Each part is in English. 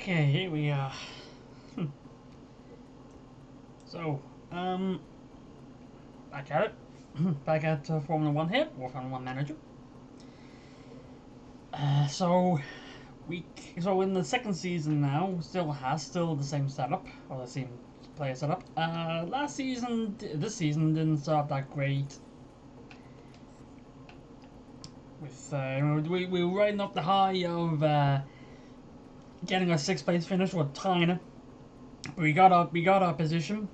Okay, here we are. So, back at it. Back at Formula 1 here, or Formula 1 Manager. So, so in the second season now, still the same setup, or the same player setup. This season didn't start that great. With we were riding up the high of getting a sixth place finish, or tying it. But we got our position,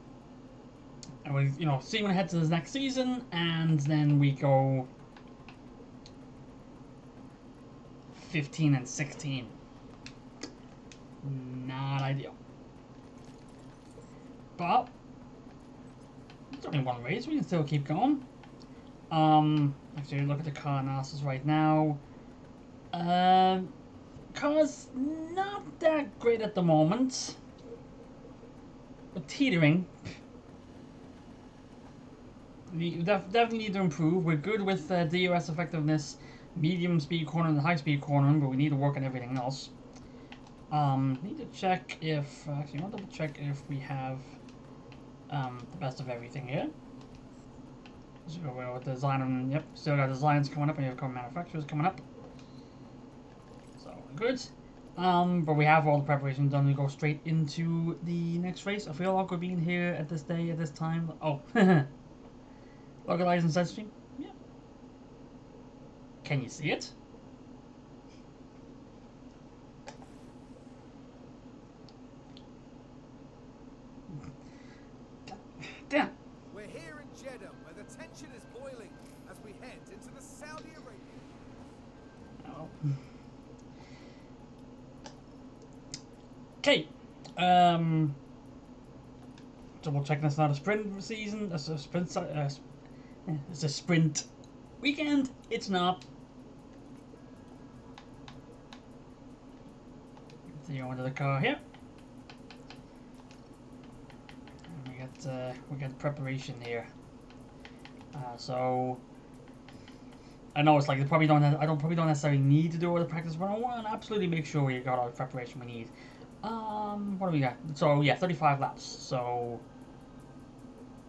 and we seeing ahead to the next season, and then we go 15 and 16. Not ideal. But it's only one race. We can still keep going. Actually, look at the car analysis right now. Car's not that great at the moment. But teetering. We definitely need to improve. We're good with DRS effectiveness, medium speed corner and high speed cornering, but we need to work on everything else. Need to check if actually I want to double check if we have the best of everything here. So with the design and yep, still got designs coming up and you have current manufacturers coming up. So good. But we have all the preparation done. We go straight into the next race. I feel awkward being here at this day, at this time. Oh, localized and set stream. Yeah. Can you see it? Damn. We're here in Jeddah, where the tension is boiling as we head into the Saudi Arabia. Oh. Okay. Double checking it's not a sprint season. It's a sprint. It's a sprint weekend. It's not. So you go into the car here. We got preparation here. So I know it's like they probably don't. Probably don't necessarily need to do all the practice, but I want to absolutely make sure we got all the preparation we need. What do we got? So yeah, 35 laps. So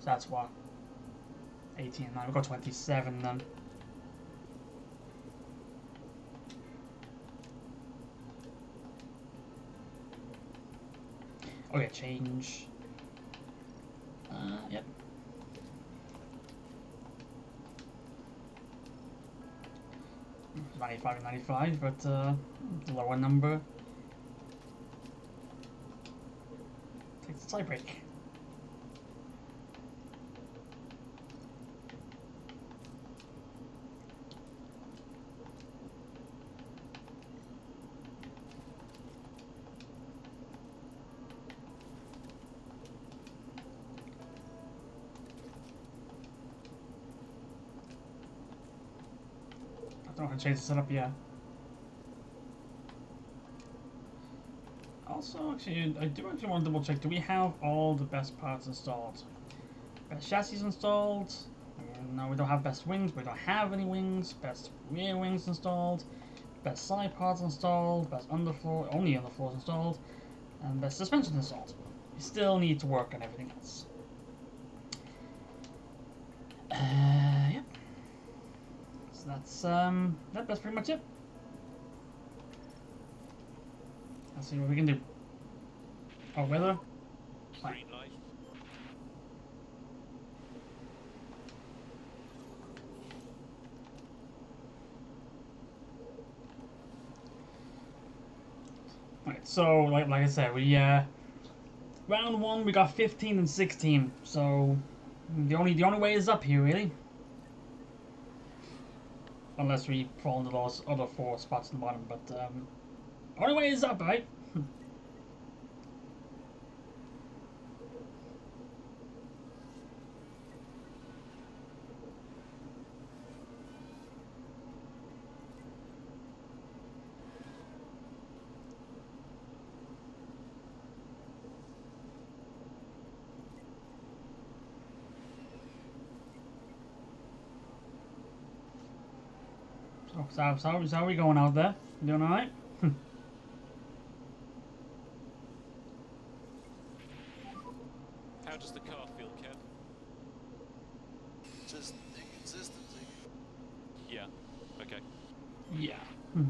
that's what 18. Now we got 27 then. Okay, change. Yep. $95 and 95, but lower number. Takes the tie break. I don't want to change the setup yet. Also, actually, I do actually want to double check. Do we have all the best parts installed? Best chassis installed? No, we don't have best wings. We don't have any wings. Best rear wings installed. Best side parts installed. Best underfloor, only underfloors installed. And best suspension installed. We still need to work on everything else. Yep. So that's pretty much it. Let's see what we can do. Oh, weather. Fine. Alright, so like I said, we round one we got 15 and 16. So the only way is up here really. Unless we fall into those other four spots in the bottom, but only way is up, right? So how are we going out there? Doing alright? Yeah. Hmm.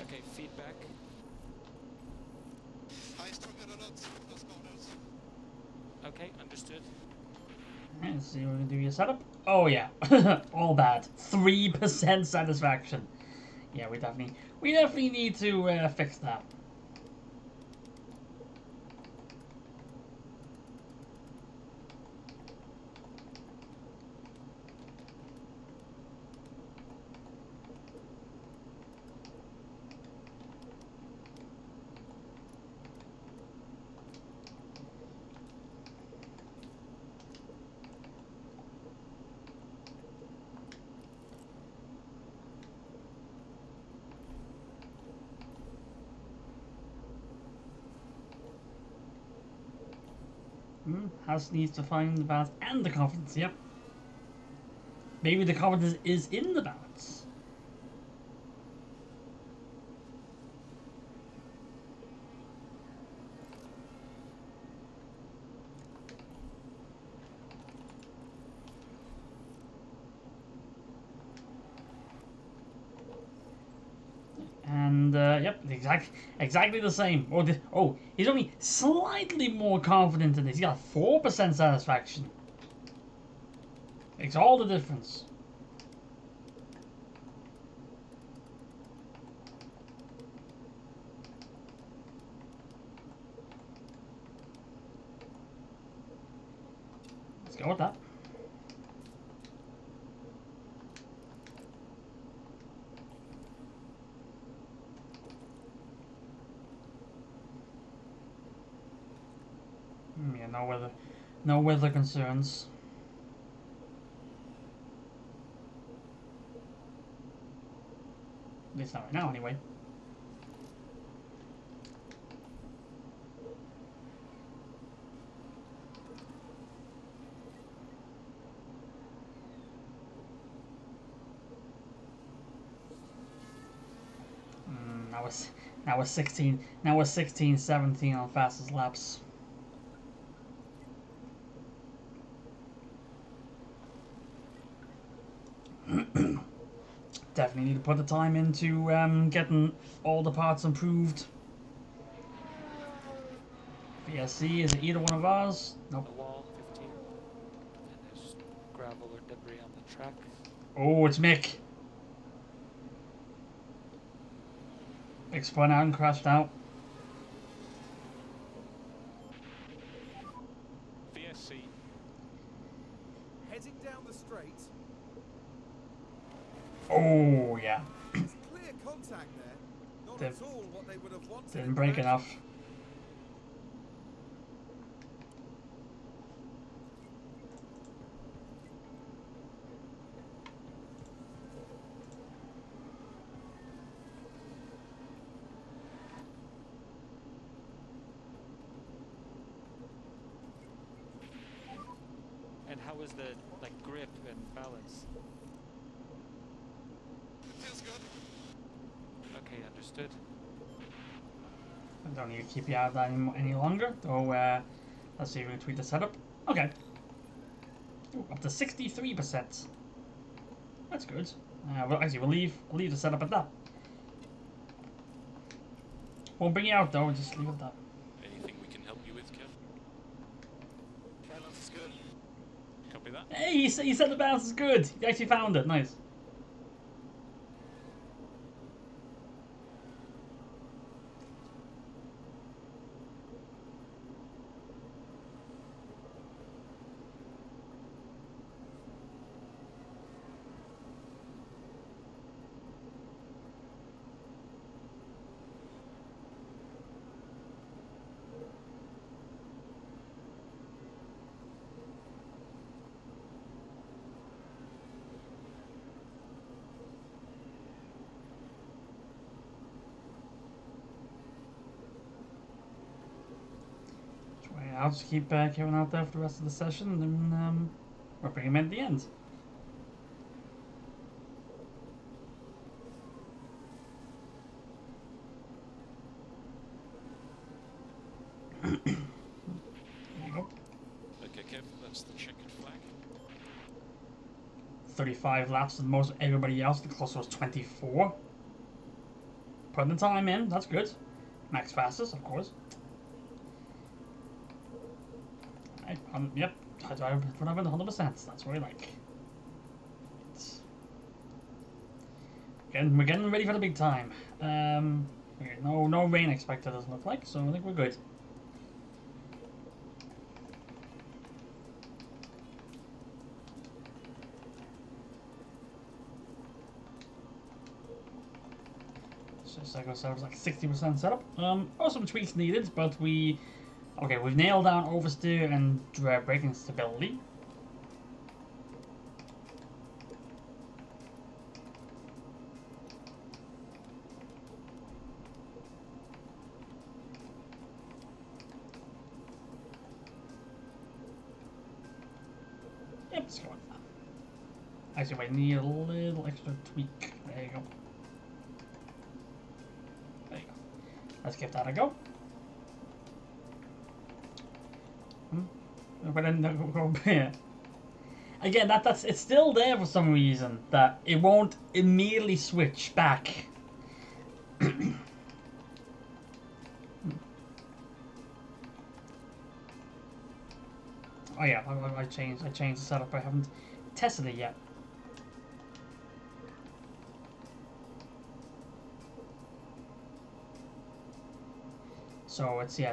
Okay, feedback. Okay, understood. Alright, let's see what we can do your setup. Oh yeah, all bad. 3% satisfaction. Yeah, we definitely need to fix that. Haas needs to find the balance and the confidence. Yep. Maybe the confidence is in the balance. And yep, exactly the same. Oh, he's only slightly more confident in this. He got 4% satisfaction. Makes all the difference. Let's go with that. Yeah, no weather concerns. At least not right now, anyway. Now it's now we're 16. Now we're 16-17 on fastest laps. Definitely need to put the time into getting all the parts improved. VSC, is it either one of ours? Nope. A wall, 15. And there's gravel or debris on the track. Oh, it's Mick. Mick spun out and crashed out. VSC. Heading down the straight. Oh, yeah. There's clear contact there. Not at all what they would have wanted. Didn't break enough. And how was the grip and balance? Feels good. Okay, understood. I don't need to keep you out of that any longer. So let's see if we can tweak the setup. Okay. Ooh, up to 63%. That's good. Well, actually, we'll leave the setup at that. Won't bring you out though. Just leave it at that. Anything we can help you with, Kev? Balance is good. Copy that. Hey, he said the balance is good. He actually found it. Nice. I'll just keep Kevin out there for the rest of the session, and then we'll bring him in at the end. There you go. Okay, Kev, that's the Good flag. 35 laps to the most of everybody else. The closest was 24. Putting the time in, that's good. Max fastest, of course. Yep, I drive for 100%. That's what I like. We're getting ready for the big time. Okay, no rain expected, doesn't look like, so I think we're good. Cycle serves like 60% setup. Also some tweaks needed, but we've nailed down oversteer and braking stability. Yep, it's going. Actually, I need a little extra tweak. There you go. Let's give that a go. But then go here. Again, it's still there for some reason that it won't immediately switch back. Oh yeah, I changed the setup. I haven't tested it yet.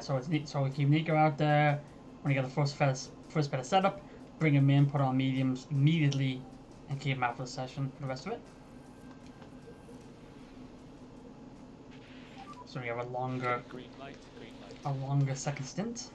So we keep Nico out there when you get the first bit of setup, bring him in, put on mediums immediately, and keep him out for the session for the rest of it. So we have a longer second stint.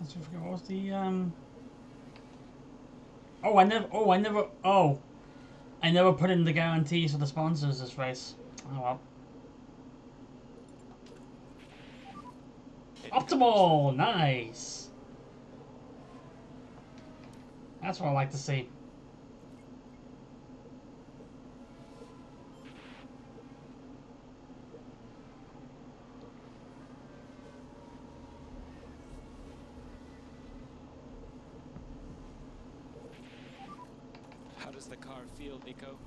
Let's forget what was the I never put in the guarantees for the sponsors this race. Oh well. Optimal! Nice! That's what I like to see. How does the car feel, Nico?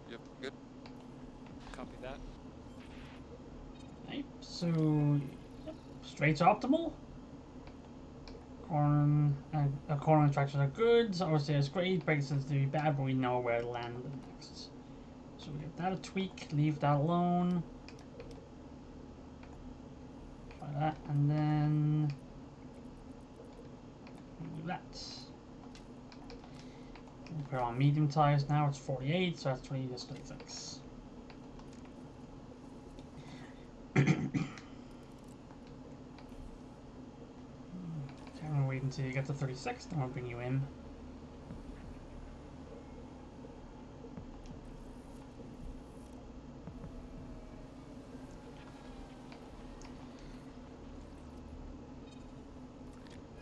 Yep, good. Copy that. Okay, so yep, straight to optimal. Corner instructions are good. Obviously, it's great. Brake sensitivity bad, but we know where to land next. So we give that a tweak. Leave that alone. Try that, and then do that. We put on medium tires now. It's 48, so that's 20 to 26. Wait until you get to 36, then I'll bring you in.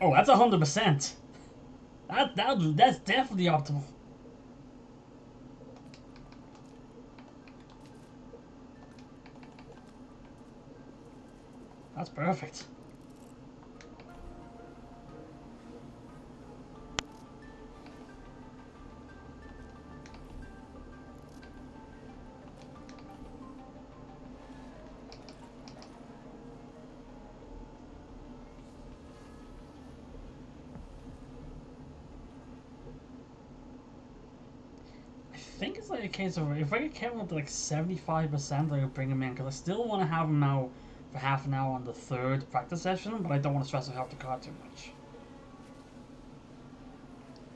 Oh, that's 100%. That's definitely optimal. That's perfect. I think it's like a case of if I get Kevin up to like 75%, I would bring him in because I still want to have him now for half an hour on the third practice session, but I don't want to stress out the car too much.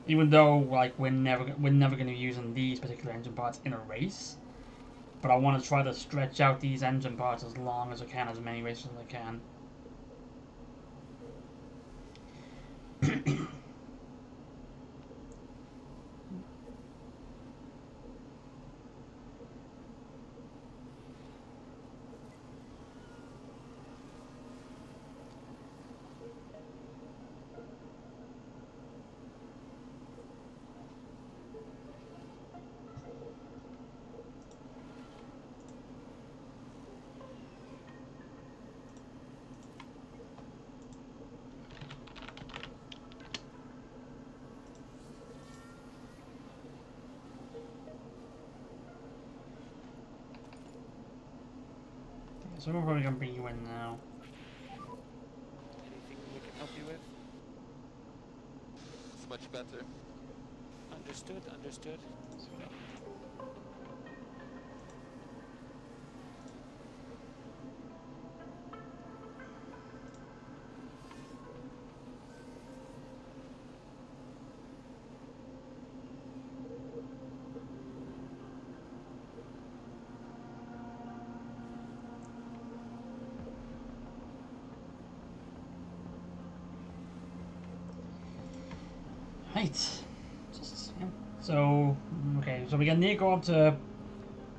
Even though like we're never going to be using these particular engine parts in a race, but I want to try to stretch out these engine parts as long as I can, as many races as I can. So we're probably gonna bring you in now. Anything we can help you with? It's much better. Understood, understood. Right. Just, yeah. So, okay, so we got Nico up to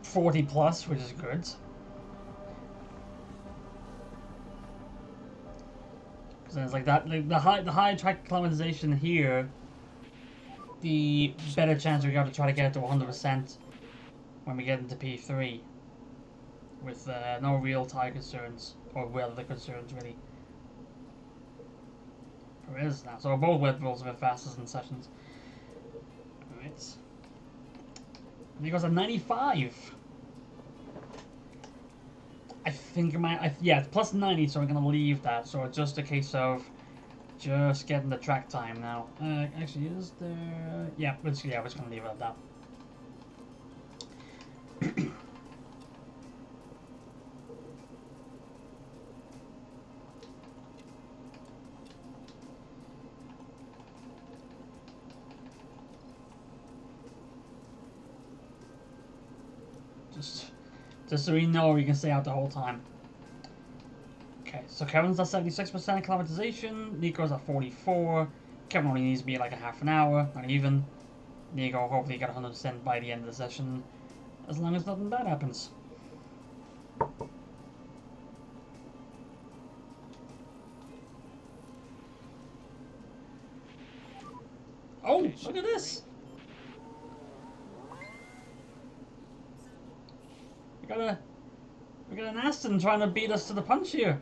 40 plus, which is good. Because then it's like that, like the high track acclimatization here, the better chance we got to try to get it to 100% when we get into P3. With no real tire concerns, or weather concerns really. There is now. So both Red Bulls a bit faster in sessions. Alright. He goes at 95. I think it might. Yeah, it's plus 90, so we're going to leave that. So it's just a case of just getting the track time now. Actually, is there. Yeah, we're just going to leave it at that. Just so we know we can stay out the whole time. Okay, so Kevin's at 76% acclimatization, Nico's at 44. Kevin only needs to be like a half an hour, not even. Nico hopefully get 100% by the end of the session, as long as nothing bad happens. Oh, look at this! We got an Aston trying to beat us to the punch here.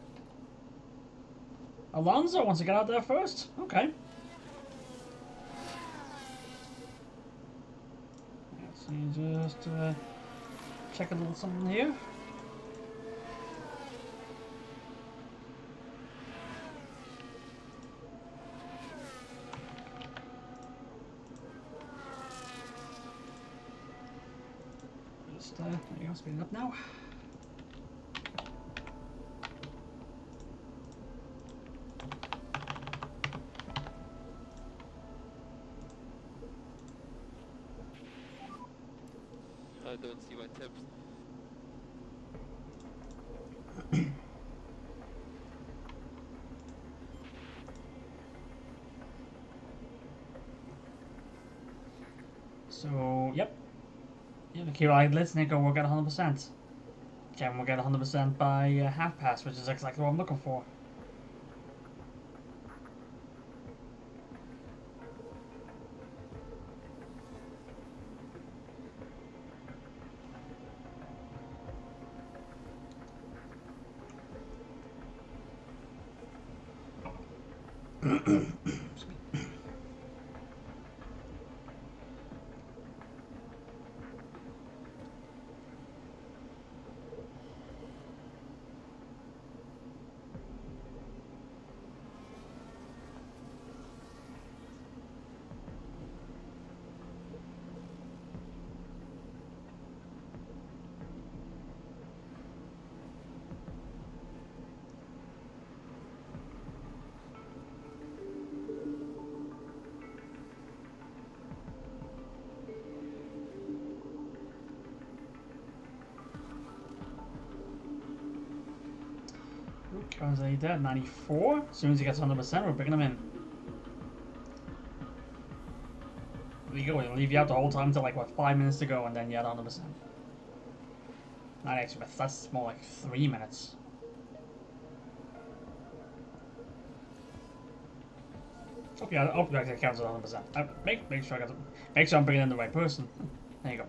Alonso wants to get out there first. Okay. Let's see, just check a little something here. Just there you go, speed it up now. I don't see my tips. So, yep. Yeah, okay, right, let's Nico will get 100%. Kevin will get 100% by half pass, which is exactly what I'm looking for. Comes he dead? 94. As soon as he gets 100%, we're bringing him in. There you go. We'll leave you out the whole time until like what 5 minutes to go, and then you had 100%. Not actually, but that's more like 3 minutes. Oh yeah, oh, that counts as 100%. Make sure make sure I'm bringing in the right person. There you go.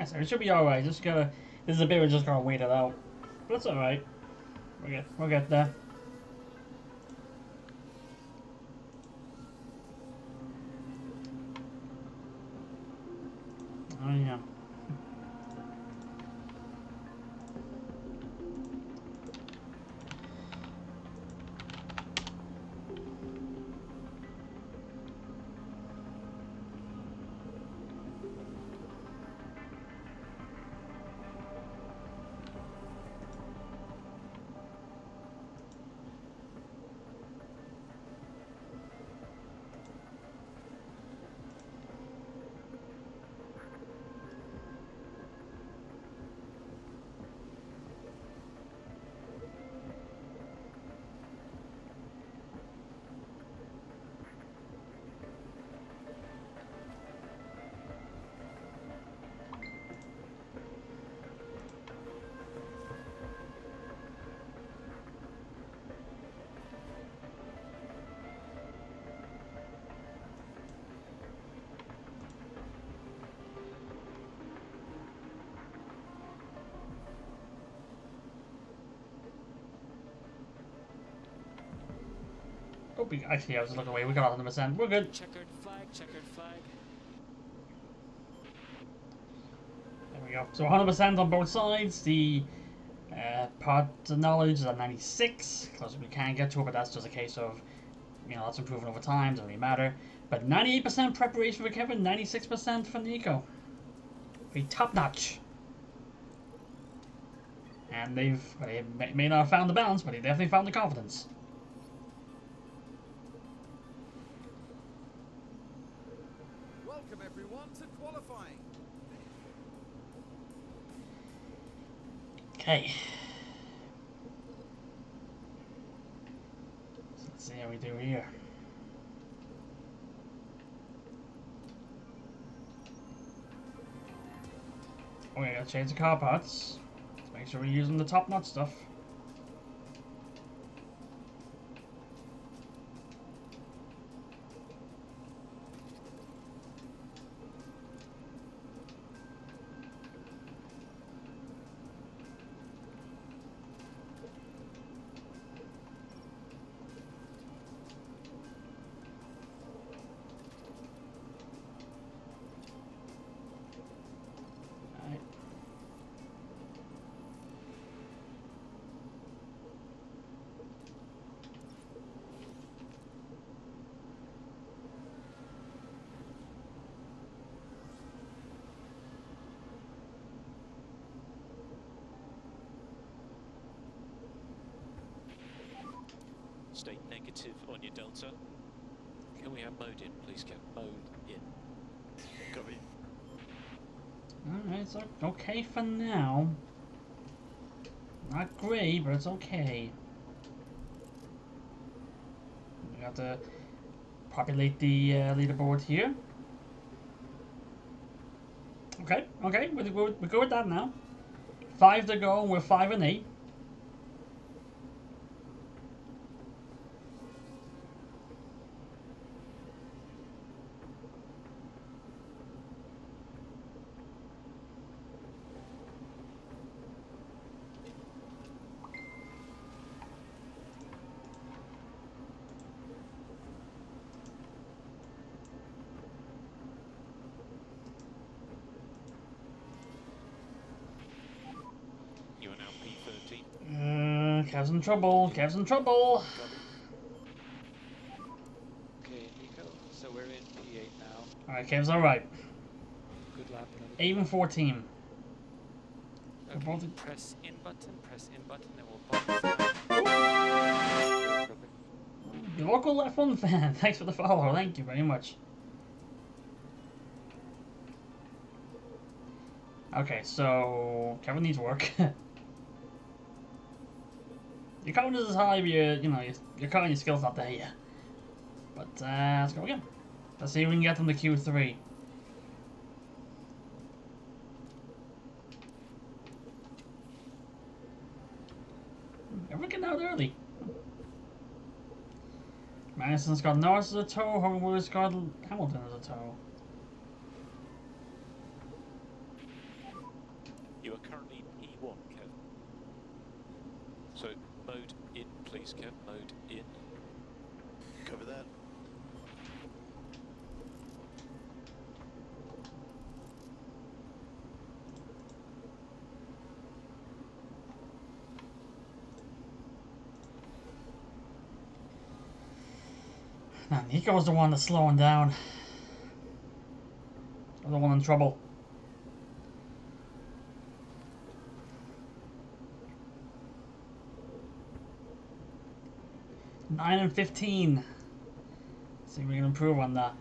So it should be alright. Just gotta. This is a bit we're just gonna wait it out. But it's alright. We'll get there. Oh yeah. Oh, actually, I was looking away. We got 100%. We're good. Checkered flag, checkered flag. There we go. So 100% on both sides. The part knowledge is at 96. Close we can get to it, but that's just a case of, you know, that's improving over time. Doesn't really matter. But 98% preparation for Kevin, 96% for Nico. Pretty top notch. And they may not have found the balance, but they definitely found the confidence. Welcome everyone to qualifying. Okay. So let's see how we do here. Oh, we gotta change the car parts. Let's make sure we're using the top notch stuff. State negative on your delta. Can we have mode in, please, Kev? Mode in. Copy. Alright, so okay for now. Not great, but it's okay. We have to populate the leaderboard here. Okay, we go with that now. 5 to go, and we're 5 and 8. You are now P13. Kev's in trouble. Kev's in trouble. Okay, Nico. So we're in P8 now. Alright, Alright, Kev's alright. Good lap. Another 8 and 14. Okay, both- press in button, and we'll bump down. Perfect. Your local F1 fan, thanks for the follow. Thank you very much. Okay, so Kevin needs work. Your confidence is high, but your car and your skill's not there yet. But let's go again. Let's see if we can get them to Q3. Everyone getting out early. Madison's got Norris as a tow. Hogan's got Hamilton as a tow. You are currently E1, Kev. So, mode in, please, Kev. Mode in. Cover that. Now, Nico's the one that's slowing down. The one in trouble. Nine and 15. See if we can improve on that.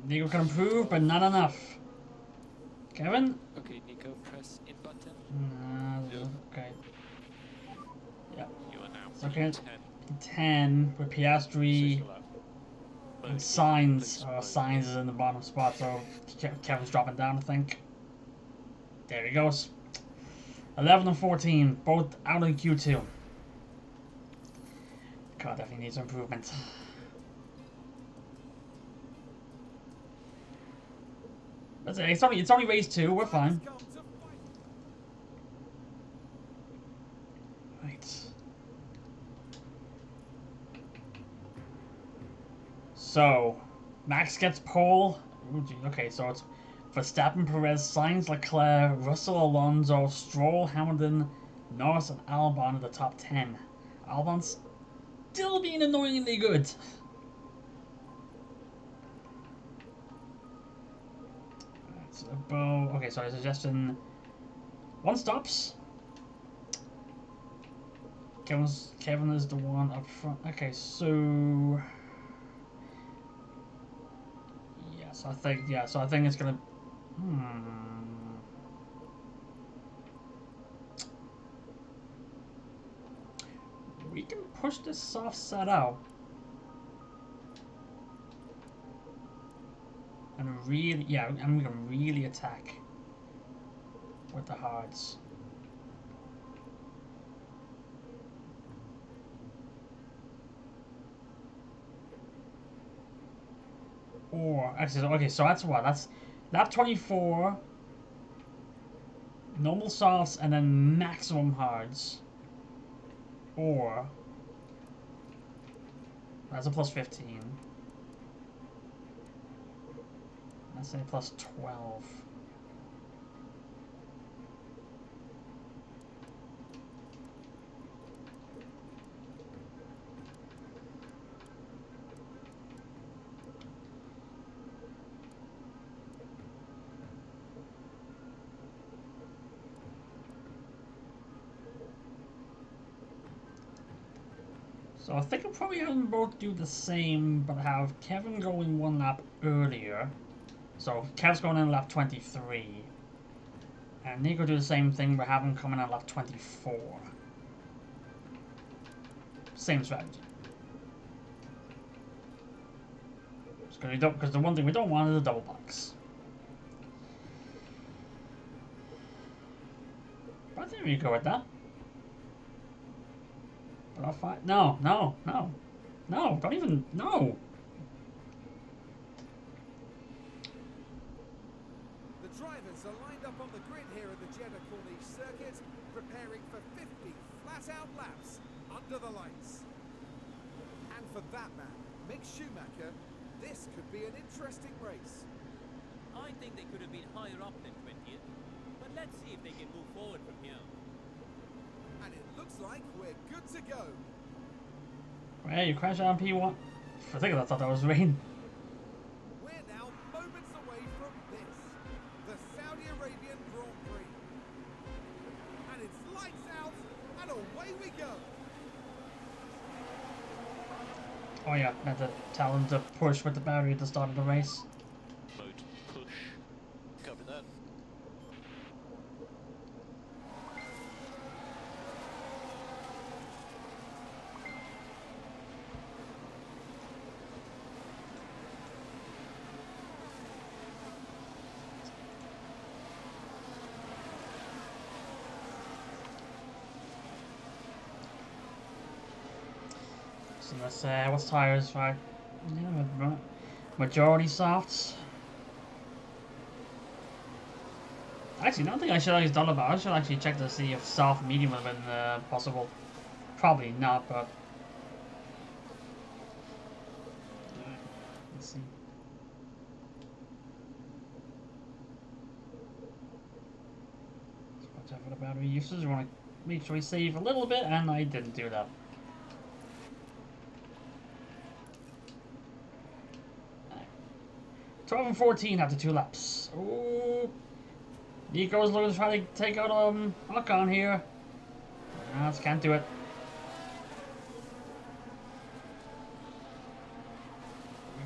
Nico can improve, but not enough. Kevin? Okay, Nico, press in button. Okay. Yeah. You are now It's okay. 10. 10 with Piastri Signal up. Mode in, and Signs. please, mode Signs is in the bottom spot, so Kevin's dropping down, I think. There he goes. 11 and 14, both out in Q2. God, definitely needs improvement. That's it. It's only race 2. We're fine. Come to fight. Right. So, Max gets pole. Ooh, gee, okay, so it's Verstappen, Perez, Sainz, Leclerc, Russell, Alonso, Stroll, Hamilton, Norris, and Albon are the top 10. Albon's still being annoyingly good. Alright, so Bo. Okay, so I suggestion 1 stops. Kevin is the one up front. Okay, so so I think it's gonna. We can push this soft set out and really, I'm gonna really attack with the hards. Or actually, okay, so that's what? That's lap 24, normal softs, and then maximum hards. Or that's a plus 15. That's a plus 12. So I think I'll probably have them both do the same, but have Kevin going 1 lap earlier. So Kev's going in lap 23. And Nico do the same thing, but have him coming in lap 24. Same strategy. Because the one thing we don't want is a double box. But I think we can go with that. But I'll fight. No, don't even, no. The drivers are lined up on the grid here at the Jeddah Corniche circuit, preparing for 50 flat-out laps under the lights. And for that man, Mick Schumacher, this could be an interesting race. I think they could have been higher up than 20th, but let's see if they can move forward from here. And it looks like we're good to go. Hey, you crashed on P1. For a second, I thought that was rain. We're now moments away from this, the Saudi Arabian Grand Prix. And it's lights out, and away we go. Oh yeah, meant to tell him to push with the battery at the start of the race. Mode push. Cover that. So let's what's tires right? Yeah, majority softs. Actually, I don't think I should have done about it. I should actually check to see if soft medium would have been possible. Probably not, but let's see. Watch out for the battery usage. We want to make sure we save a little bit, and I didn't do that. 12 and 14 after 2 laps. Ooh. Nico's looking to try to take out Ocon here. Just can't do it.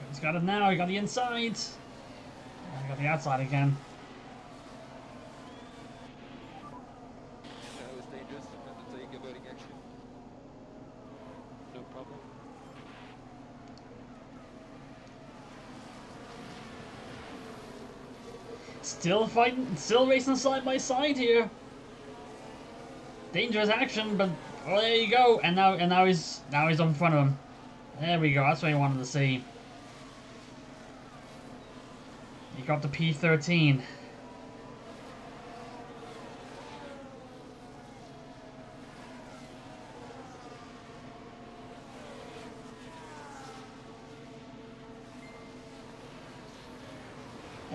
He's got it now. He got the inside. He got the outside again. That was dangerous. I'm going to take a voting action. No problem. Still fighting, still racing side by side here. Dangerous action, but oh, there you go. And now he's up in front of him. There we go. That's what you wanted to see. He got the P13.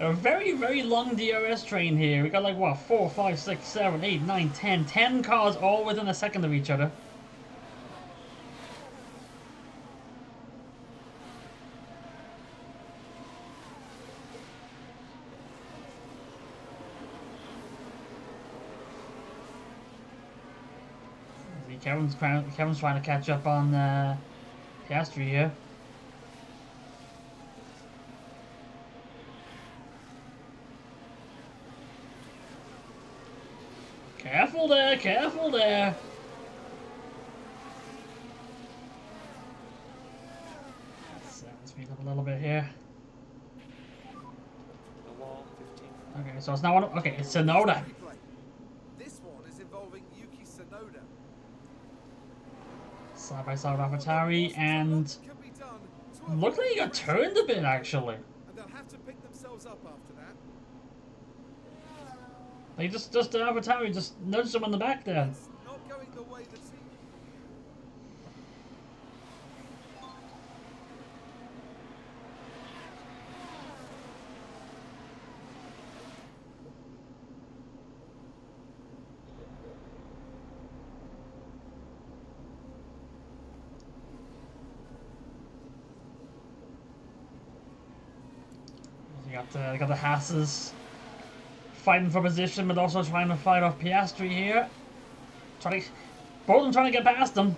A very, very long DRS train here. We got like what, 4, 5, 6, 7, 8, 9, 10. 10 cars all within a second of each other. See, Kevin's trying to catch up on Piastri here. Careful there, careful there. Let's speed up a little bit here. The wall, 15. Okay, so it's now one. Okay, it's Sonoda. Replay. This one is involving Yuki Tsunoda. Side by side with Avatari, and Can be done to looked like he got turned a bit actually. and they'll have to pick themselves up after that. Like just Avatari just nudged him on the back there. It's not going the way the team. You got the Haas's fighting for position, but also trying to fight off Piastri here. Both of them trying to get past him.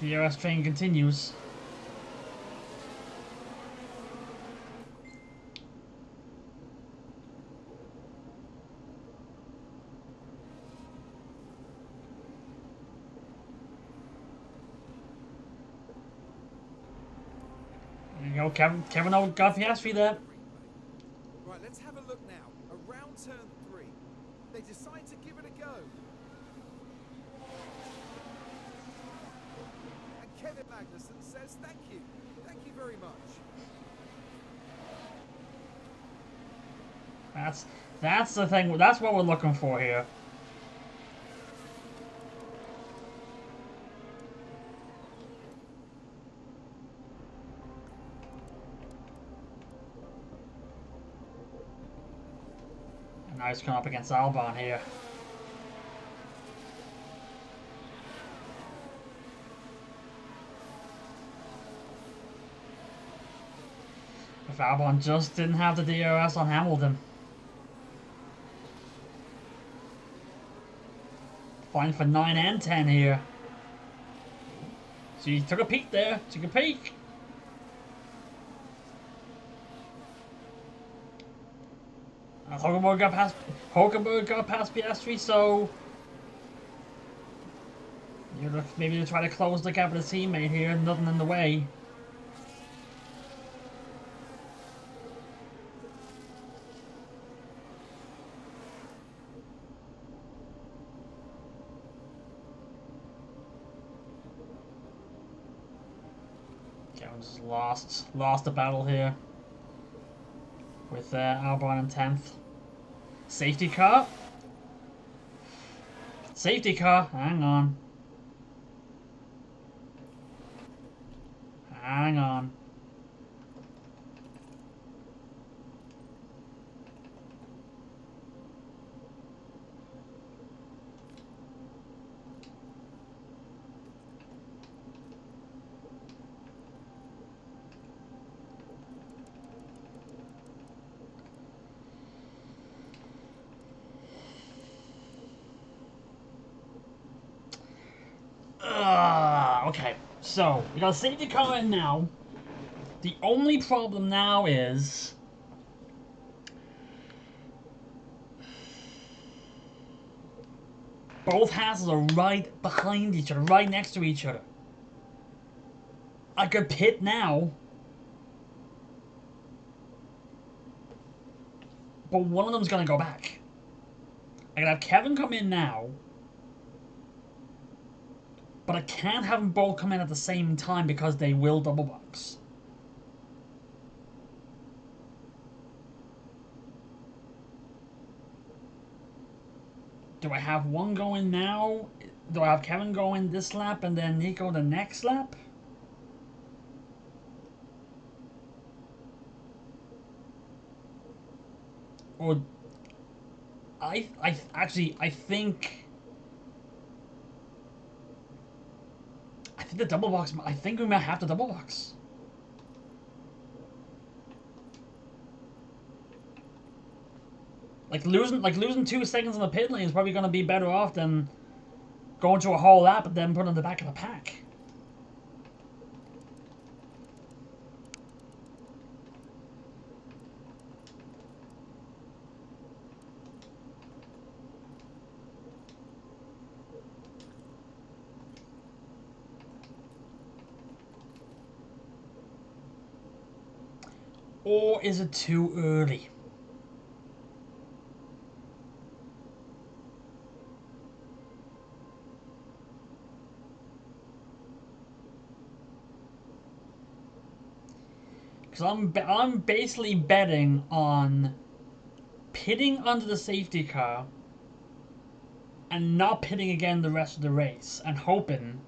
The DRS train continues. There you go, Kevin got Piastri there. Right, let's have a look now. Around turn 3, they decide to give it a go. And Kevin Magnussen says thank you. Thank you very much. That's the thing. That's what we're looking for here. Now he's coming up against Albon here. If Albon just didn't have the DRS on Hamilton. Fine for 9 and 10 here. So he took a peek there. Took a peek. Hulkenberg got past Piastri, so maybe to try to close the gap with his teammate here. Nothing in the way. Kevin's lost the battle here with Albon in 10th. Safety car. Safety car. Hang on. Hang on. Okay, so we got a safety car in now. The only problem now is both Haas are right behind each other, right next to each other. I could pit now, but one of them's gonna go back. I can have Kevin come in now, but I can't have them both come in at the same time because they will double box. Do I have one going now? Do I have Kevin going this lap and then Nico the next lap? Or I think the double box. I think we might have to double box. Like losing 2 seconds in the pit lane is probably going to be better off than going to a whole lap and then putting in the back of the pack. Or is it too early? Because I'm basically betting on pitting under the safety car and not pitting again the rest of the race and hoping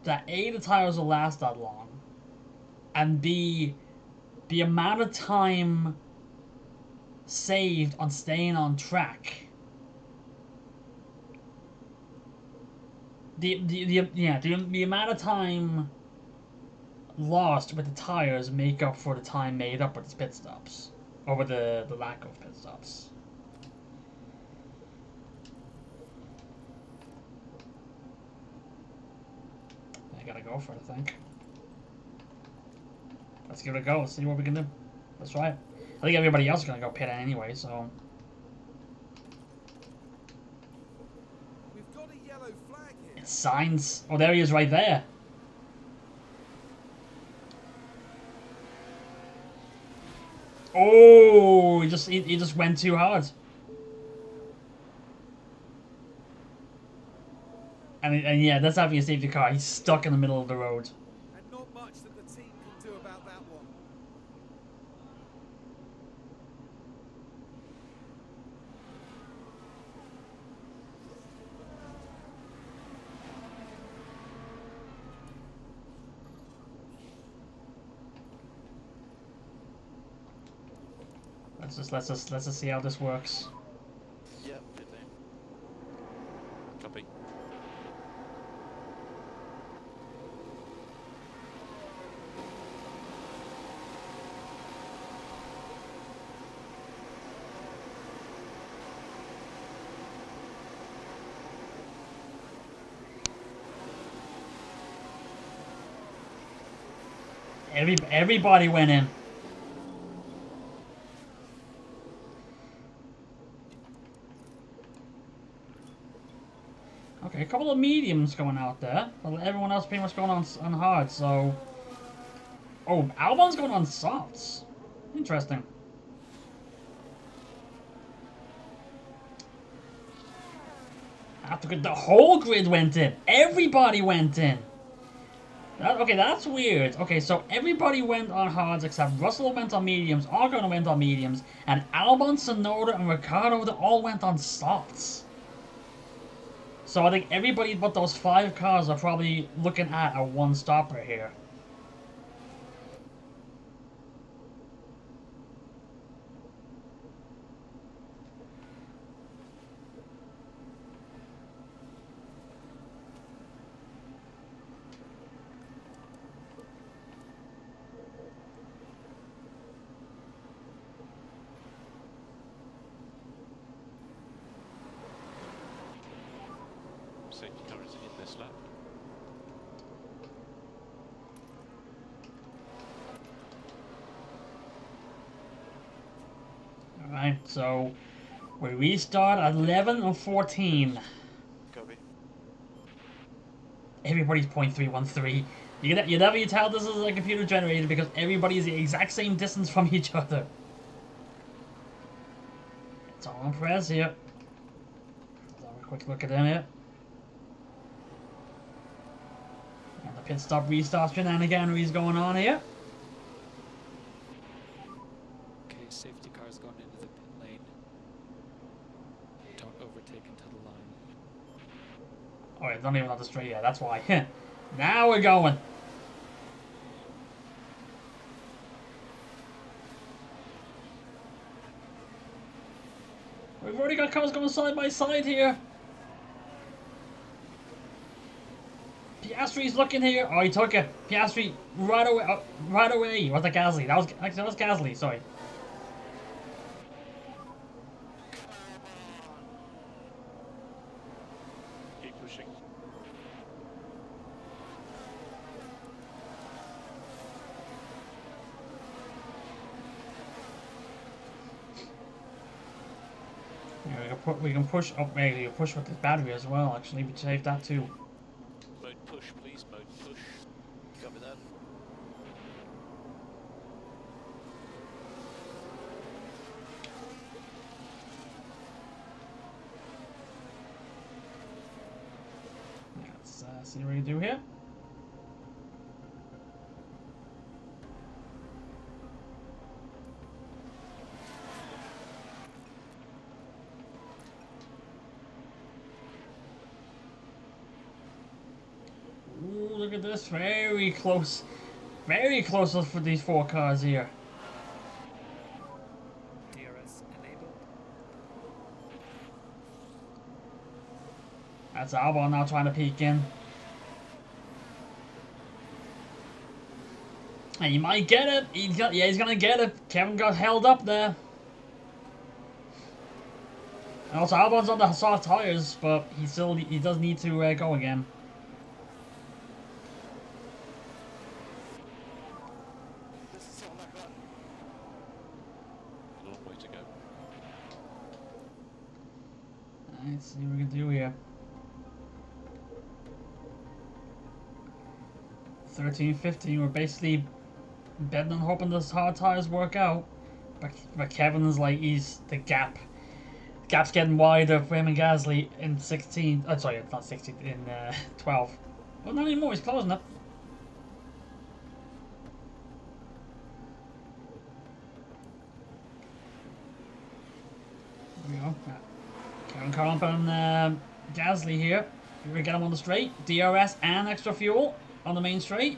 that A, the tires will last that long, and B, the amount of time saved on staying on track. The amount of time lost with the tires make up for the time made up with the pit stops, or with the lack of pit stops. I gotta go for it, I think. Let's give it a go. Let's see what we can do. Let's try it. I think everybody else is gonna go pit anyway, so. We've got a yellow flag here. It's Sainz. Oh, there he is, right there. Oh, he just went too hard. And yeah, that's having a safety car. He's stuck in the middle of the road. And not much that the team can do about that one. Let's just see how this works. Yep, good name. Copy. Everybody went in. Okay, a couple of mediums going out there. Everyone else pretty much going on hard, so... Oh, Albon's going on softs. Interesting. The whole grid went in. Everybody went in. Okay, that's weird. Okay, so everybody went on hards except Russell went on mediums, Ocon went on mediums, and Albon, Tsunoda, and Ricciardo, they all went on softs. So I think everybody but those 5 cars are probably looking at a one-stopper here. Safety car is in this lap. Alright, so we restart at 11 and 14. Copy. Everybody's 0.313. You never tell this is a computer generated because everybody is the exact same distance from each other. It's all on press here. Let's have a quick look at it here. And the pit stop restart shenanigans going on here. Okay, safety car's going into the pit lane. Don't overtake into the line. Oh, it's not even on the straight yet, that's why. Now we're going. We've already got cars going side by side here. Piastri's looking here. Oh, he took it. Piastri right away. Right away. Was that Gasly? That was Gasly. Sorry. Keep pushing. Yeah, we can push up. Maybe you push with the battery as well. Actually, we save that too. Mode push, please. Mode push. Copy that. Let's see what we can do here. Ooh, look at this. Very close. Very close for these 4 cars here. DRS enabled. That's Albon now trying to peek in. And he might get it. He's gonna get it. Kevin got held up there. And also Albon's on the soft tires, but he does need to go again. This is all I got. A long way to go. Let's see what we can do here. 13, 15, we're basically betting on hoping those hard tires work out. But Kevin's like, the gap's getting wider for him and Gasly in 16. Oh, sorry, not 16, in 12. Well, not anymore, he's closing it. There we go. Kevin Carp and Gasly here. We're gonna get him on the straight. DRS and extra fuel on the main straight.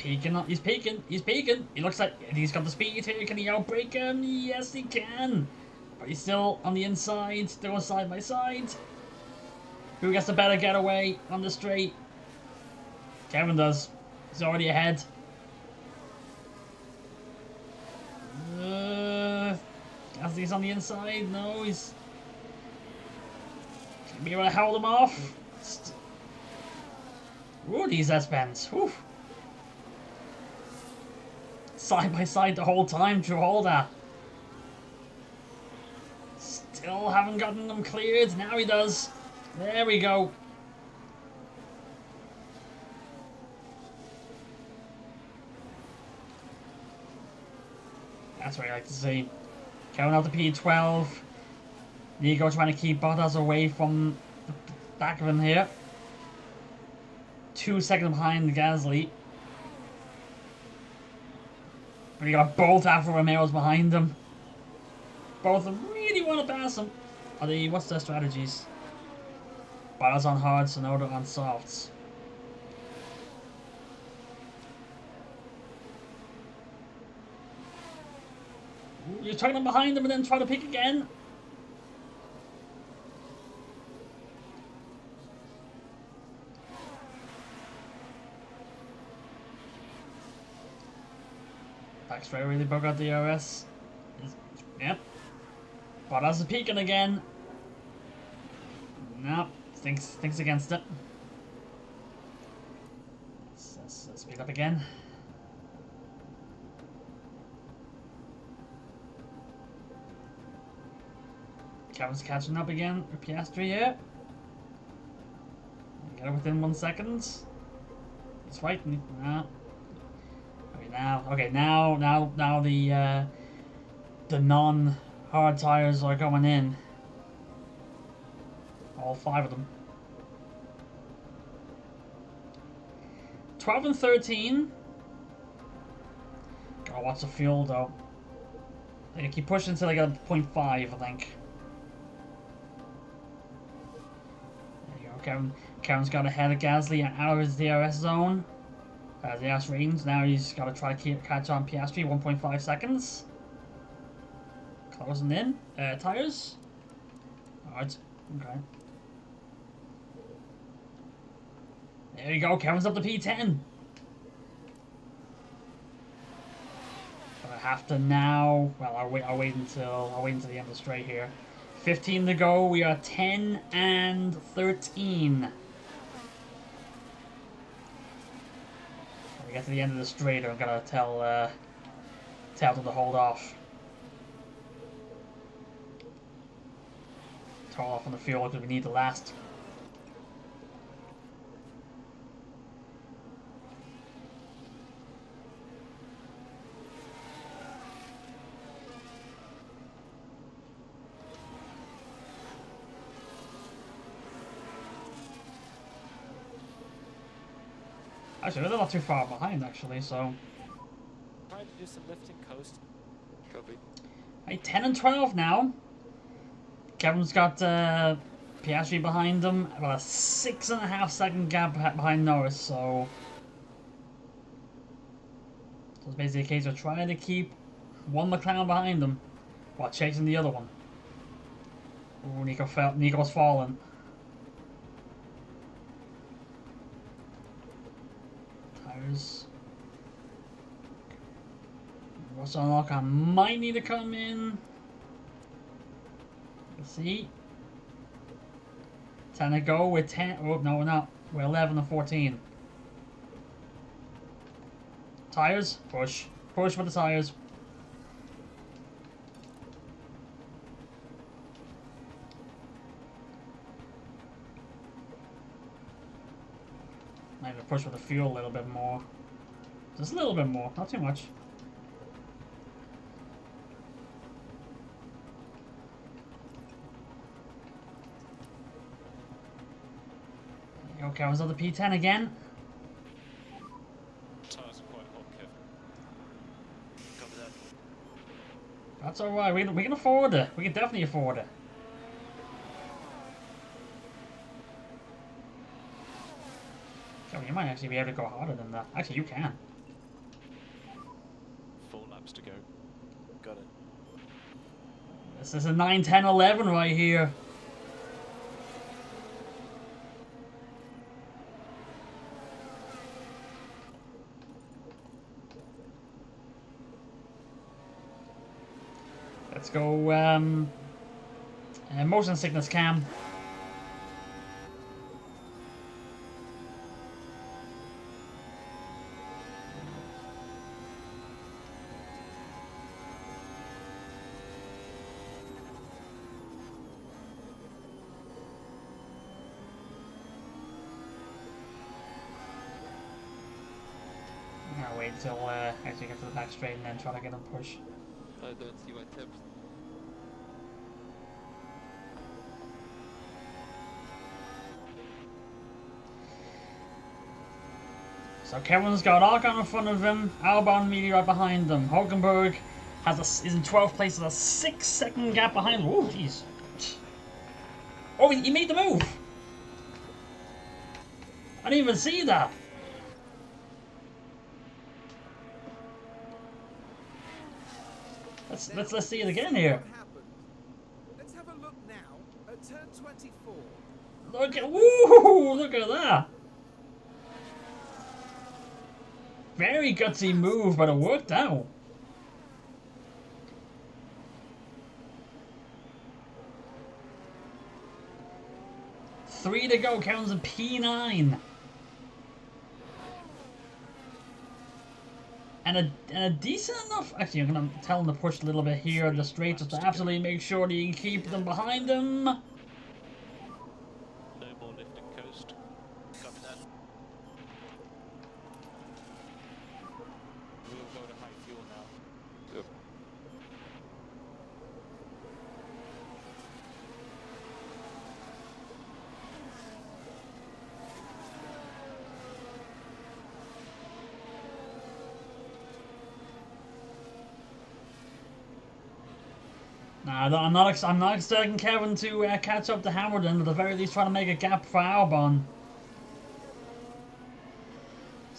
peeking. He's peeking. He's peeking. He looks like he's got the speed here. Can he outbrake him? Yes, he can. But he's still on the inside. They're going side by side. Who gets the better getaway on the straight? Kevin does. He's already ahead. Gasly's on the inside. No, he's gonna be able to hold him off. Ooh, these S-bends. Side by side the whole time through all that. Still haven't gotten them cleared. Now he does. There we go. That's what I like to see. Going out to P12. Nico trying to keep Bottas away from the back of him here. 2 seconds behind Gasly. But you got both Alfa Romeos behind him. Both of them really want to pass him. What's their strategies? Bottas on hard, Sonoda on softs. You're tugging behind him and then try to pick again. Back straight away, they broke out the DRS. Yep. Bottas is peeking again. Nope. Thinks against it. Let's speed up again. Kevin's catching up again with Piastri here. Get it within 1 second. He's fighting. No. Okay, now the non-hard tires are going in. All 5 of them. 12 and 13. Gotta watch the fuel though. They keep pushing until they get a 0.5, I think. Kevin's got ahead of Gasly and out of his DRS zone. DRS range. Now he's got to try to catch on Piastri. 1.5 seconds. Closing in. Tires. Alright. Okay. There you go. Kevin's up to P10. But I have to now. Well, I'll wait until the end of the straight here. 15 to go. We are 10 and 13. When we get to the end of the straight, I'm gonna tell them to hold off. Hold off on the fuel because we need the last. Actually, they're not too far behind, actually, so... Try to do some lifting coast. Copy. Hey, 10 and 12 now. Kevin's got Piastri behind him. About a 6.5 second gap behind Norris, so... So it's basically a case of trying to keep one McLaren behind him while chasing the other one. Ooh, Nico's fallen. What's unlock? I might need to come in. Let's see. 10 to go. We're 10. Oh, no, we're not. We're 11 and 14. Tires. Push. Push for the tires. Maybe push with the fuel a little bit more. Just a little bit more, not too much. Okay, I was on the P10 again. Tires are quite hot, Kev. Cover that. That's alright, we can afford it. We can definitely afford it. You might actually be able to go harder than that. Actually, you can. laps to go. Got it. This is a 9, 10, 11 right here. Let's go, motion sickness cam. I'll wait till actually get to the back straight and then try to get him push. I don't see why tips. So Kevin's got Argon in front of him, Albon immediately right behind him. Hulkenberg is in 12th place with a 6-second gap behind him. Oh, jeez. Oh, he made the move. I didn't even see that. Let's see it again here. What happened? Let's have a look now at turn 24. Look at that. Very gutsy move, but it worked out. Three to go, counts in P9. And a decent enough... Actually, I'm going to tell him to push a little bit here in the straight just to absolutely make sure that he can keep them behind him. No more lift and coast. Copy that. We'll go to high fuel now. Yep. Nah, I'm not expecting Kevin to catch up to Hamilton, but at the very least trying to make a gap for Albon.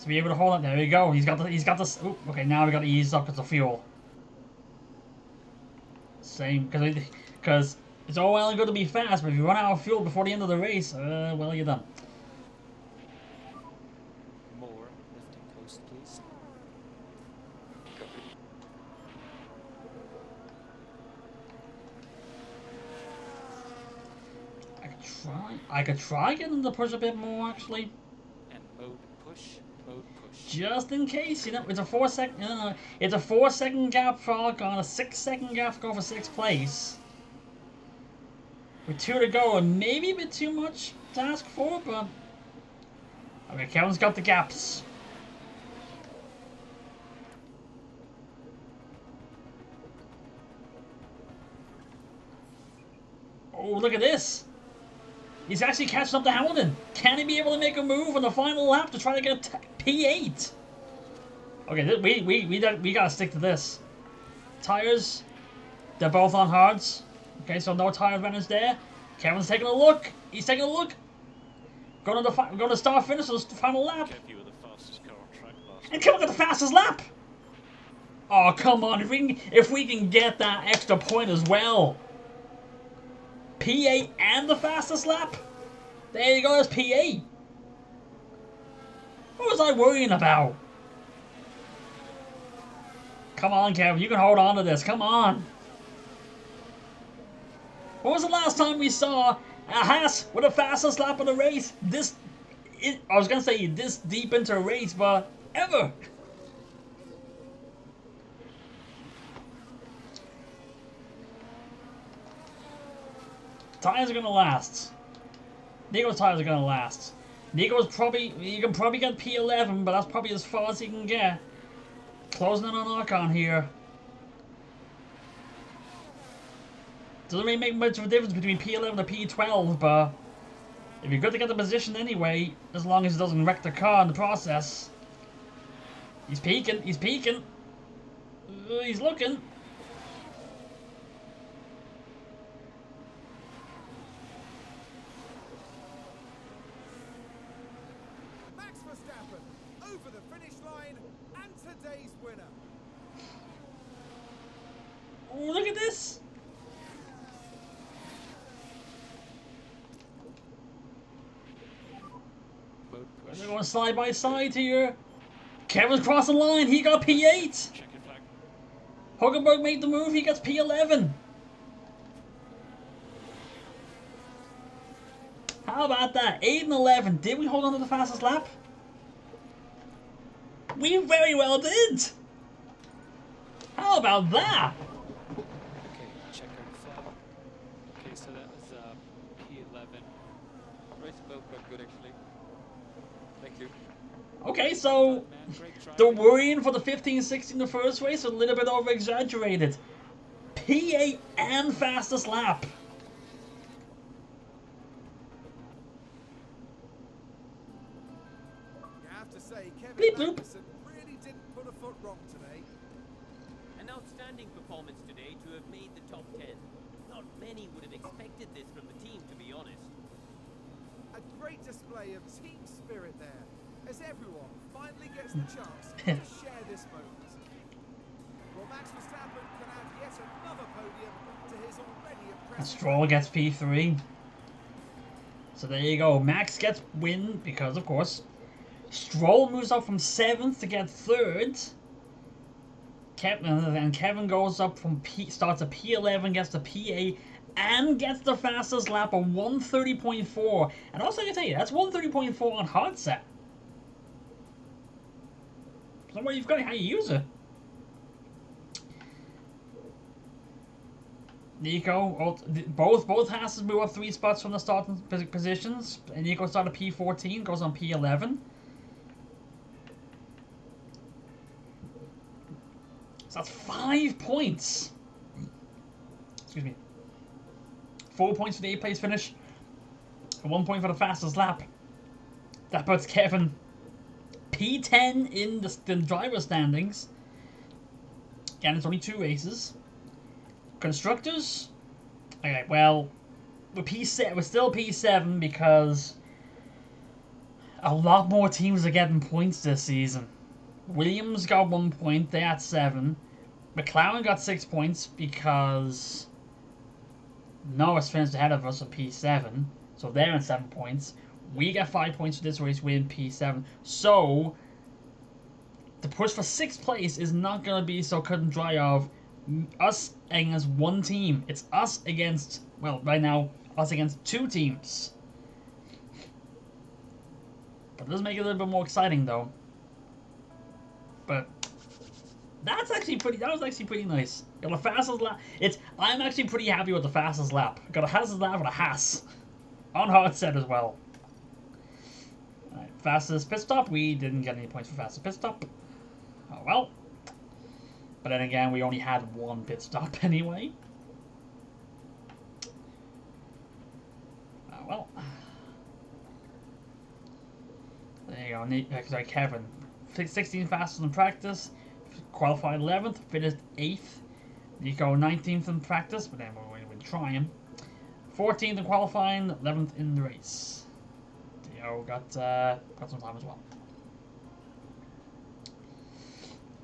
To be able to hold it. There we go. He's got this. Ooh, okay, now we got to ease up with the fuel. Same, because it's all well and good to be fast, but if you run out of fuel before the end of the race, well, you're done. More lift and coast, please. I could try getting them to push a bit more, actually. And mode push. Just in case, you know, it's a 4-second. It's a 4-second gap for Argon, a 6-second gap to go for 6th place. With 2 to go, and maybe a bit too much to ask for, but okay, Kevin's got the gaps. Oh, look at this! He's actually catching up to Hamilton. Can he be able to make a move on the final lap to try to get a P8? Okay, we gotta stick to this. Tires, they're both on hards. Okay, so no tire advantage there. Kevin's taking a look. He's taking a look. Going to start finish on the final lap. Kev, you were the fastest car on track last And Kevin got the fastest lap. Oh, come on! If we can get that extra point as well. P8 and the fastest lap? There you go, that's P8. What was I worrying about? Come on, Kevin, you can hold on to this, come on. When was the last time we saw a Haas with the fastest lap of the race? I was going to say this deep into a race, but ever. Tires are gonna last. Nico's tires are gonna last. You can probably get P11, but that's probably as far as he can get. Closing in on Arcon here. Doesn't really make much of a difference between P11 and P12, but if you're good to get the position anyway, as long as it doesn't wreck the car in the process. He's peeking, he's peeking. He's looking. Max Verstappen over the finish line and today's winner. Ooh, look at this. Mode push. They're going side by side here. Kevin's crossing the line. He got P8. Checking flag. Huckenberg made the move. He gets P11. How about that? 8 and 11. Did we hold on to the fastest lap? We very well did. How about that? Okay, check our flag. Okay, so that was P11. Right about quite good actually. Thank you. Okay, so Man, great the driving. worrying for the 15-16 in the first race was a little bit over-exaggerated. P8 and fastest lap. You have to say, Kevin Bleep bloop. Magnussen really didn't put a foot wrong today. An outstanding performance today to have made the top 10. Not many would have expected this from the team, to be honest. A great display of team spirit there, as everyone finally gets the chance to share this moment. Well, Max Verstappen can add yet another podium to his already And impressive... Stroll gets P3. So there you go. Max gets win because, of course, Stroll moves up from 7th to get 3rd. Kevin goes up from starts at P11, gets to P8, and gets the fastest lap of 1:30.4. And also, I can tell you, that's 1:30.4 on hard set. So well, you've got how you use it. Nico, both Haas move up 3 spots from the starting positions. And Nico started P14, goes on P11. So that's 5 points. Excuse me. 4 points for the 8th place finish. And 1 point for the fastest lap. That puts Kevin P10 in the driver standings. Again, it's only 2 races. Constructors. Okay, well, we're still P7 because a lot more teams are getting points this season. Williams got 1 point, they had 7. McLaren got 6 points because Norris finished ahead of us at P7, so they're in 7 points. We get 5 points for this race, we're in P7. So, the push for 6th place is not going to be so cut and dry of us against one team. It's us against, well, right now, us against 2 teams. But it does make it a little bit more exciting, though. But that was actually pretty nice. Got a fastest lap. I'm actually pretty happy with the fastest lap. Got a fastest lap with a Haas on hard set as well. Alright, fastest pit stop. We didn't get any points for fastest pit stop. Oh well. But then again, we only had 1 pit stop anyway. Oh well. There you go. Sorry, Kevin. 16 fastest in practice. Qualified 11th. Finished 8th. Nico 19th in practice, but then we're trying. 14th in qualifying. 11th in the race. Theo got some time as well.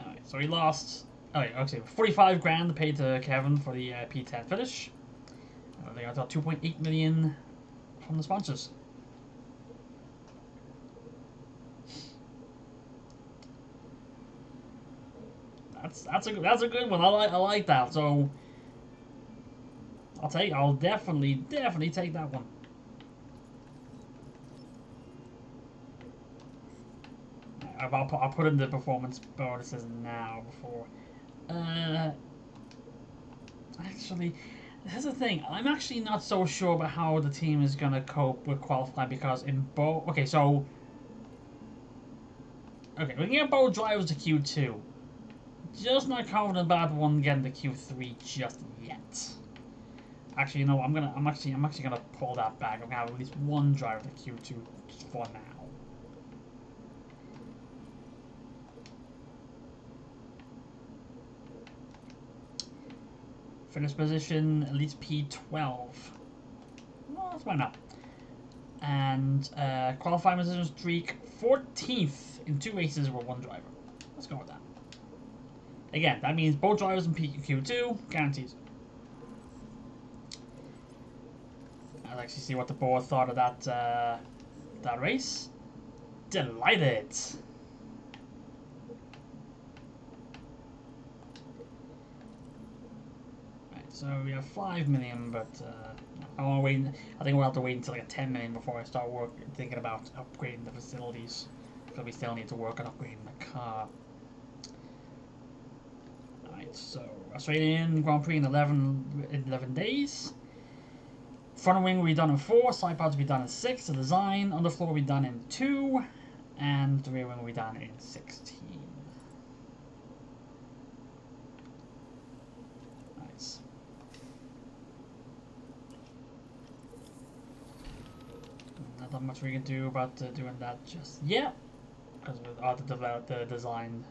Alright, so he lost. Oh, yeah, okay, 45 grand paid to Kevin for the P10 finish. They got 2.8 million from the sponsors. That's a good one. I like that. So I'll definitely take that one. I'll put in the performance bonuses now before. Actually, here's the thing. I'm actually not so sure about how the team is gonna cope with qualifying because in both. Okay, so we can get both drivers to Q2. Just not confident about one getting to Q3 just yet. Actually, you know, I'm actually gonna pull that back. I'm gonna have at least one driver to Q2 for now. Finish position at least P12. Well, that's why not. And qualifying position streak 14th in 2 races with 1 driver. Let's go with that. Again, that means both drivers in PQ2 guarantees. I'll actually see what the board thought of that race. Delighted. Right, so we have 5 million, but I want to wait. I think we'll have to wait until like 10 million before I start thinking about upgrading the facilities, because we still need to work on upgrading the car. Alright, so Australian Grand Prix in 11 days. Front wing will be done in 4, side pods will be done in 6, the design, underfloor will be done in 2, and the rear wing will be done in 16. Nice. Not that much we can do about doing that just yet, because all the design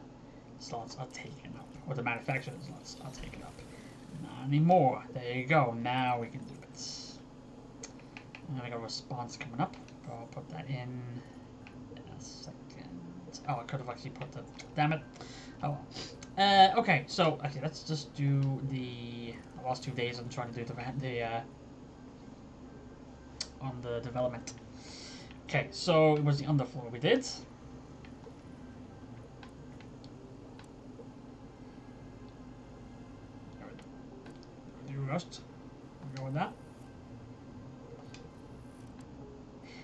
slots are taken up, or the manufacturing slots are taken up. Not anymore. There you go. Now we can do it. And I got a response coming up. I'll put that in a second. Oh, I could have actually put the. Damn it. Oh well. Okay, so let's just do the. I lost 2 days on trying to do the on the development. Okay, so it was the underfloor we did. Do rust. We'll go with that.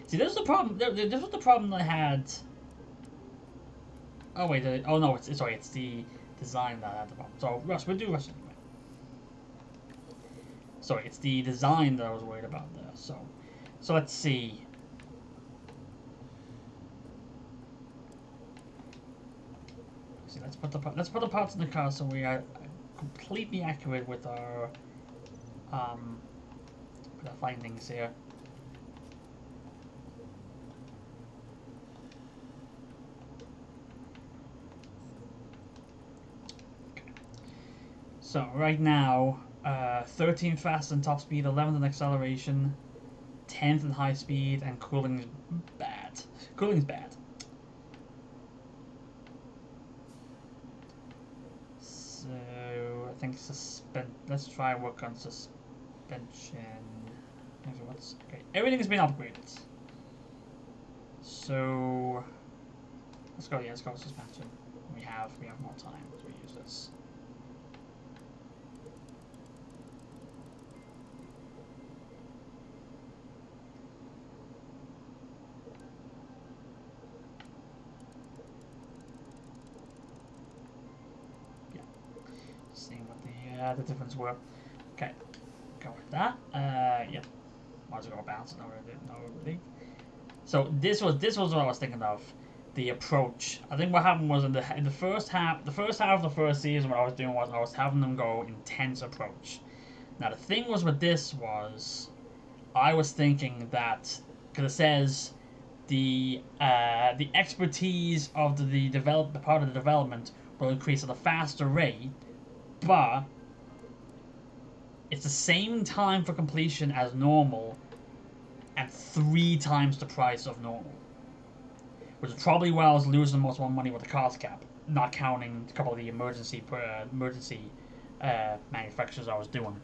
See, this was the problem. This was the problem I had. Oh wait, oh no, it's the design that I had the problem. So Rust, we'll do Rust anyway. Sorry, it's the design that I was worried about there. So let's see. See, let's put the parts in the car so we are completely accurate with our findings here. So right now, 13th fast and top speed, 11th in acceleration, 10th in high speed, and cooling's bad. Cooling's bad. So I think let's try work on suspension. Okay? Everything's been upgraded. So let's go. Yeah, let's go with suspension. We have more time to use this. Seeing what the difference were. Okay, go with that. Yeah, might as well go bounce. No, really. So this was what I was thinking of. The approach. I think what happened was in the first half of the first season, what I was doing was I was having them go intense approach. Now the thing was with this was, I was thinking that because it says the expertise of the part of the development will increase at a faster rate, but it's the same time for completion as normal and 3 times the price of normal. Which is probably why I was losing most of my money with the cost cap, not counting a couple of the emergency manufacturers I was doing.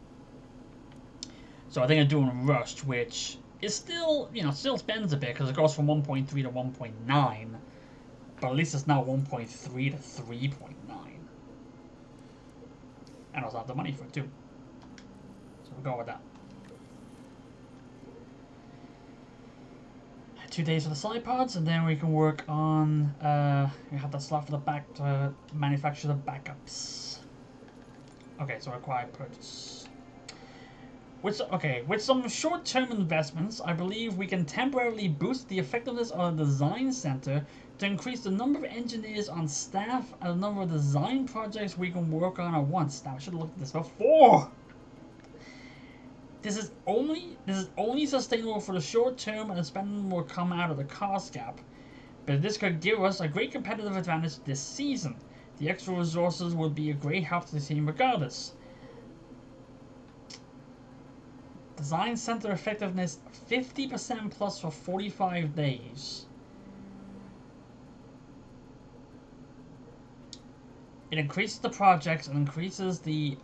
So I think I'm doing Rust, which is still, still spends a bit because it goes from 1.3 to 1.9, but at least it's now 1.3 to 3.9. And I also have the money for it too. So we'll go with that. 2 days for the side pods, and then we can work on we have that slot for the back to manufacture the backups. Okay, so required purchase. With some short-term investments, I believe we can temporarily boost the effectiveness of the design center to increase the number of engineers on staff and the number of design projects we can work on at once. Now I should have looked at this before. This is only sustainable for the short term, and the spending will come out of the cost cap. But this could give us a great competitive advantage this season. The extra resources will be a great help to the team regardless. Design center effectiveness 50% plus for 45 days. It increases the projects and increases the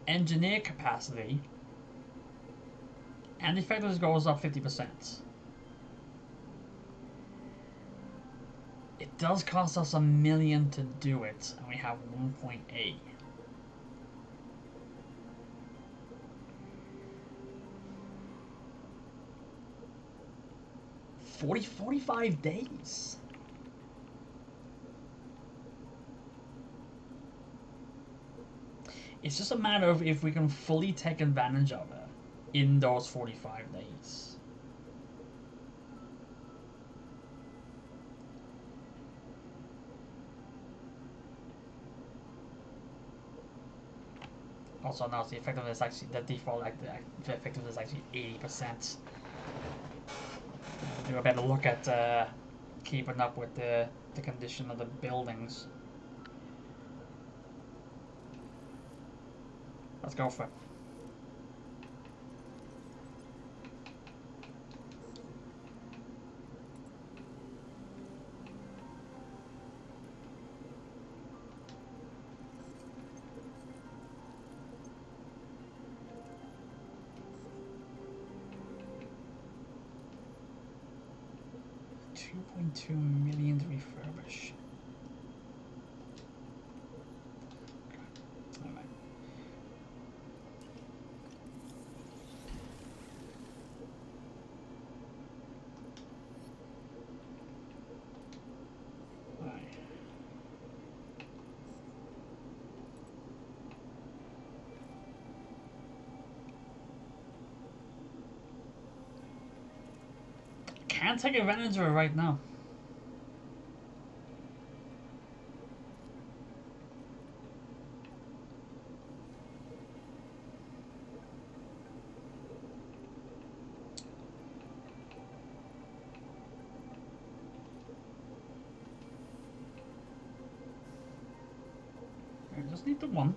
engineer capacity, and the effectiveness goes up 50%. It does cost us $1 million to do it, and we have 1.8. 45 days. It's just a matter of if we can fully take advantage of it in those 45 days. Also, now the effectiveness actually, the default the effectiveness is actually 80%. Do a better look at keeping up with the condition of the buildings. Let's go for it. $2.2 million to refurbish. Okay. All right. All right. Can't take advantage of it right now. I just need the one.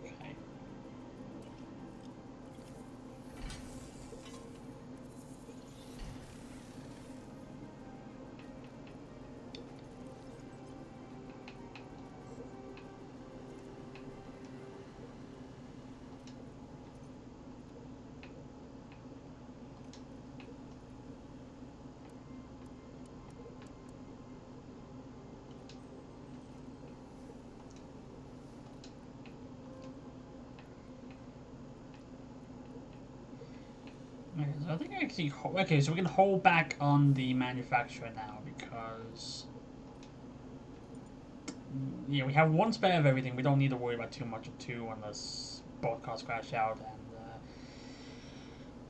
Okay. Okay, so I think I actually okay, so we can hold back on the manufacturer now because yeah, we have one spare of everything. We don't need to worry about too much of two unless both cars crash out, and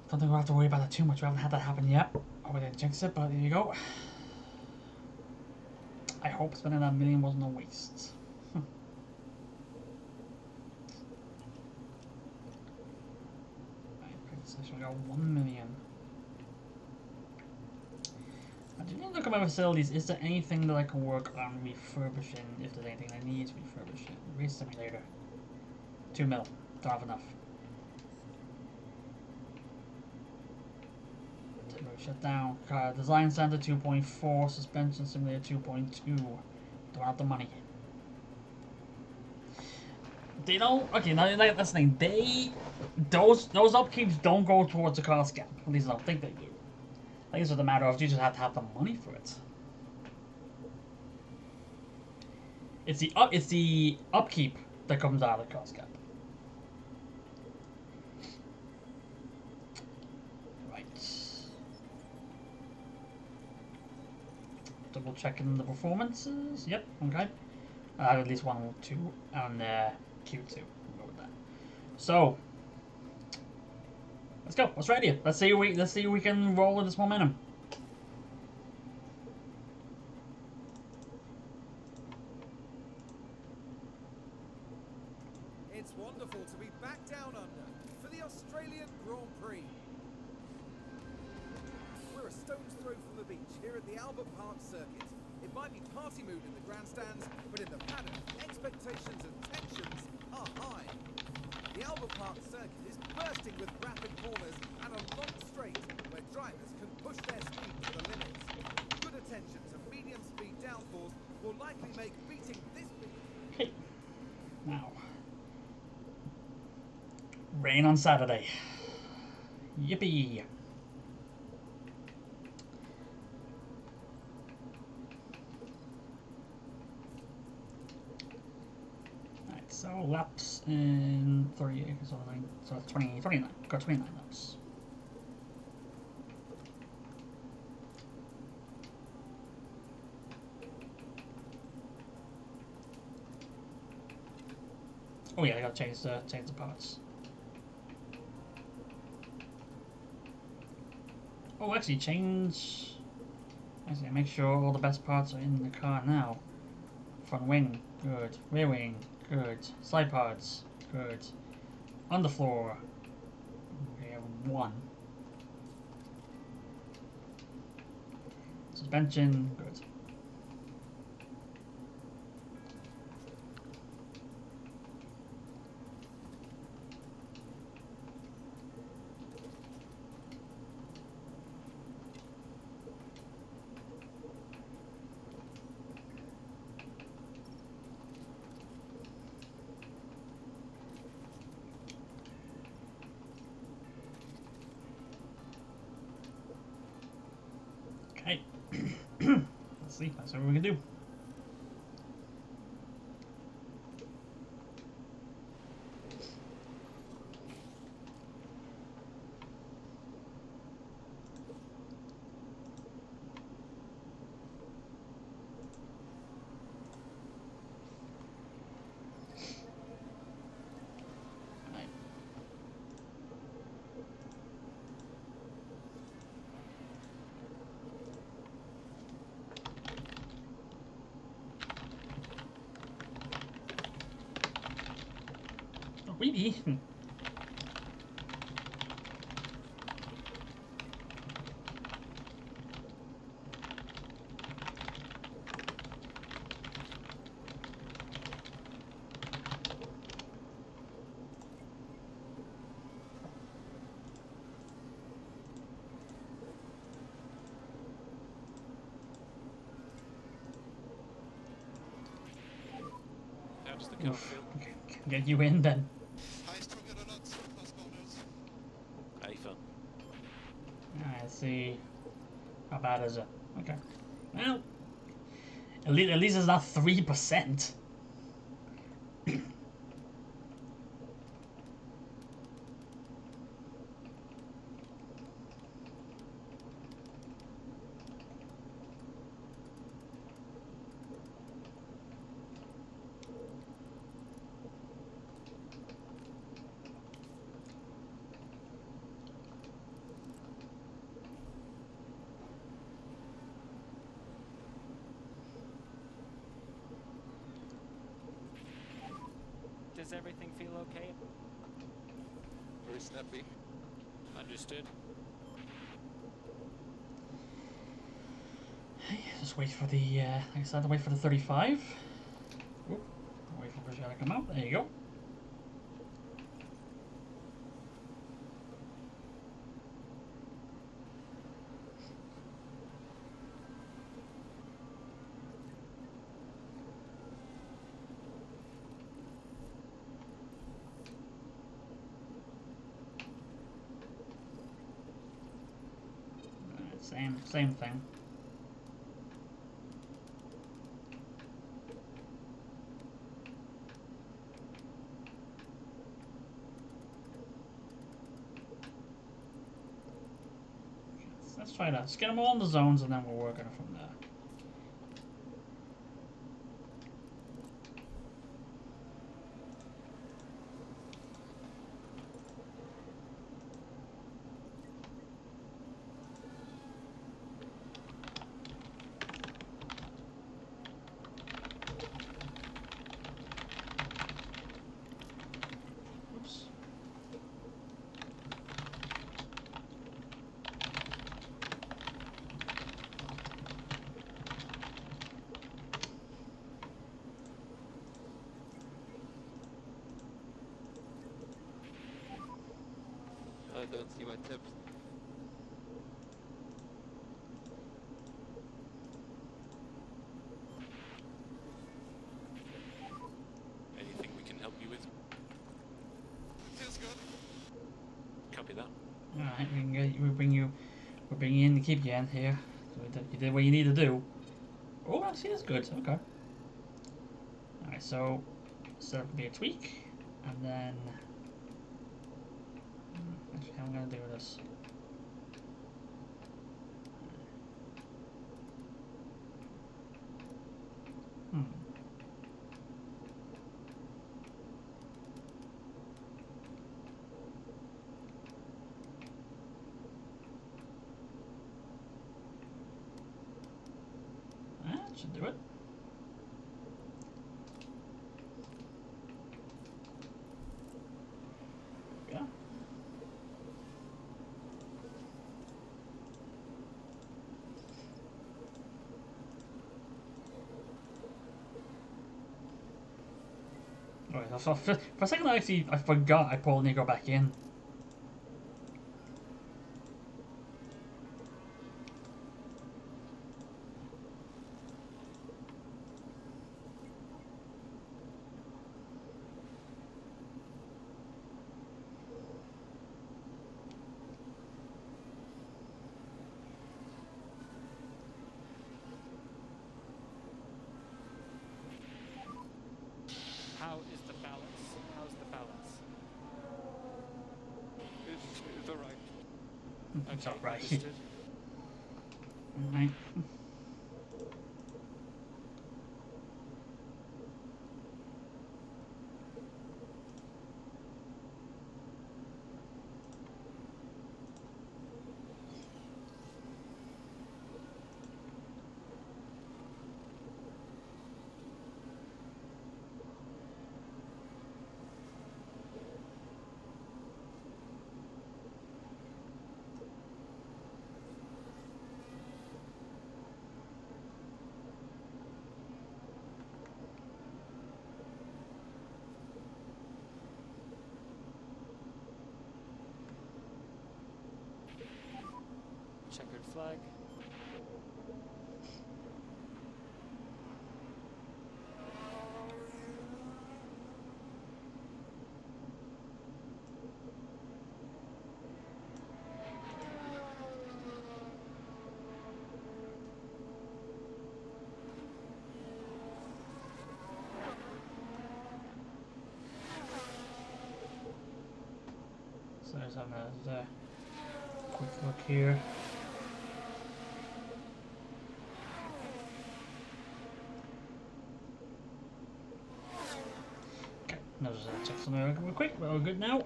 don't think we'll have to worry about that too much. We haven't had that happen yet. Oh, we didn't jinx it, but there you go. I hope spending that $1 million wasn't a waste. So we got 1 million. I do need to look at my facilities. Is there anything that I can work on refurbishing? If there's anything I need to refurbish it. Race simulator. 2 mil. Don't have enough. Temporary shutdown. Design center 2.4. Suspension simulator 2.2. Don't have the money. They don't. Okay, now that's the thing. Those upkeeps don't go towards the cost gap. At least I don't think they do. I think it's just a matter of you just have to have the money for it. It's the upkeep that comes out of the cost gap. Right. Double checking the performances. Yep. Okay. I have at least 1 or 2 on Q2. We'll go with that. So let's go. Let's ready it. Let's see if we can roll with this momentum. It's wonderful to be back down under for the Australian Grand Prix. We're a stone's throw beach here at the Albert Park circuit. It might be party mood in the grandstands, but in the paddock, expectations and tensions are high. The Albert Park circuit is bursting with rapid corners and a long straight where drivers can push their speed to the limit. Good attention to medium speed downforce will likely make beating this big. Okay. Now. Rain on Saturday. Yippee! Alright, so laps in 38, so 29. Got 29 laps. Oh yeah, I gotta change the parts. Oh, actually, make sure all the best parts are in the car now. Front wing, good. Rear wing, good. Side parts, good. Underfloor, we have 1. Suspension, good. Okay. Let's see. That's what we can do. Really? How does the car feel? Okay, get you in then. A fun. I see. How bad is it? Okay. Well, at least it's not 3%. Does everything feel okay? Very snappy. Understood. Just wait for the, like I said, wait for the 35. Oop, wait for the shot to come out. There you go. Same thing. Let's try that. Let's get them all in the zones and then we'll work on it from there. don't see my tips. Anything we can help you with? Feels good. Copy that. Alright, we'll bring you in to keep you in here. So you did what you need to do. Oh, actually, that's good. Okay. Alright, so set up be a tweak, and then actually, how am I gonna do this? Hmm. That should do it. Yeah. Alright, so for a second I forgot I probably need to go back in. How is the balance? How's the balance? It's alright. It's Okay, alright. understood. Alright. Checkered flag. So there's having a quick look here. Okay, no, just check something real quick. We're all good now.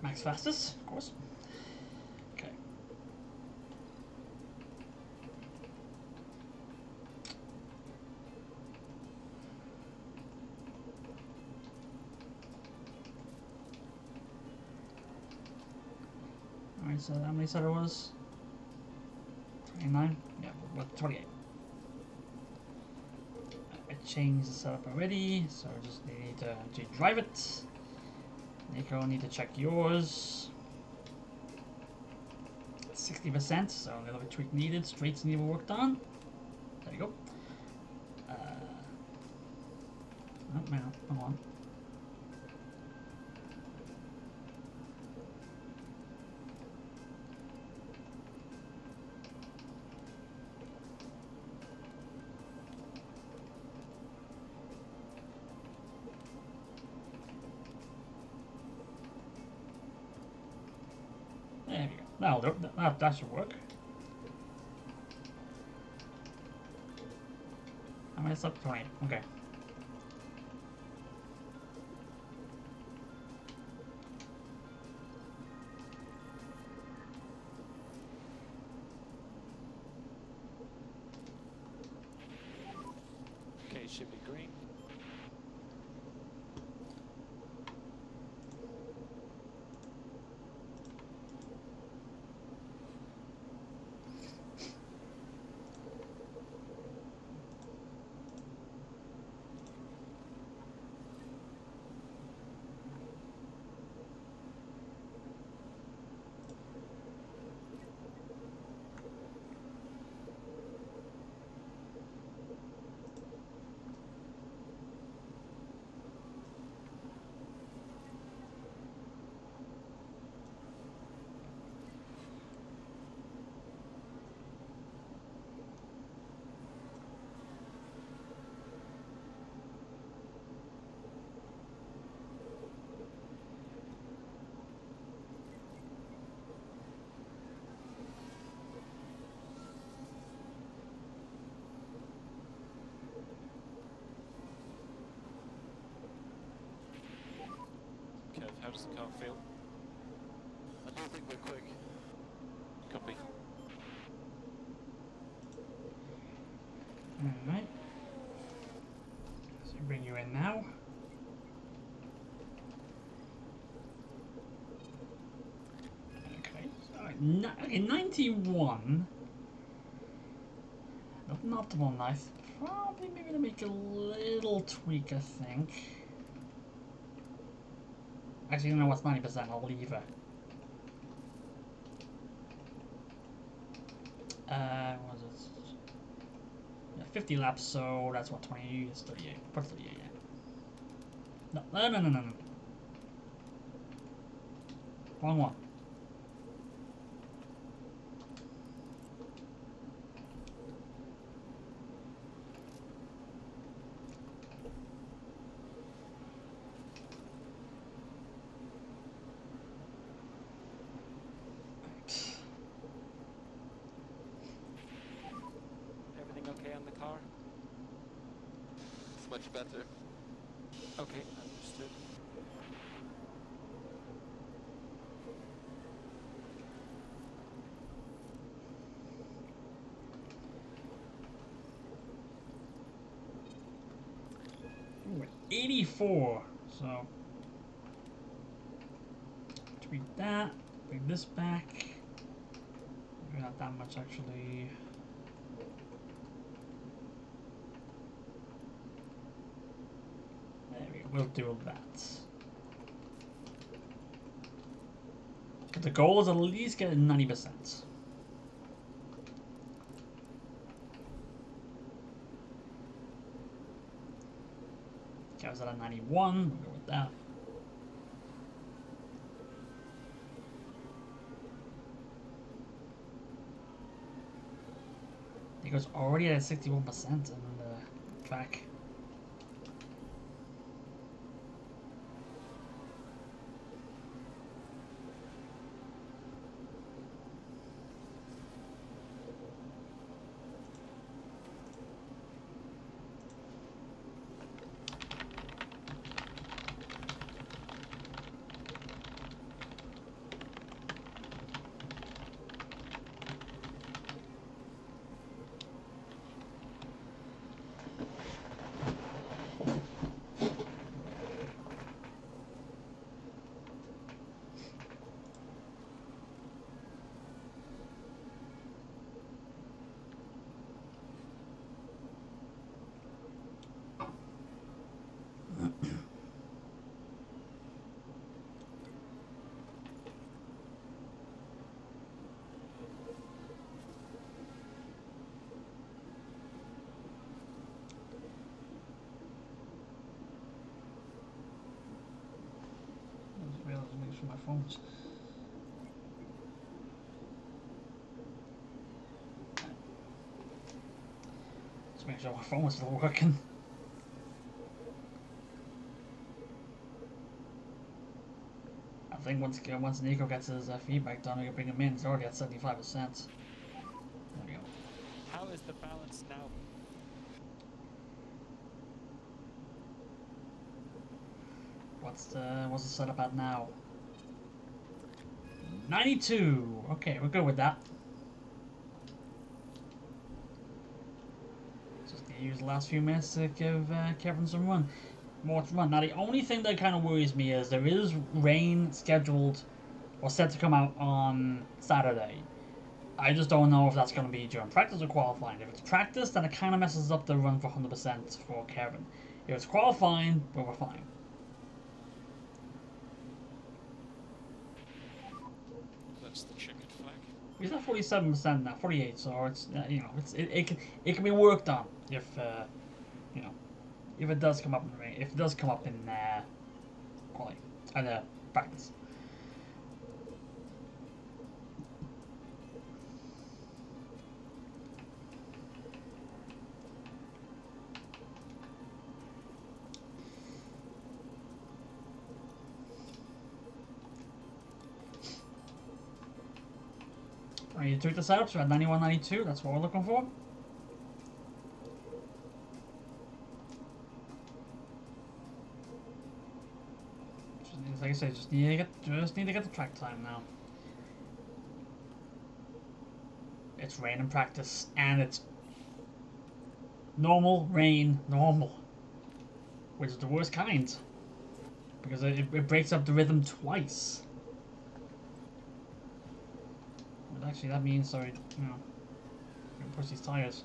Max fastest, of course. Okay. Alright, so how many said it was? 29? Yeah, what, 28. I changed the setup already, so I just need to drive it. Nico, need to check yours. 60%, so a little bit tweak needed. Straights need to be worked on. There you go. Oh, man, come on. There we go. That'll do. That should work. I mean, it's up 20. Okay. Okay, should be green. How does the car feel? I do think we're quick. Copy. Alright. So bring you in now. Okay, so okay, 91. Not an optimal knife. Probably maybe to make a little tweak, I think. Actually, you know what's 90%? I'll leave it. What was it? Yeah, 50 laps, so that's what, 20 is 38. Put 38, yeah. No. Wrong one. Everything okay on the car? It's much better. Okay, understood. Ooh, 84. So tweak that. Bring this back. Maybe not that much actually. There we go. We'll do that. But the goal is at least get 90%. Okay, I was at a 91. We'll go with that. It goes already at 61% in the track. Make sure my phone's. Just make sure my phone was still working. I think once Nico gets his feedback done, we can bring him in. He's already at 75%. There we go. How is the balance now? What's the setup at now? 92. Okay, we're good with that. Just gonna use the last few minutes to give Kevin some more to run. Now the only thing that kind of worries me is there is rain scheduled or set to come out on Saturday. I just don't know if that's going to be during practice or qualifying. If it's practice, then it kind of messes up the run for 100% for Kevin. If it's qualifying, well, we're fine. That's the checkered flag. He's at 47% now, 48. So it's it can be worked on if if it does come up in rain. If it does come up in quality and practice. I need to tweak this out, so at 91, 92, that's what we're looking for. Just need like I said, just need to get the track time now. It's rain in practice, and it's normal rain, normal, which is the worst kind because it breaks up the rhythm twice. But actually, that means sorry, you know, push these tires.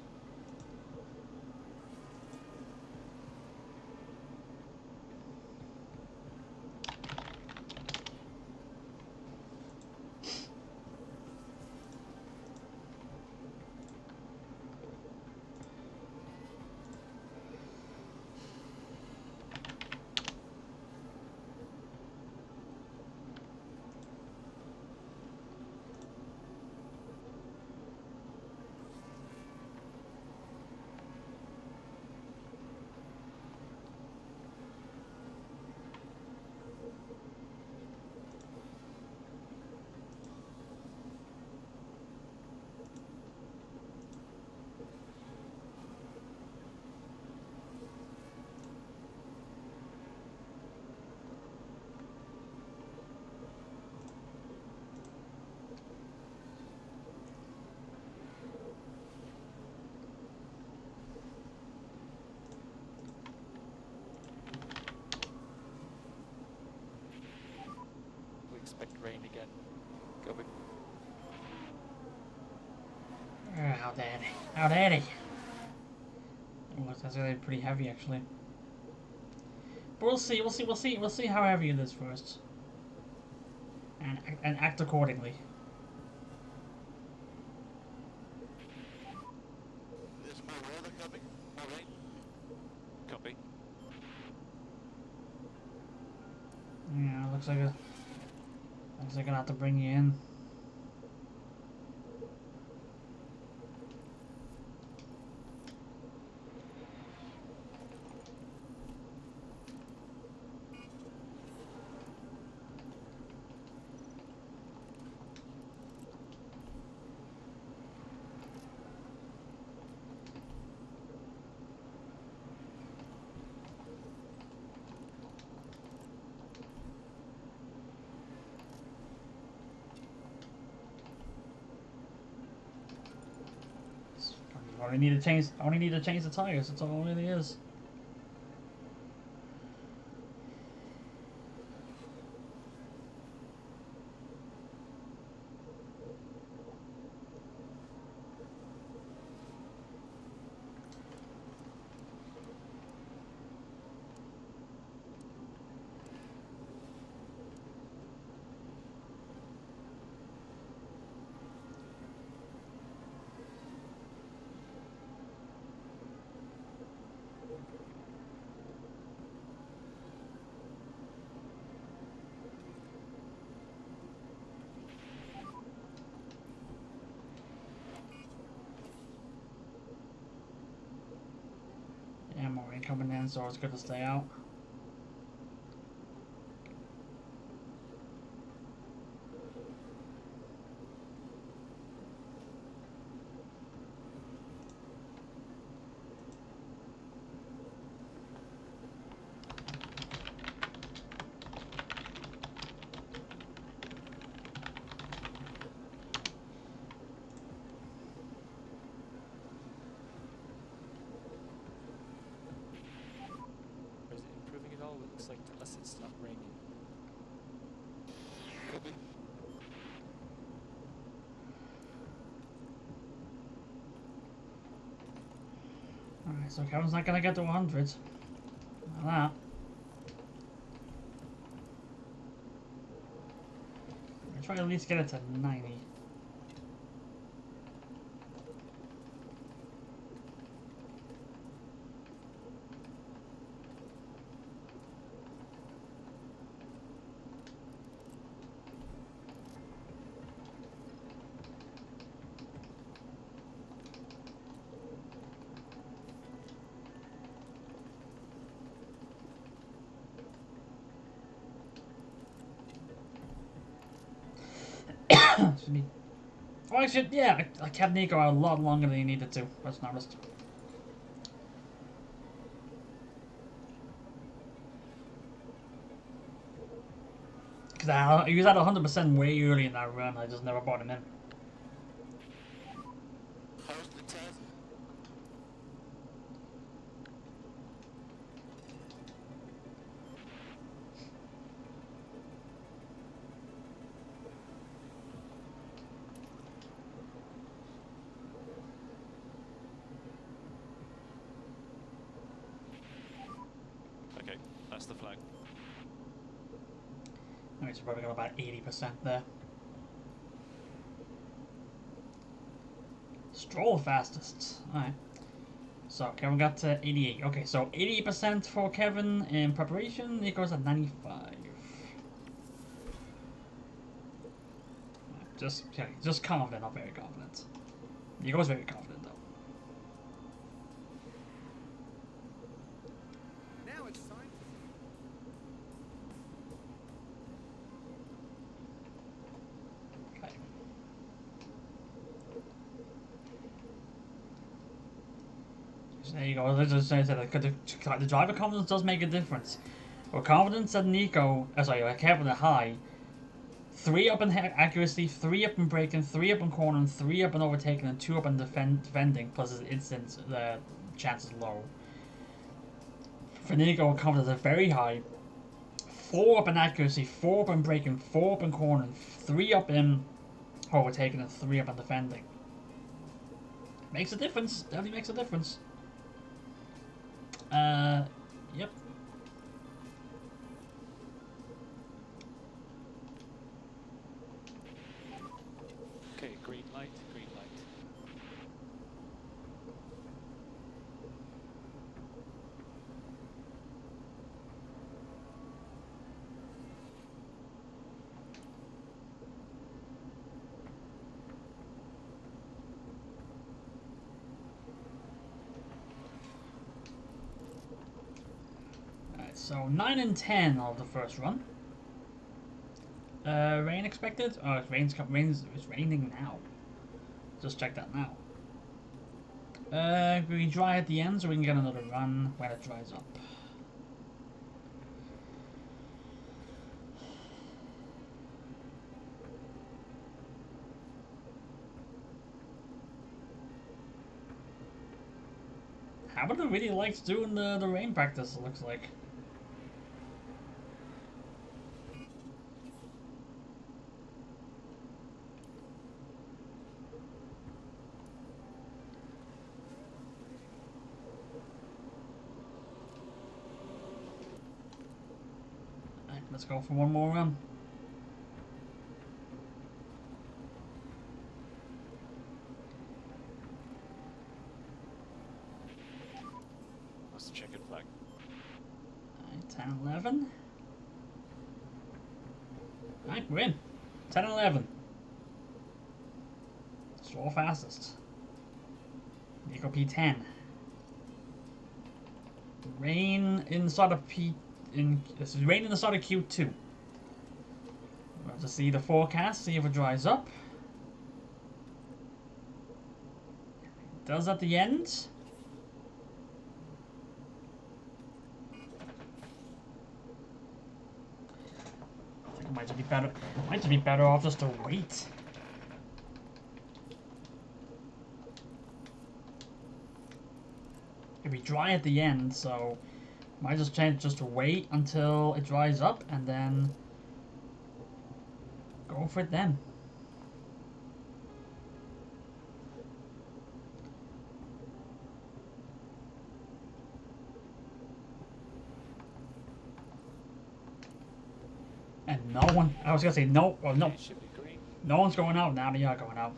We expect rain again. Going. How daddy, how daddy. Oh, that's really pretty heavy actually. But we'll see how heavy it is first, and act accordingly. There's more weather coming. More rain. Copy. Yeah, looks like I'm gonna have to bring you in. I only need to change the tires. That's all it really is. Yeah, more rain coming in, so it's good to stay out. Or is it improving at all? It looks like to us it's not raining. Copy. Alright, so Kevin's not gonna get to 100. Like that. I'll try to at least get it to 90. Excuse me. Oh, I should, yeah, I kept Nico out a lot longer than he needed to. Let's noticed. Because he was at 100% way early in that run. I just never brought him in. How's the test? Okay, that's the flag. I mean, it's probably got about 80% there. Stroll fastest. Alright. So Kevin got to 88. Okay, so 80% for Kevin in preparation. Nico's at 95. Just confident, not very confident. Nico's very confident though. Now it's time. Okay. So there you go. Let's just say that the driver confidence does make a difference. Well, confidence at Nico, Kevin at high. 3 up in accuracy, 3 up in braking, 3 up in cornering, 3 up in overtaking, and 2 up in defending, plus his instant chances low. For Nico, confidence is very high. 4 up in accuracy, 4 up in braking, 4 up in cornering, 3 up in overtaking, and 3 up in defending. Makes a difference. Definitely makes a difference. Yep. Okay, green light, green light. Alright, so 9 and 10 of the first run. Rain expected? Oh, it's raining now. Just check that now. We dry at the end so we can get another run when it dries up. Hamilton really likes doing the rain practice, it looks like. Alright, let's go for one more run. That's the checkered flag. Alright, 10, 11. Alright, we're in. 10 and 11. Stroll fastest. Nico P10. Rain in the start of this is rain in the start of Q2. We'll have to see the forecast, see if it dries up. It does at the end. I think it might just be better. Might just be better off just to wait. It'll be dry at the end, so might just change just to wait until it dries up and then go for it then. And no one, I was gonna say no, well, no, Okay, should be green. no one's going out now. They are going out.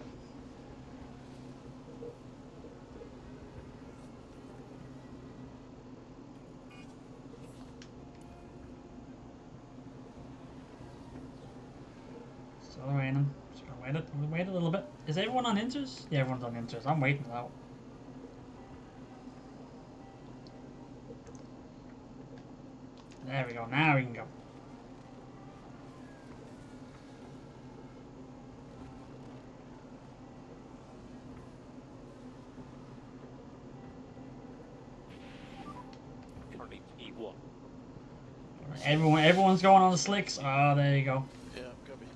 Still raining. Just gonna wait a little bit. Is everyone on inters? Yeah, everyone's on inters. I'm waiting it out. There we go. Now we can go. Currently E1. Everyone's going on the slicks. Oh, there you go. Yeah, copy.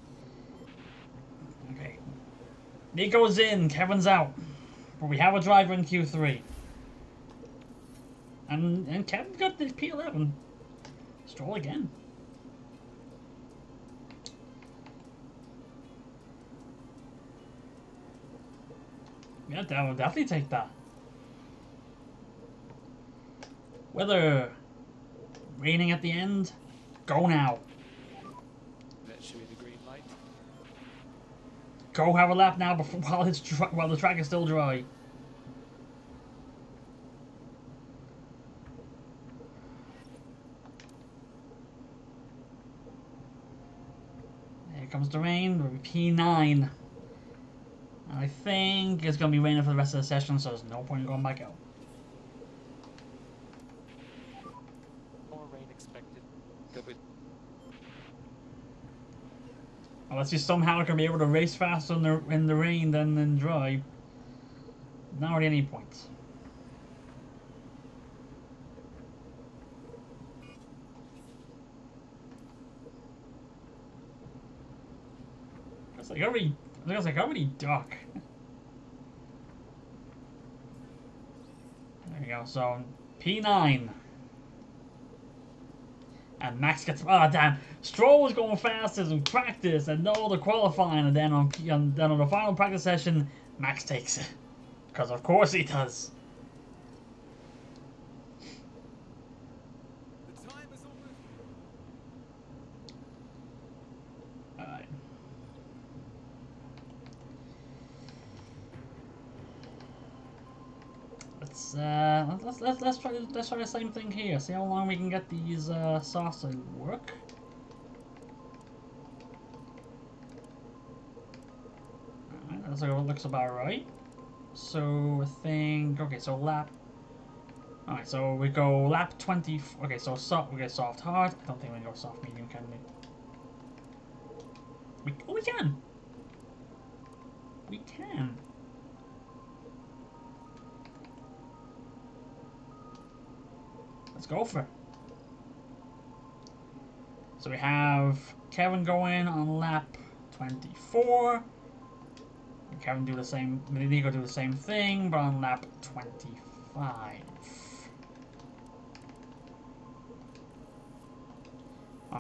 Okay. Nico's in, Kevin's out. But we have a driver in Q3. And Kevin got the P11. Stroll again. Yeah, that will definitely take that. Weather. Raining at the end. Go now. That should be the green light. Go have a lap now before while the track is still dry. Here comes the rain. We're P9. And I think it's going to be raining for the rest of the session, so there's no point in going back out. More rain expected. Unless you somehow can be able to race faster in the rain than in dry. Not really any point. It's like already dark. There you go. So P9. And Max gets damn. Stroll was going fastest in practice and no the qualifying, and then on the final practice session, Max takes it, because of course he does. The time is almost. All right. Let's try the same thing here. See how long we can get these softs to work. Alright, that looks about right. So I think so lap. Alright, so we go lap 20. Okay, so we get soft hard. I don't think we can go soft medium, can we? We can. We can. Let's go for it. So we have Kevin going on lap 24. And Kevin do the same. Nico do the same thing, but on lap 25.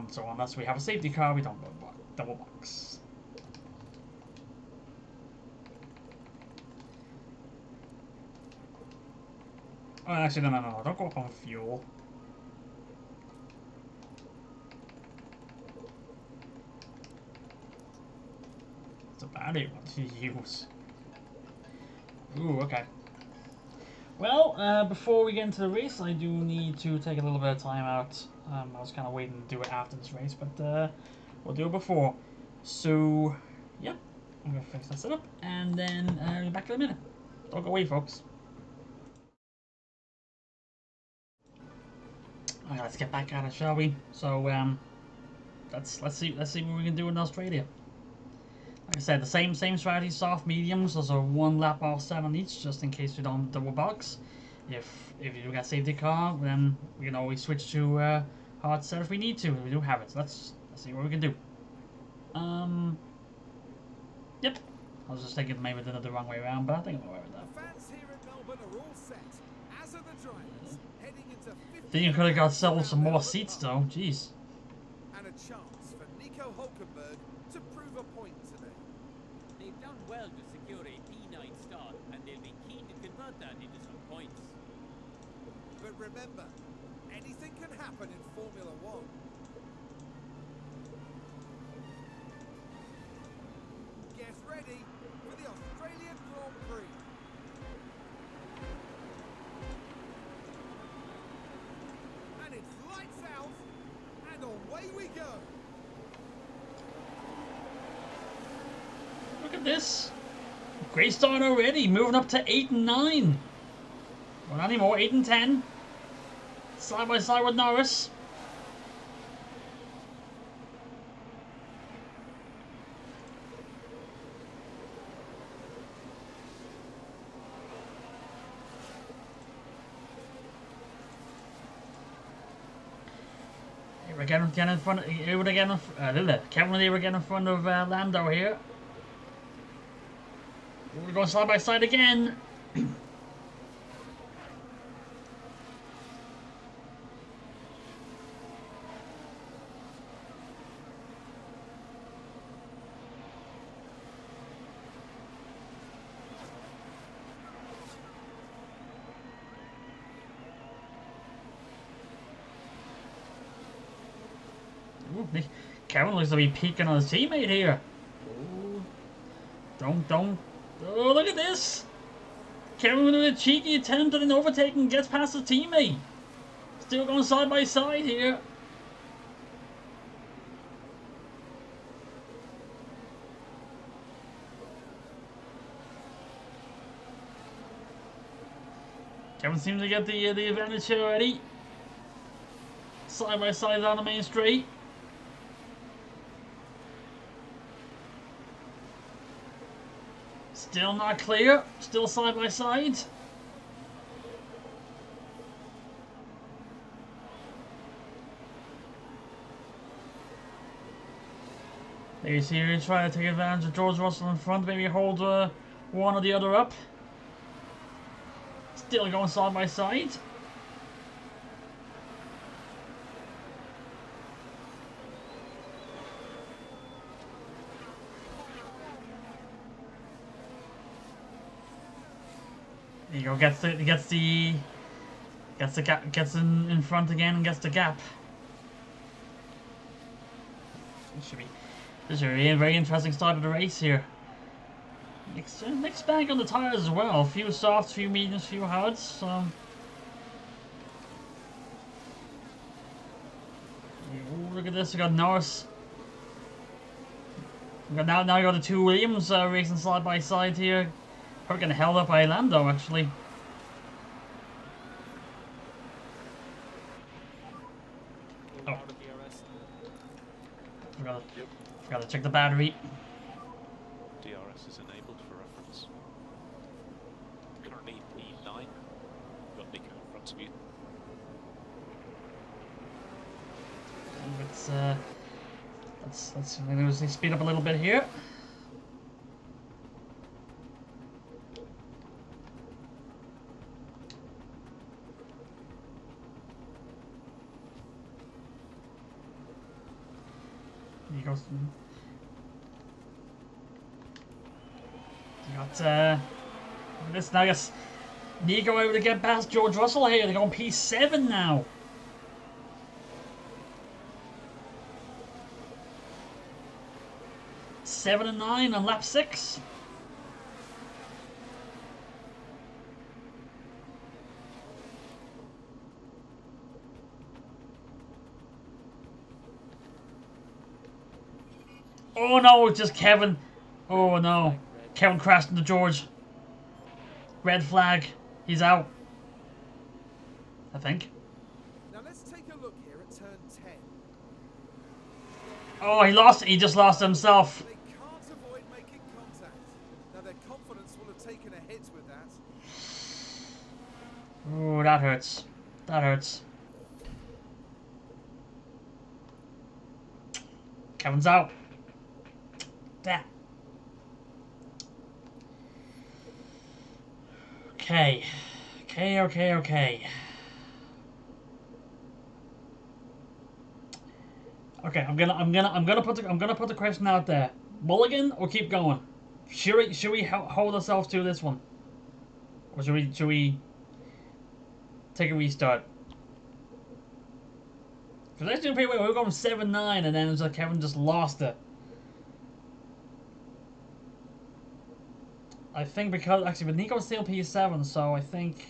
So unless we have a safety car, we don't go double box. Oh, actually, no. Don't go up on fuel. It's a battery one to use. Ooh, okay. Well, before we get into the race, I do need to take a little bit of time out. I was kind of waiting to do it after this race, but we'll do it before. So, yep. I'm going to fix that setup, and then be back in a minute. Don't go away, folks. Alright, let's get back at it, shall we? So, let's see what we can do in Australia. Like I said, the same strategy, soft mediums. Those are one lap offset on each, just in case we don't double box. If you got safety car, then we can always switch to hard set if we need to. We do have it. So let's see what we can do. Yep. I was just thinking maybe did it the wrong way around, but I think I'm alright with that. Fans here in Melbourne are all set, as are the drivers, heading into 50. Think you could have got some more seats though. Jeez. And a chance for Nico Hulkenberg to prove a point today. They've done well to secure a P9 start, and they'll be keen to convert that into some points. But remember, anything can happen in Formula One. Get ready for the Australian Grand Prix. And it's lights out, and away we go. Look at this. Great start already. Moving up to 8 and 9. Well, not anymore. 8 and 10. Side by side with Norris. We're getting in front. Kevin and they were getting in front of Lando here. We're going side by side again. Ooh, Kevin looks to be peeking on his teammate here. Ooh. Don't. Oh, look at this. Kevin with a cheeky attempt at an overtake and gets past his teammate. Still going side by side here. Kevin seems to get the advantage here already. Side by side down the main straight. Still not clear. Still side by side. There you see here trying to take advantage of George Russell in front. Maybe hold one or the other up. Still going side by side. There you go, gets in front again and gets the gap. This should be a very interesting start of the race here. Mixed bag on the tires as well. A few softs, few mediums, few hards. Ooh, look at this, we got Norris. We got now we got the two Williams racing side by side here. Probably getting held up by Lando, actually. Oh. Forgot to check the battery. DRS is enabled for reference. Currently E9. You've got Nico in front of you. Let's maybe speed up a little bit here. You got this now. I guess Nico able to get past George Russell here. They're going P7 now. Seven and 9 on lap 6. Oh no, it's just Kevin. Oh no. Kevin crashed into George. Red flag. He's out. I think. Now let's take a look here at turn 10. Oh, he lost. He just lost himself. They can't avoid making contact. Now their confidence will have taken a hit with that. Oh, that hurts. That hurts. Kevin's out. That. Okay. Okay, I'm gonna put the question out there. Mulligan or keep going? Should we hold ourselves to this one, or should we take a restart? Because let's do pretty well. We're going 7-9, and then it's like Kevin just lost it. I think because actually, but Nico's still P7, so I think,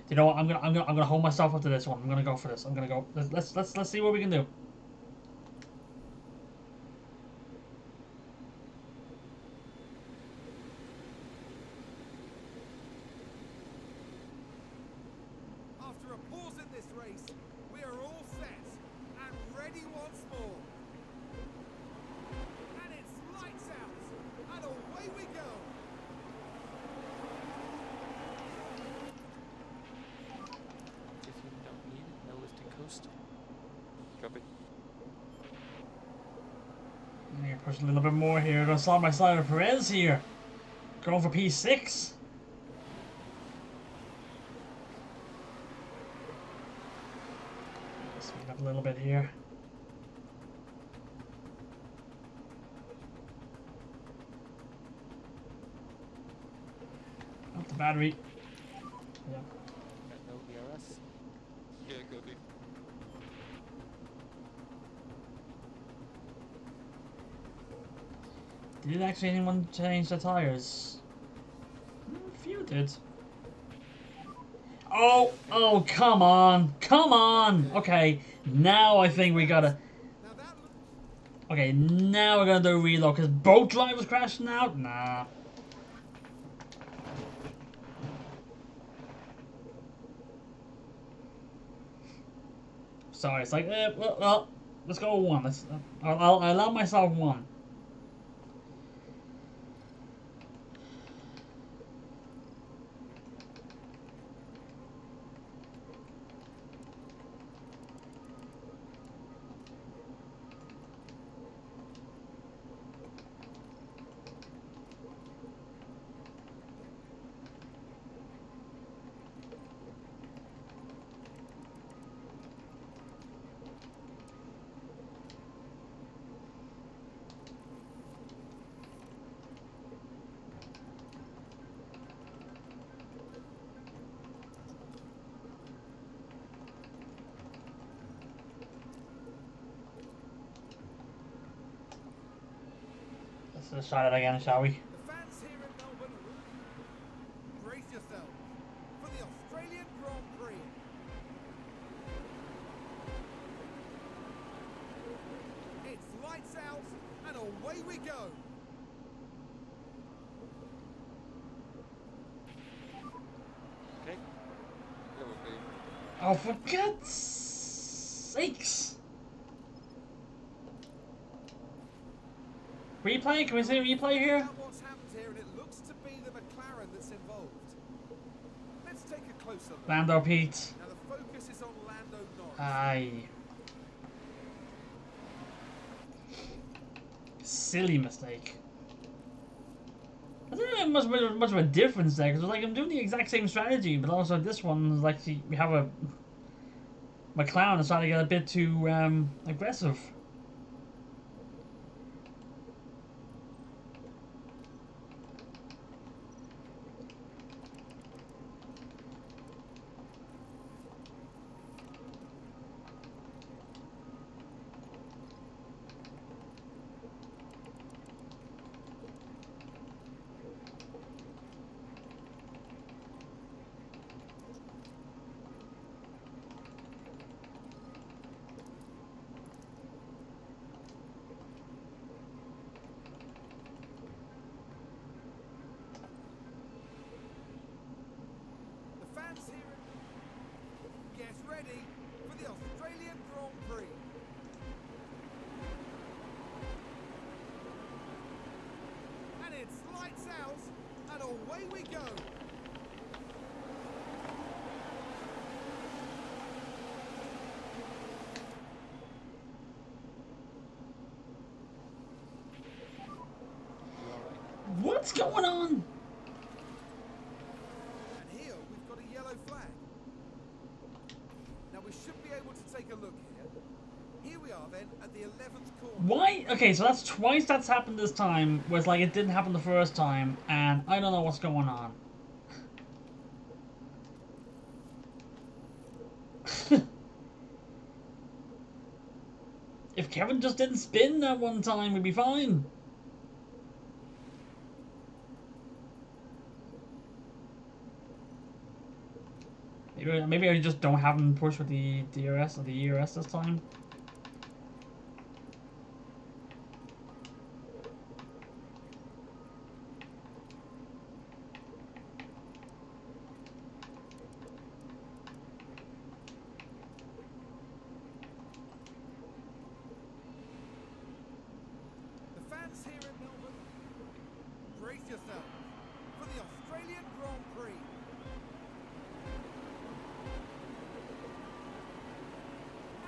you know what, I'm gonna hold myself up to this one. I'm gonna go for this. I'm gonna go. Let's see what we can do. After a pause in this race, we are all set and ready once more. And it's lights out, and away we go. If you don't need it, no lifting coast. Copy. Push a little bit more here. Gonna start my side of Perez here. Going for P6. Speed up a little bit here. Up the battery. Yeah. No DRS. Yeah, copy. Did actually anyone change the tires? A few did. Oh, oh, come on. Come on. Okay, now I think we gotta... Now that looks Okay, now we're gonna do a reload, because both drivers crashing out? Nah. Sorry, it's like, well, let's go with one. I'll allow myself one. Let's try that again, shall we? the fans here in Melbourne. Brace yourselves for the Australian Grand Prix. It's lights out and away we go. Okay. That would be. Oh, for God's sakes! Replay? Can we see a replay here? Look at what's happened here, and it looks to be the McLaren that's involved. Let's take a closer look. Lando Pete. Now the focus is on Lando Norris. Aye. Silly mistake. I don't think there's much of a difference there, because like I'm doing the exact same strategy, but also this one is like we have a McLaren is trying to get a bit too aggressive. The fans here, get ready for the Australian Grand Prix. And it's lights out and away we go. What's going on? And here we've got a yellow flag. Now we should be able to take a look here. Here we are then at the 11th corner. Why? Okay, so that's twice that's happened this time, whereas like it didn't happen the first time, and I don't know what's going on. If Kevin just didn't spin that one time, we'd be fine. Maybe I just don't have him push with the DRS or the ERS this time. The fans here in Melbourne, brace yourself for the Australian Grand Prix.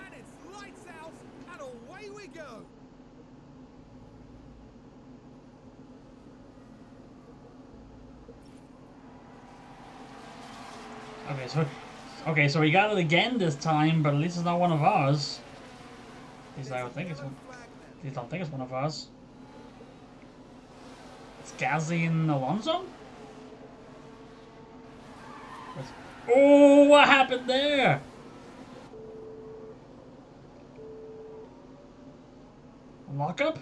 And it's lights out and away we go. So we got it again this time, but at least it's not one of ours. At least I would think it's one. Flag now. At least I don't think it's one of ours. It's Gasly and Alonso? Oh, what happened there? A lockup?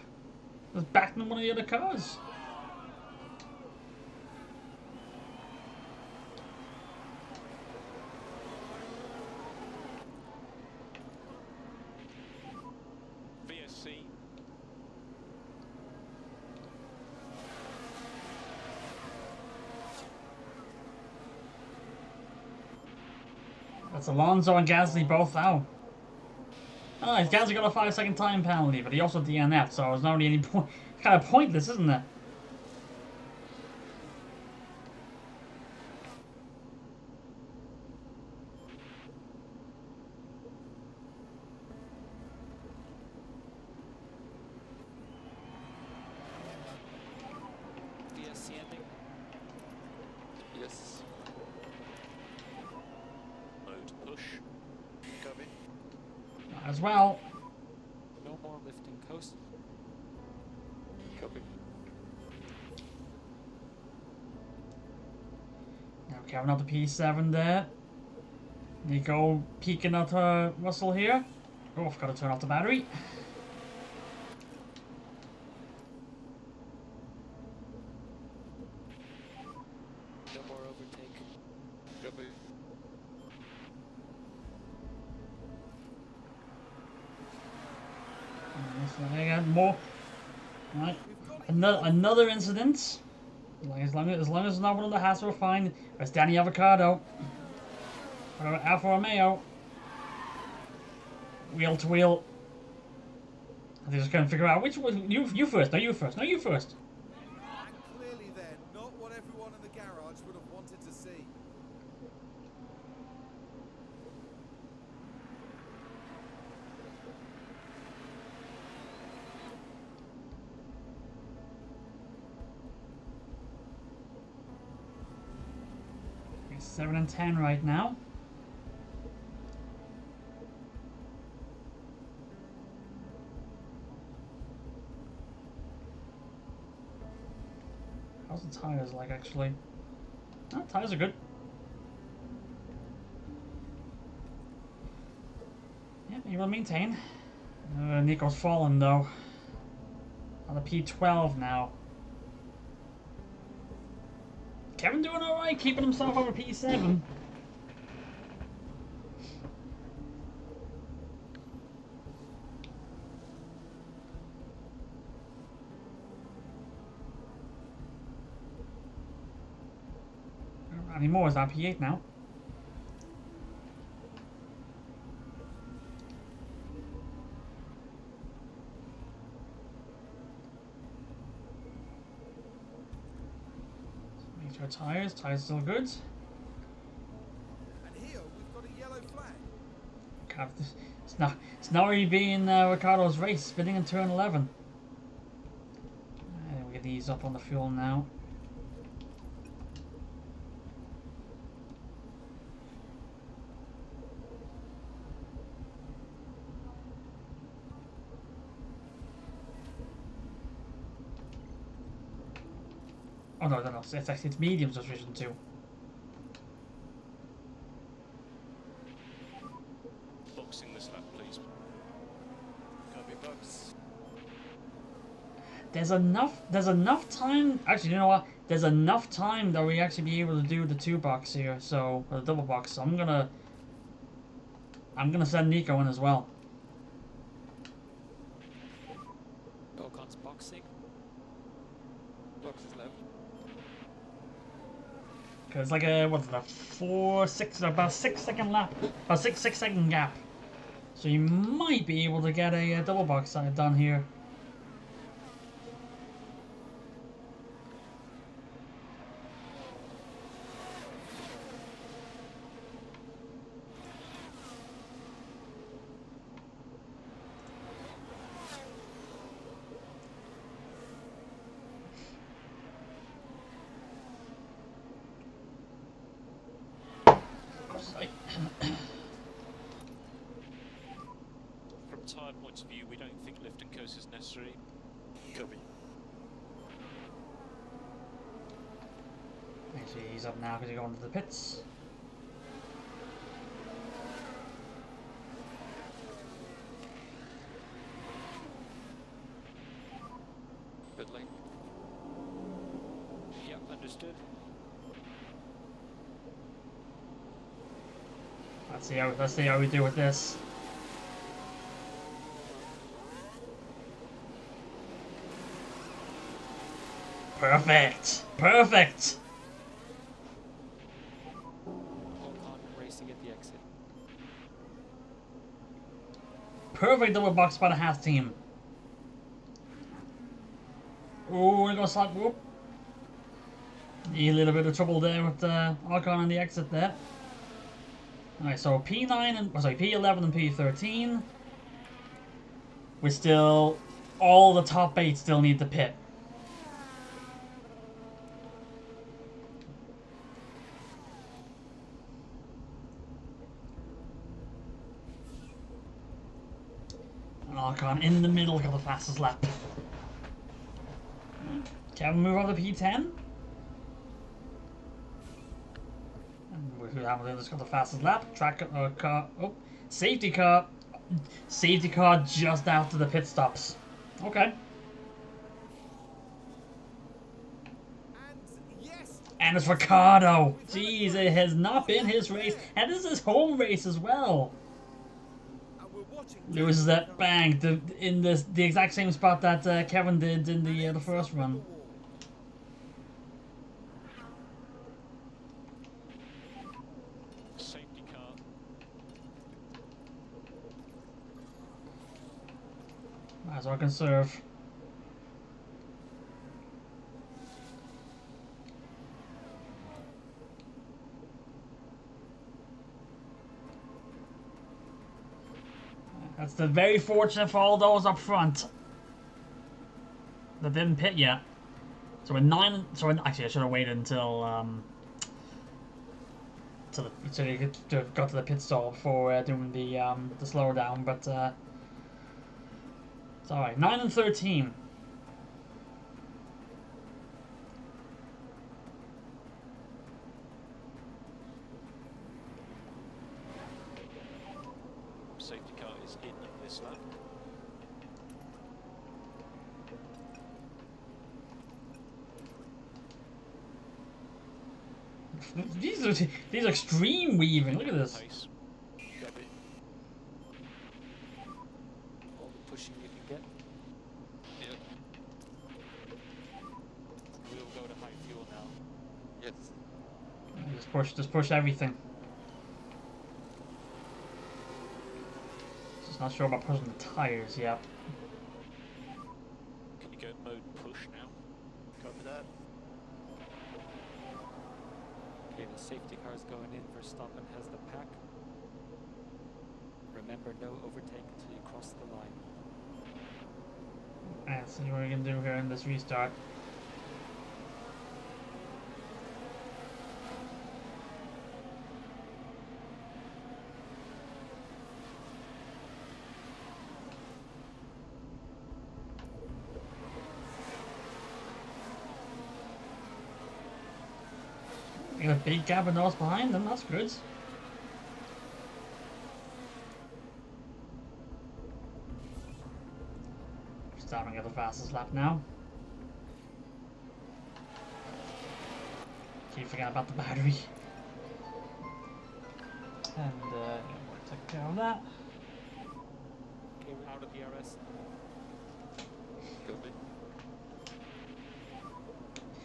It's back in one of the other cars. VSC. That's Alonso and Gasly both out. Oh, Gasly got a 5-second time penalty, but he also DNF'd, so it's not really any point. Kind of pointless, isn't it? DSC ending? Yes. Mode push. Copy. As well. No more lifting coast. Copy. Okay, have another P7 there. Nico peeking at Russell here. Oh, I've got to turn off the battery. No more overtake. Copy. So I got more. Right. Another incident. As long as it's not one of the Haas, we're fine. It's Danny Avocado. Or Alfa Romeo. Wheel to wheel. I just couldn't figure out which one. You first. No, you first. No, you first. And clearly then, not what everyone in the garage would have wanted to see. We're 7 and 10 right now. How's the tires like actually? Oh, tires are good. Yeah, you will maintain. Nico's fallen though. On the P12 now. Kevin doing alright, keeping himself over P7. Not anymore, is that P8 now? Make sure tires still good. And here we've got a yellow flag. God, it's not really being Ricardo's race, spinning in turn 11. And we get these up on the fuel now. Oh no, it's mediums of Vision 2. Boxing this lap, please. Copy, box. There's enough time. Actually, you know what? There's enough time that we actually be able to do the 2-box here, so or the double box. So I'm gonna send Nico in as well. Ocon's boxing. Box is left. Cause it's like what's it, about 6-second lap, about 6-second gap. So you might be able to get a double box done here. points of view, we don't think lift and coast is necessary. Copy. Actually, he's up now because he's going to the pits. Pit lane. Yeah, understood. Let's see how we do with this. Perfect! Perfect! Ocon racing at the exit. Perfect double box by the Haas team. Oh, we're gonna slap. Whoop. A little bit of trouble there with Ocon on the exit there. Alright, so P9 and sorry, P11 and P13. We're still all the top 8 still need to pit. And Ocon in the middle got the fastest lap. Kevin move on to P10. Hamilton just got the fastest lap. Track car. Oh, safety car. Safety car just after the pit stops. Okay. And yes, And it's Ricardo. Jeez, it has not been his race, and this is his home race as well. and we're watching. Loses that bang in the exact same spot that Kevin did in the first run. Safety car. Might as well conserve. That's the very fortunate for all those up front that didn't pit yet. So in 9, actually I should have waited until so you could have got to the pit stall before doing the slower down, but it's all right. 9 and 13. Safety car is in this lap. These are extreme weaving. Look at this. Pace. Copy. All the pushing you can get. Yep. We'll go to high fuel now. Yes. Just push everything. Just not sure about pushing the tires yet. Can you go mode push now? Copy that. Okay, the safety car's going in. Verstappen has the pack. Remember, no overtake until you cross the line. Let's see what we can do here in this restart. We got a big gap of nose behind them, that's good. Starting at the fastest lap now. Keep forgetting about the battery. And we'll take care of that. Okay, we're out of the RS. Copy.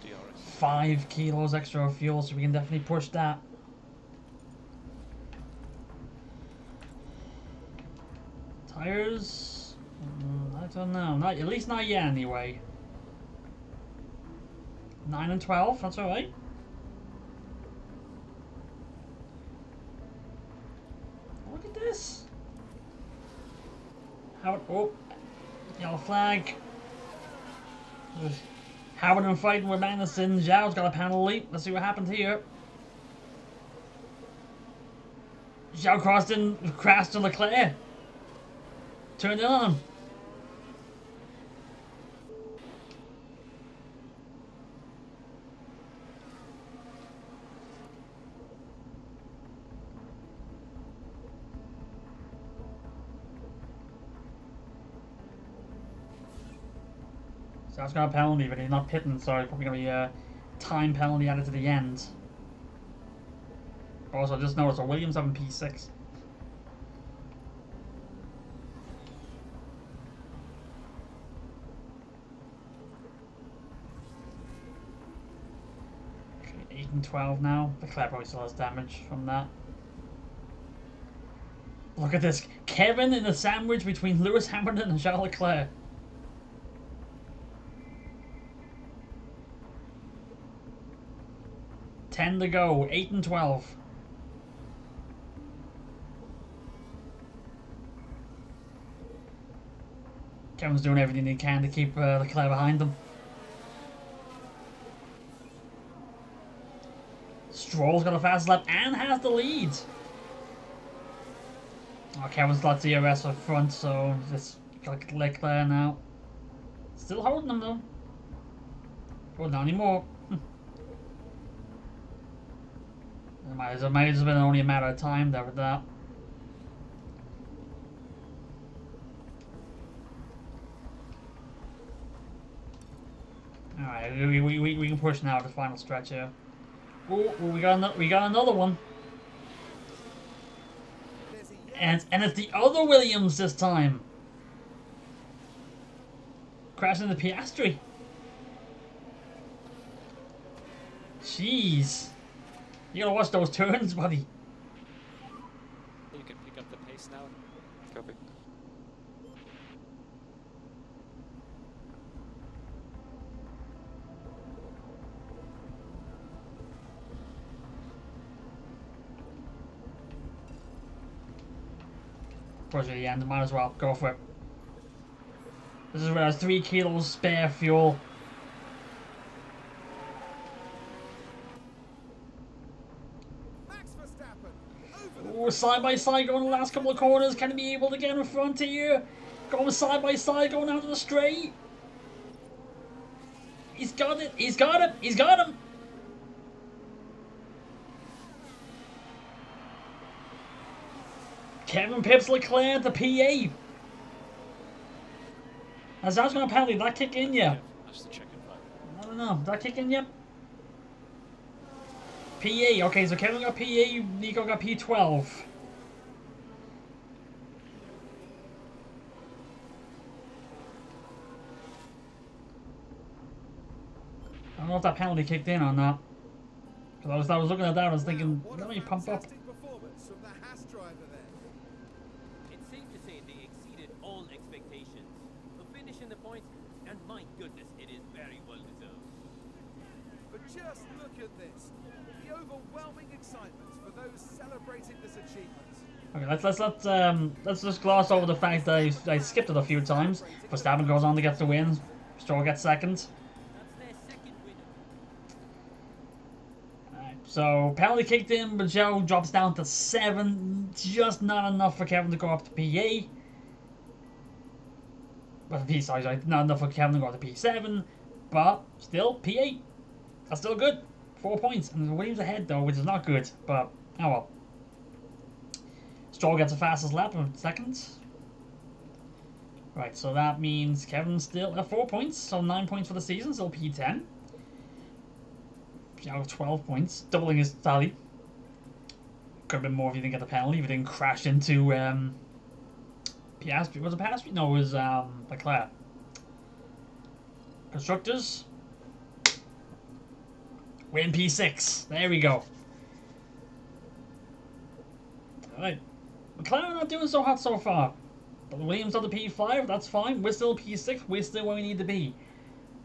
DRS. 5 kilos extra of fuel, so we can definitely push that. Tires? I don't know. Not at least not yet, anyway. 9 and 12. That's all right. Look at this. How? Oh, yellow flag. Howard fighting with Magnussen. Zhao's got a penalty. Let's see what happens here. Zhao crashed in Leclerc. Turn it on him. So that's got a penalty, but he's not pitting, so it's probably going to be a time penalty added to the end. Also, just noticed, so Williams having P6. Okay, 8 and 12 now. Leclerc probably still has damage from that. Look at this. Kevin in a sandwich between Lewis Hamilton and Charles Leclerc. Ten to go, 8 and 12. Kevin's doing everything he can to keep Leclerc behind them. Stroll's got a fast lap and has the lead. Oh, Kevin's got DRS up front, so just got Leclerc now. Still holding him though. Oh, not anymore. It might have been only a matter of time there with that. Alright, we can push now to the final stretch here. Oh, we got another one. And it's the other Williams this time. Crashing the Piastri. Jeez. You gotta watch those turns, buddy. You can pick up the pace now. Copy. Push at the end, might as well go for it. This is where there's 3 kilos spare fuel. Oh, side by side going the last couple of corners. Can he be able to get in front here? Going side by side, going out of the straight. He's got it. He's got it. He's got him. Kevin pips Leclerc to PA. Has that going to penalty? Did that kick in yet? That's the check and vote. I don't know. Did that kick in yet? PA. Okay, so Kevin got PA. Nico got P12. I don't know if that penalty kicked in or not. Because I was looking at that, I was thinking, let me pump up. Performance from the Haas driver there. It's safe to say they exceeded all expectations. For finishing the points, and my goodness, it is very well deserved. But just look at this. The overwhelming excitement for those celebrating this achievement. Okay, let's just gloss over the fact that I skipped it a few times. Verstappen goes on to get the win. Stroll gets second. That's their second winner. Alright, so penalty kicked in, but Joe drops down to 7. Just not enough for Kevin to go up to PA. Well, sorry, not enough for Kevin to go up to P7. But still, PA. That's still good. 4 points. And Williams ahead though, which is not good. But, oh well. Stroll gets the fastest lap of seconds. Right, so that means Kevin's still at 4 points. So 9 points for the season, still P10. Now 12 points, doubling his tally. Could have been more if he didn't get the penalty, if he didn't crash into Piastri. Was it Piastri? No, it was Leclerc. Constructors. Win P6. There we go. Alright. McLaren not doing so hot so far. But Williams on the P5, that's fine. We're still P6. We're still where we need to be.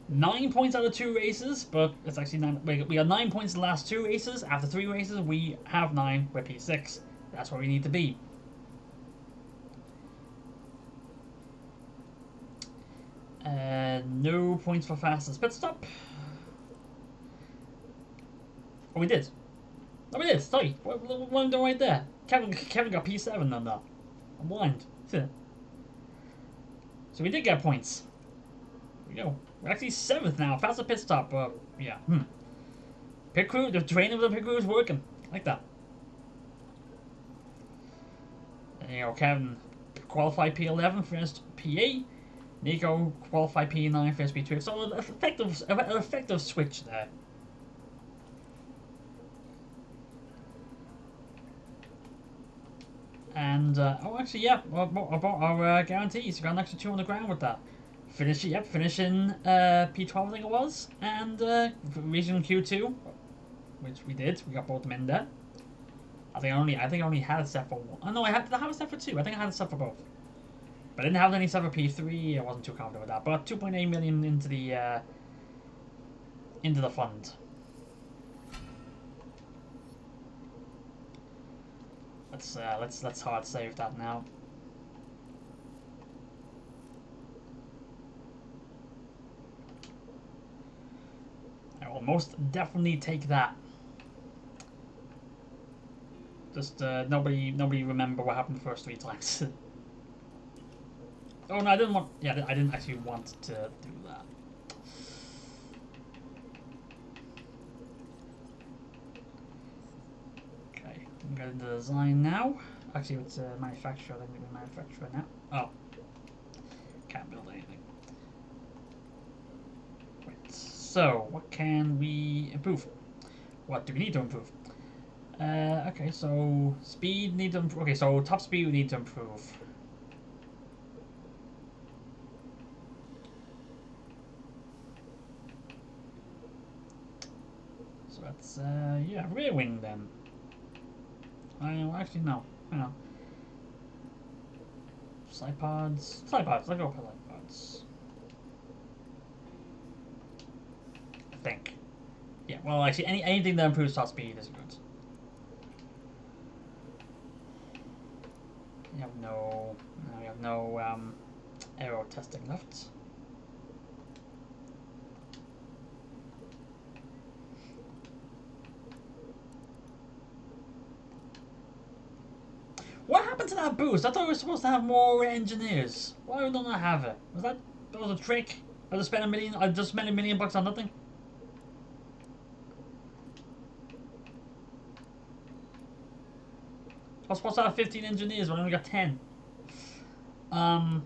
9 points out of 2 races, but it's actually 9. We got 9 points in the last 2 races. After 3 races, we have 9. We're P6. That's where we need to be. No points for fastest pit stop. Oh, we did. Oh, we did. Sorry. What am I doing right there? Kevin got P7 on that. I'm blind. So we did get points. Here we go. We're actually 7th now. Faster pit stop, but yeah. Pit crew, the training of the pit crew is working. I like that. And, you know, Kevin qualified P11, finished P8. Nico qualified P9, finished P12. So an effective switch there. And oh, actually, yeah, about our guarantees. We got an extra 2 on the ground with that. Finishing P12, I think it was, and reaching Q2, which we did. We got both of them in there. I think I only had a set for one. Oh no, did I have a set for 2? I think I had a set for both. But I didn't have any set for P3. I wasn't too confident with that. But 2.8 million into the fund. Let's hard save that now. I will most definitely take that. Just nobody remember what happened the first 3 times. Oh no, I didn't want. Yeah, I didn't actually want to do that. Okay, I'm going to design now. Actually, it's manufacturer. I think we manufacturer now. Oh, can't build anything. Right. So, what can we improve? What do we need to improve? Okay, so speed need to improve. Okay, so top speed we need to improve. So that's yeah, rear wing then. Actually no, hang on. Side pods. Let's go for side pods. I think. Yeah, well actually anything that improves top speed is good. We have no aero testing left. What happened to that boost? I thought we were supposed to have more engineers. Why don't I have it? That was a trick? I just spent $1 million bucks on nothing? I was supposed to have 15 engineers, but I only got 10. Right.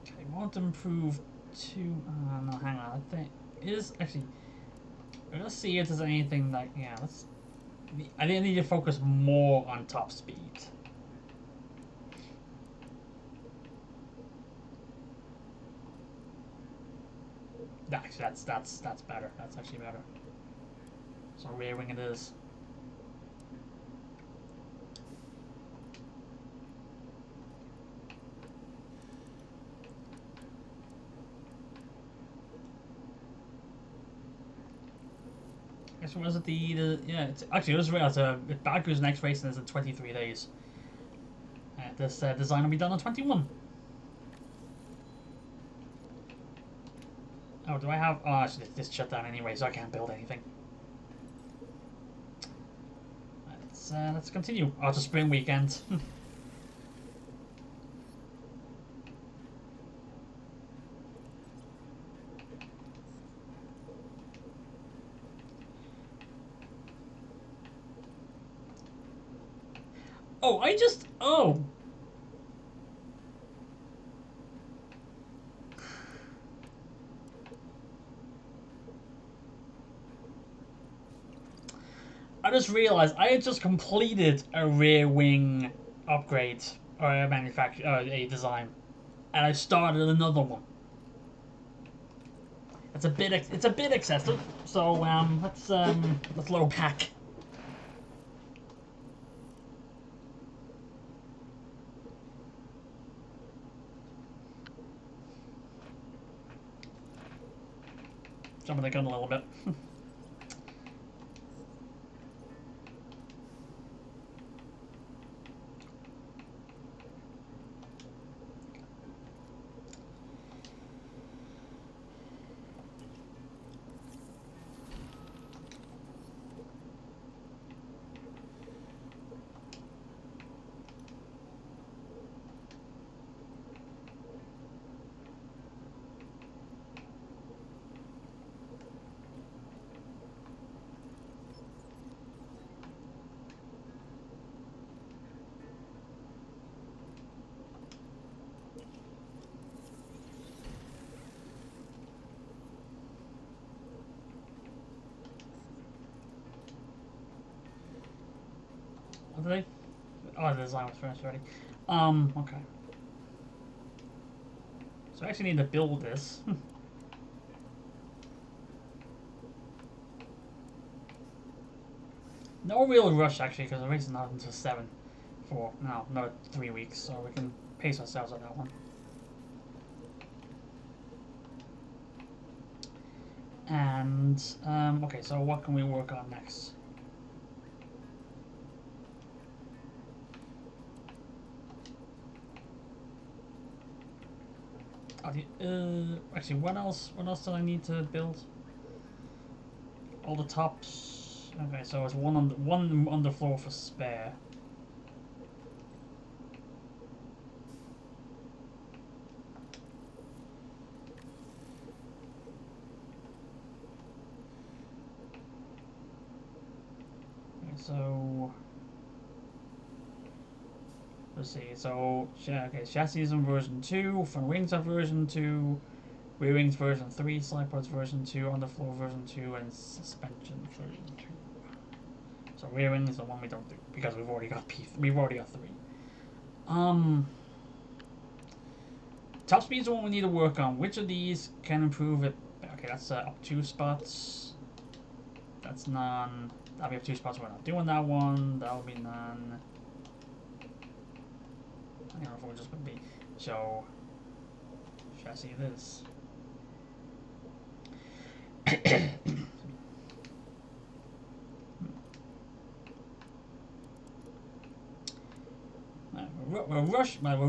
Okay, we want to improve to. No, hang on. I think it is actually. Let's see if there's anything like. Yeah, let's. I think I need to focus more on top speed. Actually, that's better. That's actually better. So rear wing it is. So was it yeah, it's actually, it was real. Baku's next race is in 23 days. This design will be done on 21. Oh, do I have? Oh, actually, this shut down anyway, so I can't build anything. Let's continue. Oh, it's a spring weekend. Oh, oh. I just realized I had just completed a rear wing upgrade or a a design, and I started another one. It's a bit excessive, so let's load pack. Jumping the gun a little bit. did they? Oh, the design was finished already. Okay. So I actually need to build this. No real rush actually, because the race is not until 7 for now, another 3 weeks, so we can pace ourselves on that one. And okay, so what can we work on next? Actually, what else? What else do I need to build? All the tops. Okay, so it's one on the floor for spare. Okay, so let's see. So okay, chassis is in version 2, front wings are version 2, rear wings version 3, side pods version 2, underfloor version 2, and suspension version 2. So rear wing is the one we don't do because we've already got we've already got 3. Top speed is the one we need to work on. Which of these can improve it? Okay, that's up 2 spots. That's none. That'll be up 2 spots. We're not doing that one. That'll be none. I don't know if we're just gonna be so chassis this. We'll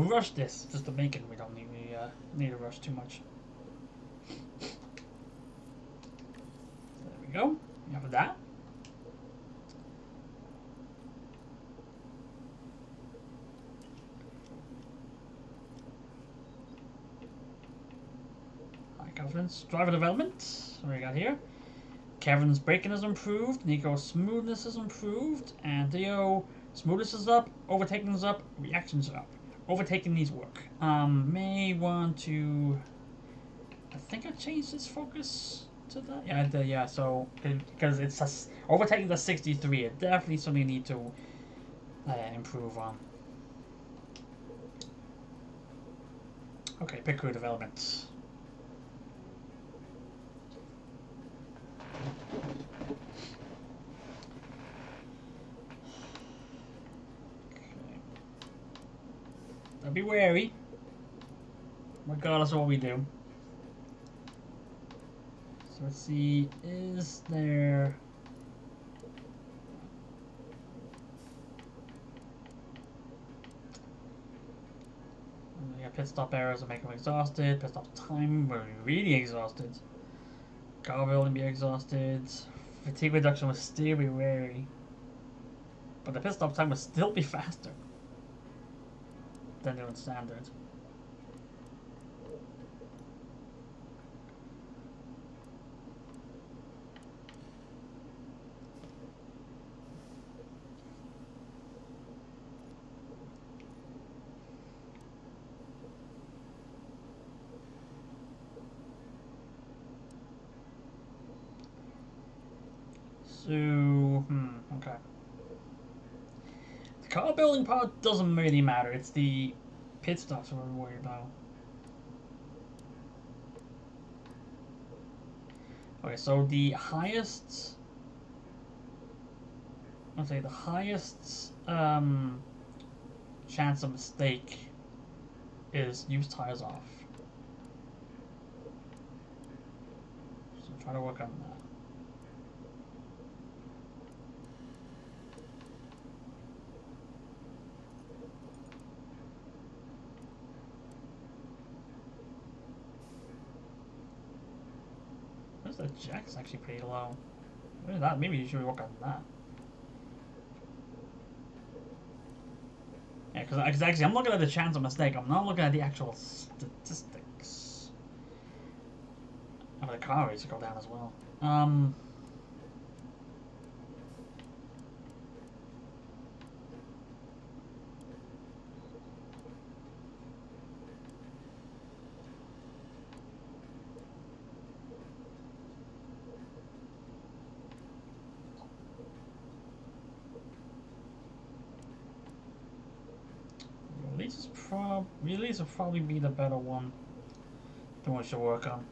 rush this just to make it. We don't need to rush too much. So there we go. We have that. High confidence. Driver development. What do we got here? Kevin's braking is improved. Nico's smoothness is improved. And Theo, smoothness is up. Overtaking is up. Reactions are up. Overtaking needs work. May want to. I think I changed its focus to that. Yeah, yeah. So because it's overtaking the 63, it definitely something you need to improve on. Okay, pit crew development. Okay. Be wary, regardless of what we do. So let's see, is there... Yeah, pit stop errors will make them exhausted. Pit stop time will be really exhausted. Car will be exhausted. Fatigue reduction will still be wary. But the pit stop time will still be faster than doing standard. So, okay. The car building part doesn't really matter. It's the pit stops we're worried about. Okay, so the highest... I'll say the highest chance of mistake is use tires off. So try to work on that. The jack's actually pretty low. Look at that. Maybe you should work on that. Yeah, because actually I'm looking at the chance of mistake. I'm not looking at the actual statistics. Oh, the car rates go down as well. Release will probably be the better one. The one we should work on.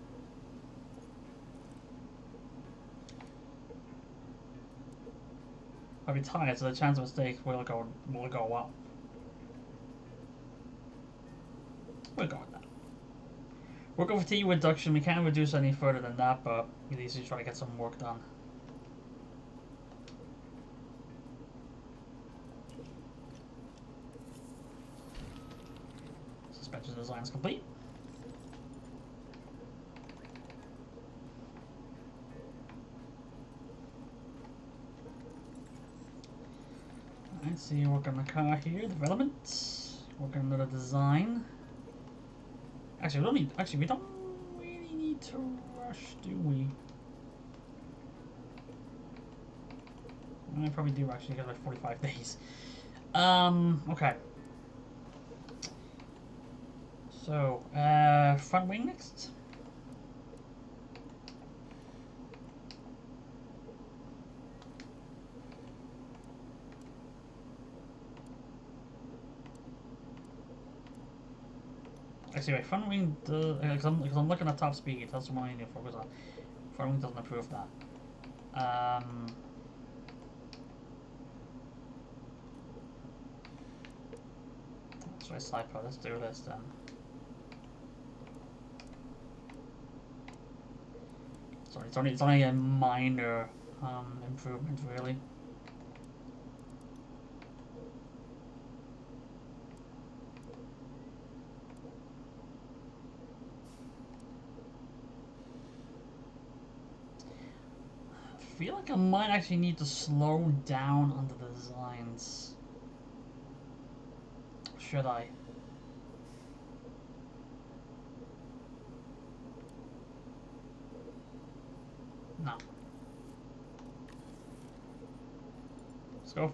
I'll be tired, so the chance of mistakes will go up. We'll go with that. Work on fatigue reduction. We can't reduce any further than that, but at least we try to get some work done. Suspension design is complete. Let's see, work on the car here, development. Work on another design. Actually, we don't really need to rush, do we? I probably do actually, got like 45 days. Okay. So, front wing next. Actually, wait, front wing, because I'm looking at top speed, that's what I need to focus on. Front wing doesn't improve that. So I slide pod, let's do this then. Sorry, it's only a minor improvement really. I feel like I might actually need to slow down on the designs. Should I? No.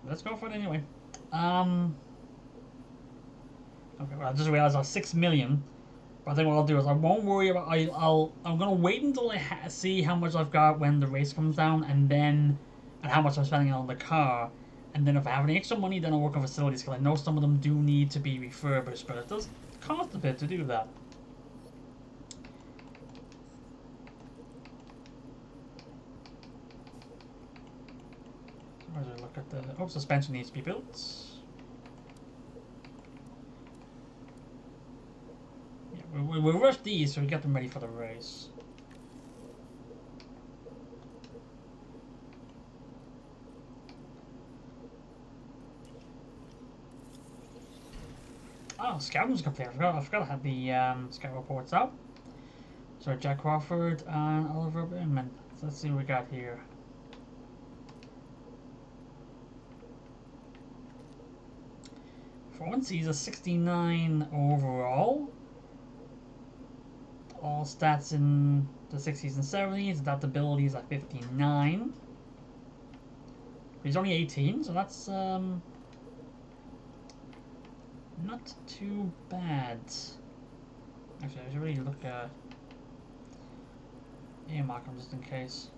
Let's go for it anyway. Okay, well, I just realized I was 6 million. But I think what I'll do is I won't worry about. I'm gonna wait until I see how much I've got when the race comes down, and how much I'm spending on the car, and then if I have any extra money, then I'll work on facilities because I know some of them do need to be refurbished, but it does cost a bit to do that. Where's a look at the suspension needs to be built. We'll rush these so we get them ready for the race. Oh, scouting's complete. I forgot I had the scout reports out. So Jack Crawford and Oliver Bowman. So let's see what we got here. Performance, he's a 69 overall. All stats in the 60s and 70s. Adaptability is at 59. He's only 18, so that's not too bad. Actually, I should really look at mark him just in case.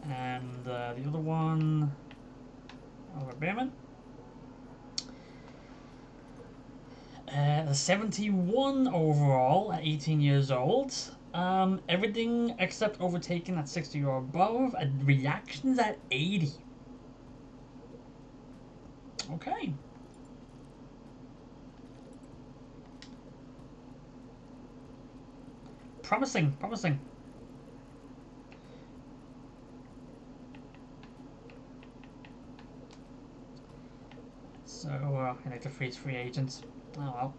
And the other one, Albert Behrman. 71 overall at 18 years old. Everything except overtaken at 60 or above. And reactions at 80. Okay. Promising, promising. So, I need to freeze free agents. Oh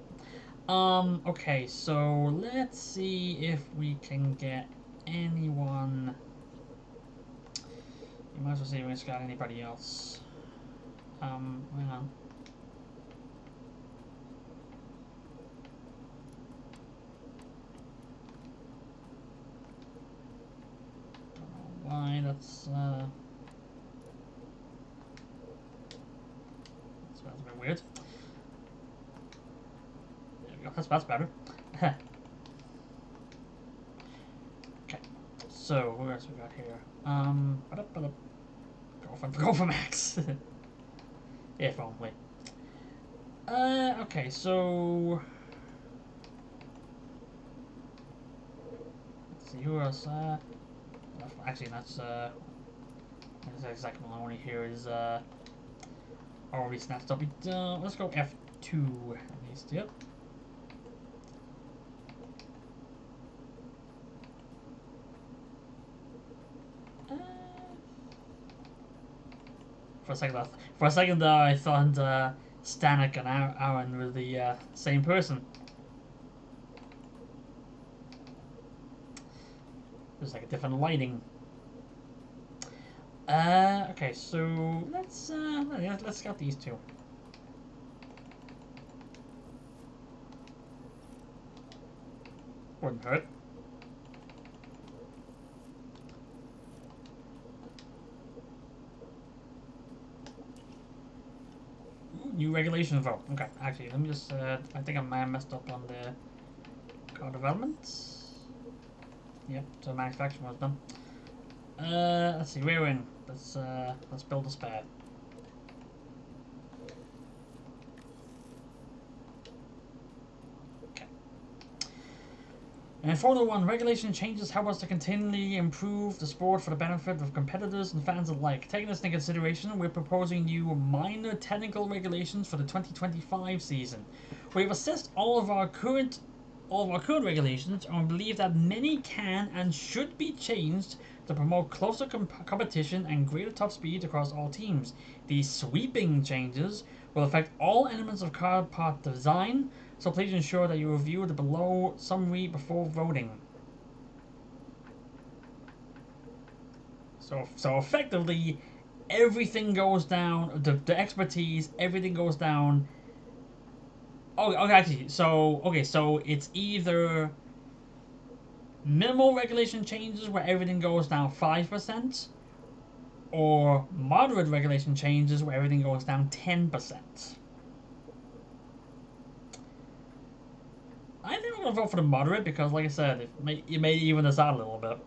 well. Okay, so let's see if we can get anyone. You might as well see if we've got anybody else. Hang on. Don't know why that's a bit weird. There we go. That's better. Okay. So what else we got here? Go for Max. If only. Okay, so let's see who else. Actually, that's exactly what I want to hear is already snatched up. Let's go F2 at least. Yep. For a second, I thought Stanek and Aaron were the same person. There's like a different lighting. Okay, so let's scout these two. Wouldn't hurt. Ooh, new regulations vote. Okay, actually, let me just. I think I might have messed up on the car development. Yep, so manufacturing was done. Let's see, we're in. Let's build a spare. Okay. And Formula One regulation changes help us to continually improve the sport for the benefit of competitors and fans alike. Taking this into consideration, we're proposing new minor technical regulations for the 2025 season. We have assessed all of our current regulations and believe that many can and should be changed to promote closer competition and greater top speed across all teams. These sweeping changes will affect all elements of car part design, so please ensure that you review the below summary before voting. So effectively, everything goes down. The expertise, everything goes down. Oh, okay, actually, so it's either minimal regulation changes where everything goes down 5%, or moderate regulation changes where everything goes down 10%. I think I'm gonna vote for the moderate because, like I said, it may even us out a little bit.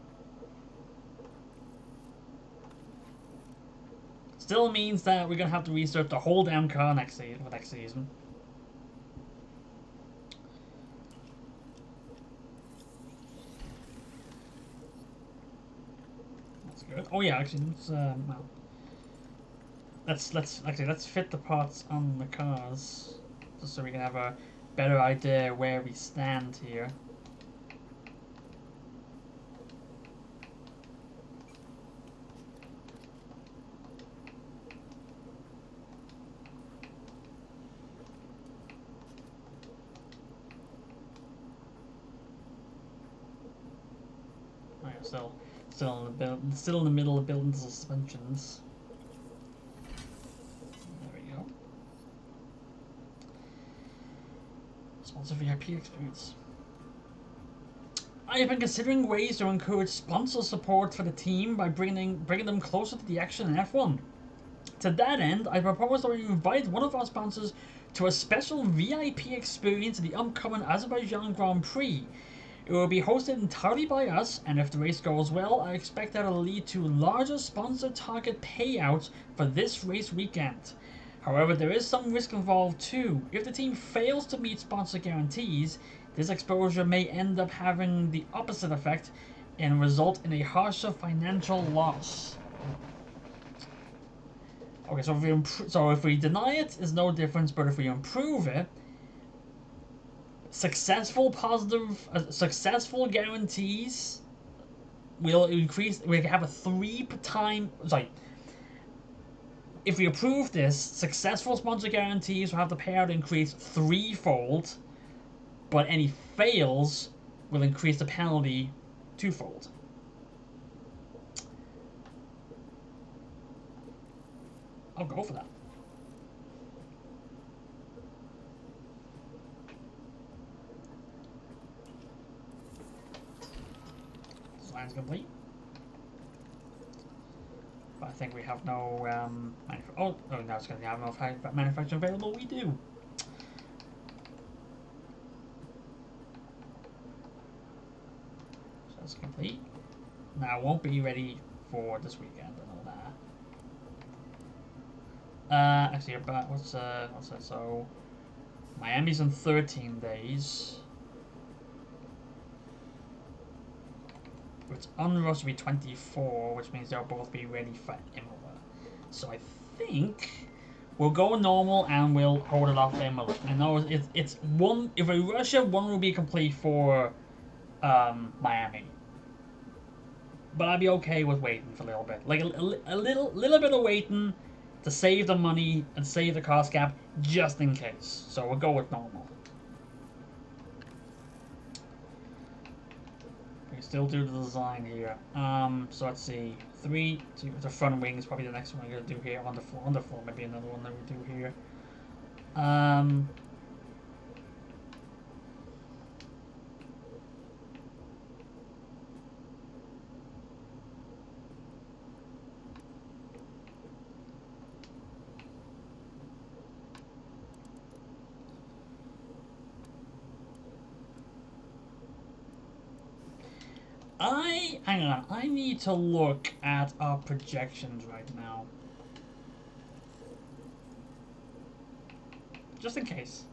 Still means that we're gonna have to research the whole damn car next season. That's good. Oh yeah, actually, let's fit the parts on the cars just so we can have a better idea where we stand here. Oh yeah, still in the middle of building suspensions. There we go. Sponsor VIP experience. I have been considering ways to encourage sponsor support for the team by bringing them closer to the action in F1. To that end, I propose that we invite one of our sponsors to a special VIP experience at the upcoming Azerbaijan Grand Prix. It will be hosted entirely by us, and if the race goes well, I expect that it will lead to larger sponsor target payouts for this race weekend. However, there is some risk involved too. If the team fails to meet sponsor guarantees, this exposure may end up having the opposite effect and result in a harsher financial loss. Okay, so if we deny it, it's no difference, but if we improve it, successful guarantees will increase. We have a 3 time. Sorry. If we approve this, successful sponsor guarantees will have the payout increase 3-fold, but any fails will increase the penalty 2-fold. I'll go for that. Design's complete. But I think we have no no, it's going to have no manufacturing available. We do. So that's complete. Now, it won't be ready for this weekend and all Actually, about what's that? So Miami's in 13 days. It's on Rush to be 24, which means they'll both be ready for Imola. So I think we'll go normal and we'll hold it off Imola. I know it's one. If we rush it, one will be complete for Miami. But I'd be okay with waiting for a little bit, like a little bit of waiting to save the money and save the cost cap just in case. So we'll go with normal. We can still do the design here. So let's see, the front wing is probably the next one we're gonna do here. On the floor, maybe another one that we do here. Hang on. I need to look at our projections right now, just in case.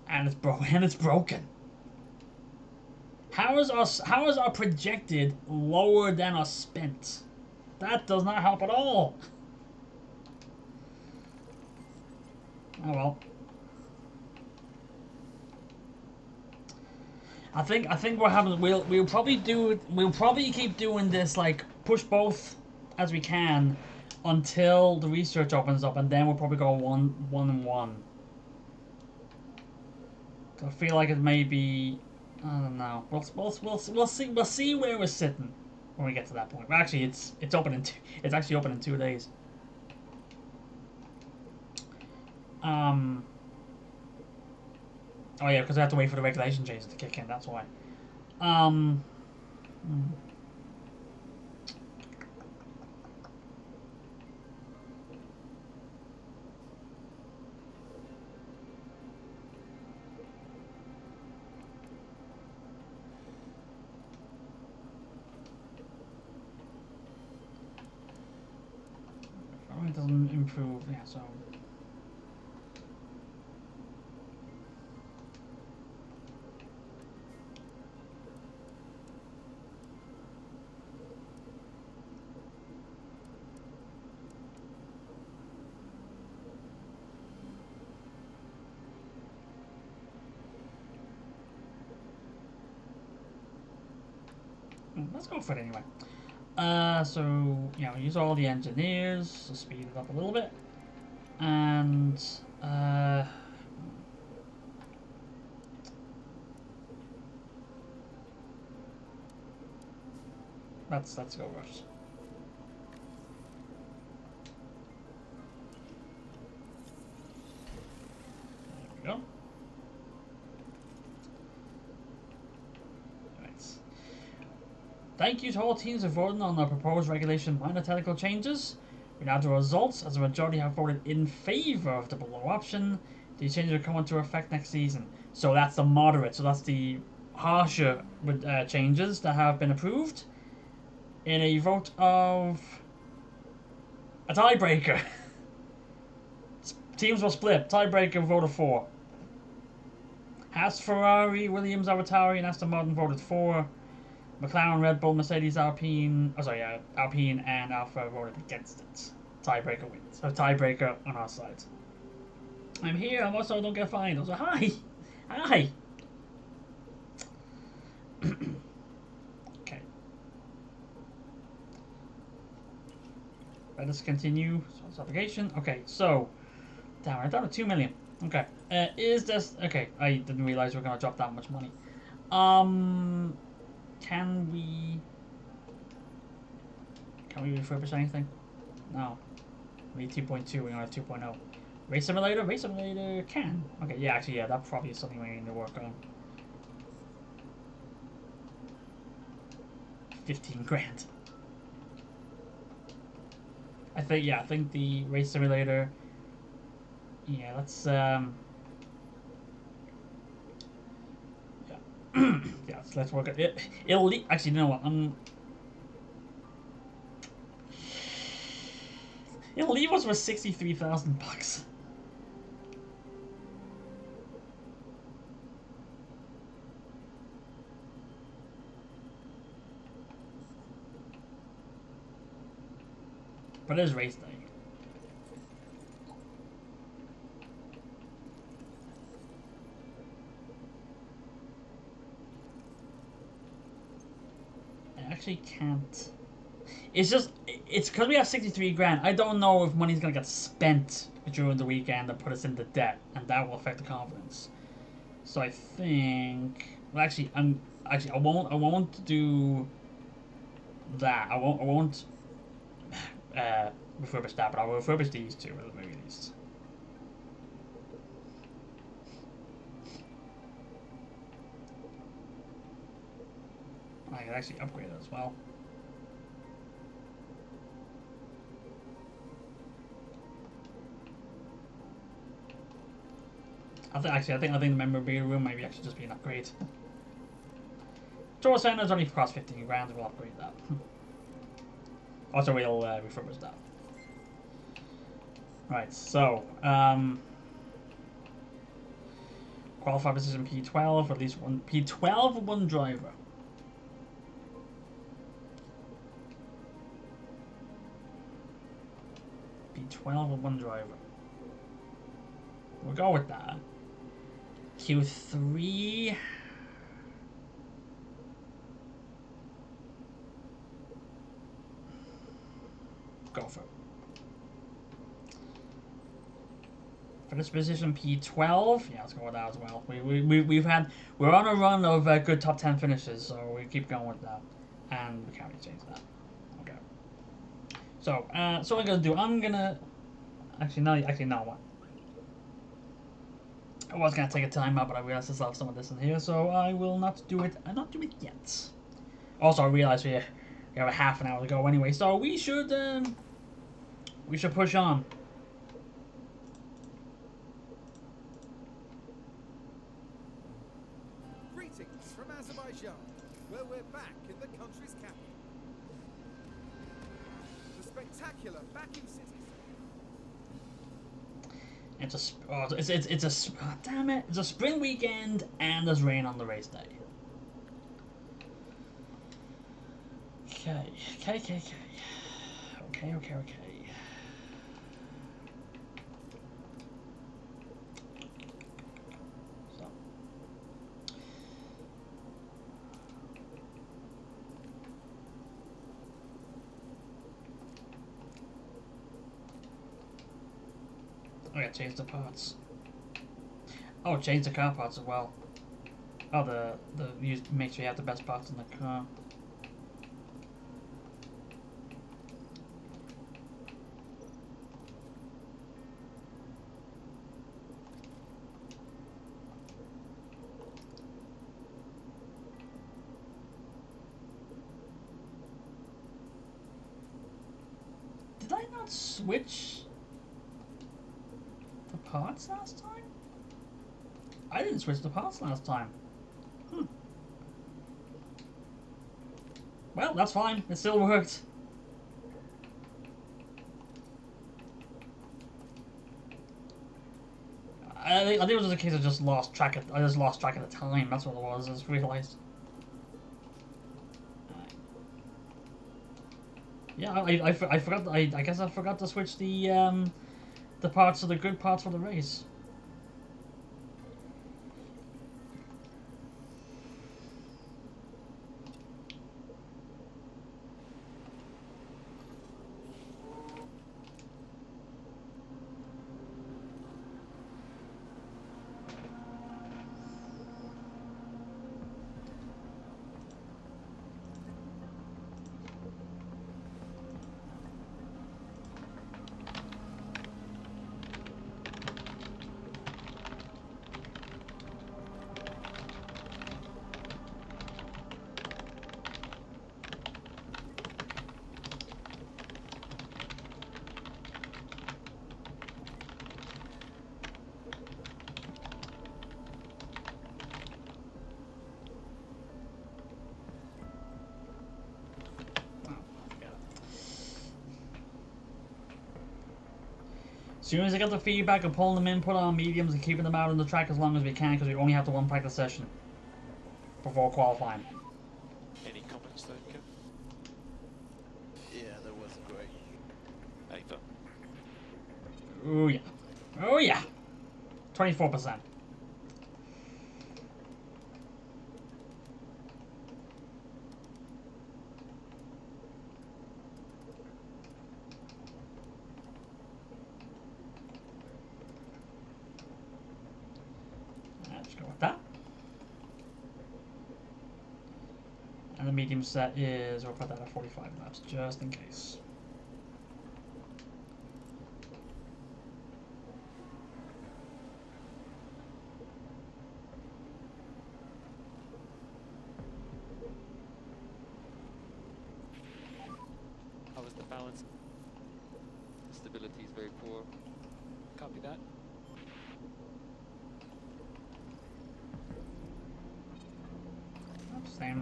And it's broken. How is our projected lower than our spent? That does not help at all. Oh well. I think what happens, we'll probably keep doing this, like push both as we can until the research opens up, and then we'll probably go one and one. I feel like it may be, I don't know. We'll see where we're sitting when we get to that point. But actually, it's actually open in 2 days. Oh yeah, because I have to wait for the regulation changes to kick in. That's why. It doesn't improve. Yeah, so. Let's go for it anyway. So, you know, use all the engineers to speed it up a little bit. And, let's go rush. There we go. Thank you to all teams who voted on the proposed regulation minor technical changes. We now have the results, as a majority have voted in favour of the below option. These changes will come into effect next season. So that's the moderate, so that's the harsher changes that have been approved in a vote of a tiebreaker. Teams were split. Tiebreaker vote of 4. Haas, Ferrari, Williams, AlphaTauri, and Aston Martin voted 4. McLaren, Red Bull, Mercedes, Alpine, Alpine and Alpha voted against it. Tiebreaker wins. So tiebreaker on our side. I'm here, I'm also don't get fined. I was like, hi! Hi! Okay. Let us continue. Source application. Okay, so. Damn, we're down to 2 million. Okay. Is this. Okay, I didn't realize we were gonna drop that much money. Can we refurbish anything? No. We need 2.2, we don't have 2.0. Race Simulator? Race Simulator can. Okay, yeah, actually, yeah, that probably is something we need to work on. 15 grand. I think the Race Simulator. Yeah, let's yeah, let's work it. It'll actually, you know what? Yeah, leave us with $63,000. But it is race day. I actually can't. It's just, it's because we have 63 grand. I don't know if money's gonna get spent during the weekend and put us into debt, and that will affect the confidence. So I think, well, actually, I won't do that. I won't refurbish that, but I'll refurbish these two at the very least. I can actually upgrade it as well. I think the memorabilia room might actually just be an upgrade. Tour Center's only cost 15 grand. We'll upgrade that. Also, we'll refurbish that. Right. So, qualify position P12, at least one P12, one driver. P12 one driver. We'll go with that. Q3. Go for it. For this position, P12. Yeah, let's go with that as well. We're on a run of good top 10 finishes, so we keep going with that, and we can't really change that. Okay. So, so what I'm gonna do, I'm gonna actually no what. I was gonna take a time out, but I realized I still have some of this in here, so I will not do it. Not do it yet. Also, I realized we have a half an hour to go anyway, so we should push on. Greetings from Azerbaijan, where we're back in the country's capital. The spectacular Baku city. Damn it! It's a spring weekend and there's rain on the race day. Okay. So. Oh yeah, change the parts. Oh, change the car parts as well. Oh, make sure you have the best parts in the car. Did I not switch the parts last time? I didn't switch the parts last time. Well, that's fine. It still worked. I think it was just a case of I just lost track of the time. That's what it was. I just realized. Yeah, I forgot. I guess I forgot to switch the parts of the good parts for the race. As soon as I get the feedback of pulling them in, put on mediums and keeping them out on the track as long as we can, because we only have to one practice session before qualifying. Any comments there, Kev? Yeah, that wasn't great. Ava? Oh yeah. Oh yeah. 24%. Let's go with that. And the medium set is, we'll put that at 45 laps, just in case. How is the balance? Stability is very poor. Copy that.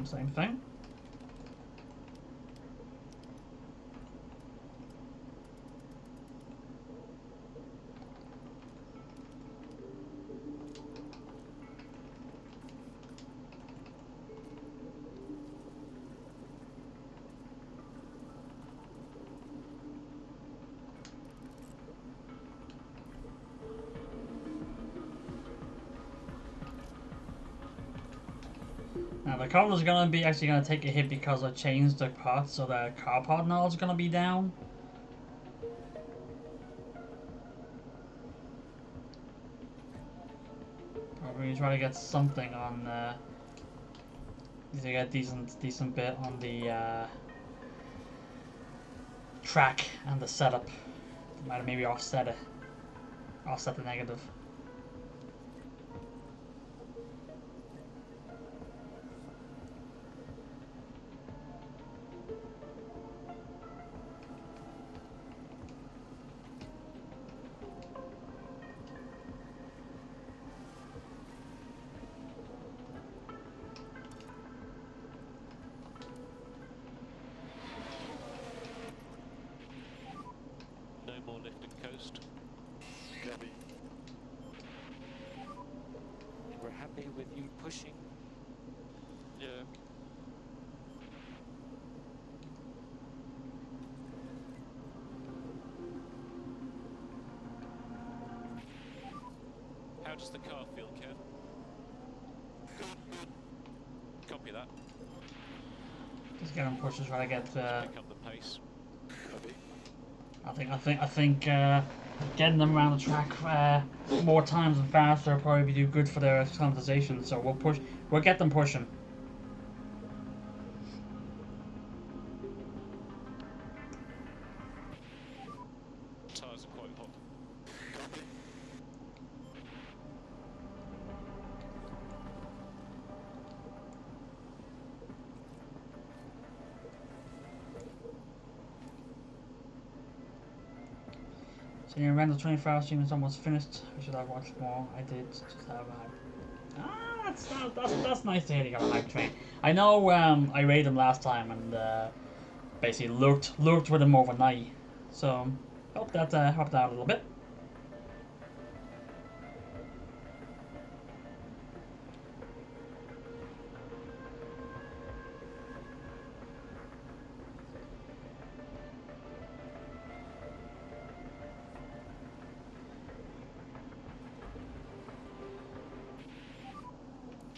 Same thing. Now the car is gonna be actually gonna take a hit because I changed the parts, so the car part now is gonna be down. Probably try to get something on. To get decent bit on the track and the setup. Might maybe offset the negative. No more lift and coast. Copy. We're happy with you pushing. Yeah. How does the car feel, Kev? Copy that. Just get him pushes try to get. Pick up the pace. Copy. I think getting them around the track more times and faster will probably do good for their acclimatization. So we'll get them pushing. Tyres are quite hot. Copy. So yeah, Randall 24 hours stream is almost finished. I should have watched more. I did just have that's nice to hear you got a hype train. I know I raided him last time and basically lurked with him overnight. So hope that helped out a little bit.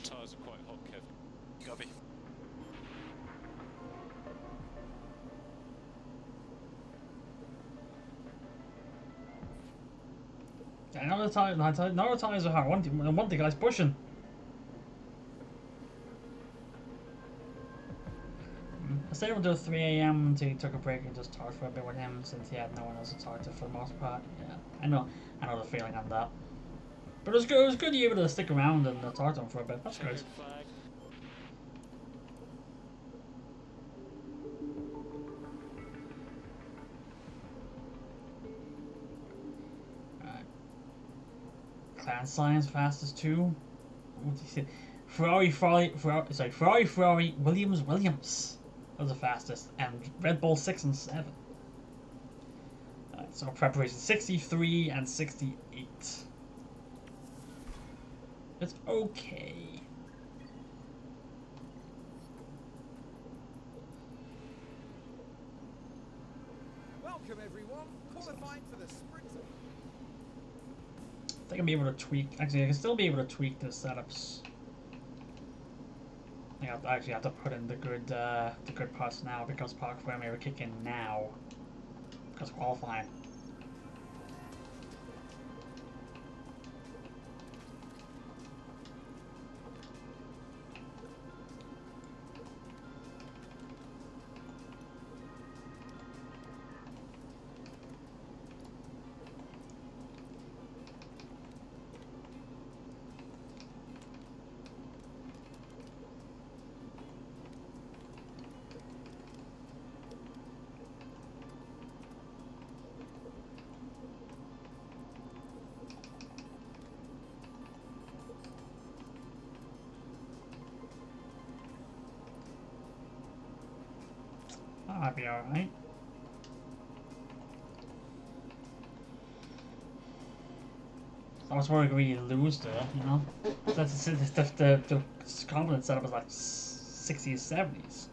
Tyres are quite hot, Kev. Copy. I know the tires are hard. One the guy's pushing. I said we'll do 3 a.m. until he took a break and just talked for a bit with him since he had no one else to talk to for the most part. Yeah, I know the feeling on that. But it was good. It was good to be able to stick around and talk to him for a bit. That's good. Flag. Alright. Clan Science fastest too. What did he say? Ferrari, Williams was the fastest, and Red Bull 6 and 7. Alright, So preparation 63 and 68. It's okay. Welcome everyone, qualifying for the sprint. I think I'll be able to tweak. Actually, I can still be able to tweak the setups. I think I'll actually have to put in the good parts now because park frame may kick in now because qualifying. That might be alright. I was worried we lose there, you know? That's the confidence setup is like 60s, 70s.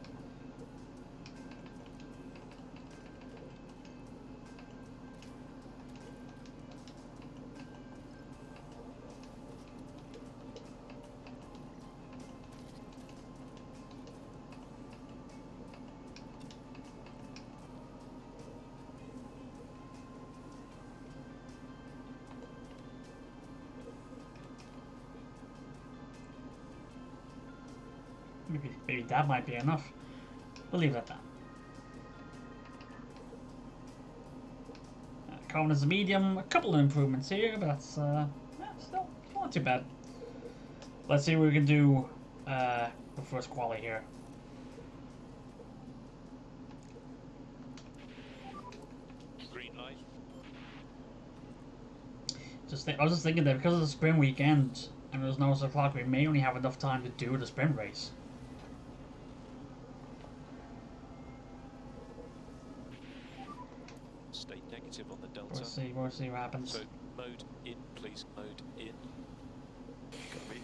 Maybe that might be enough. We'll leave it at that. Confidence is medium. A couple of improvements here, but that's still not too bad. Let's see what we can do the first quali here. Green light. I was just thinking that because of the sprint weekend and there's no o'clock, we may only have enough time to do the sprint race. Stay negative on the delta. We'll see what happens. So mode in, please. Mode in. Copy.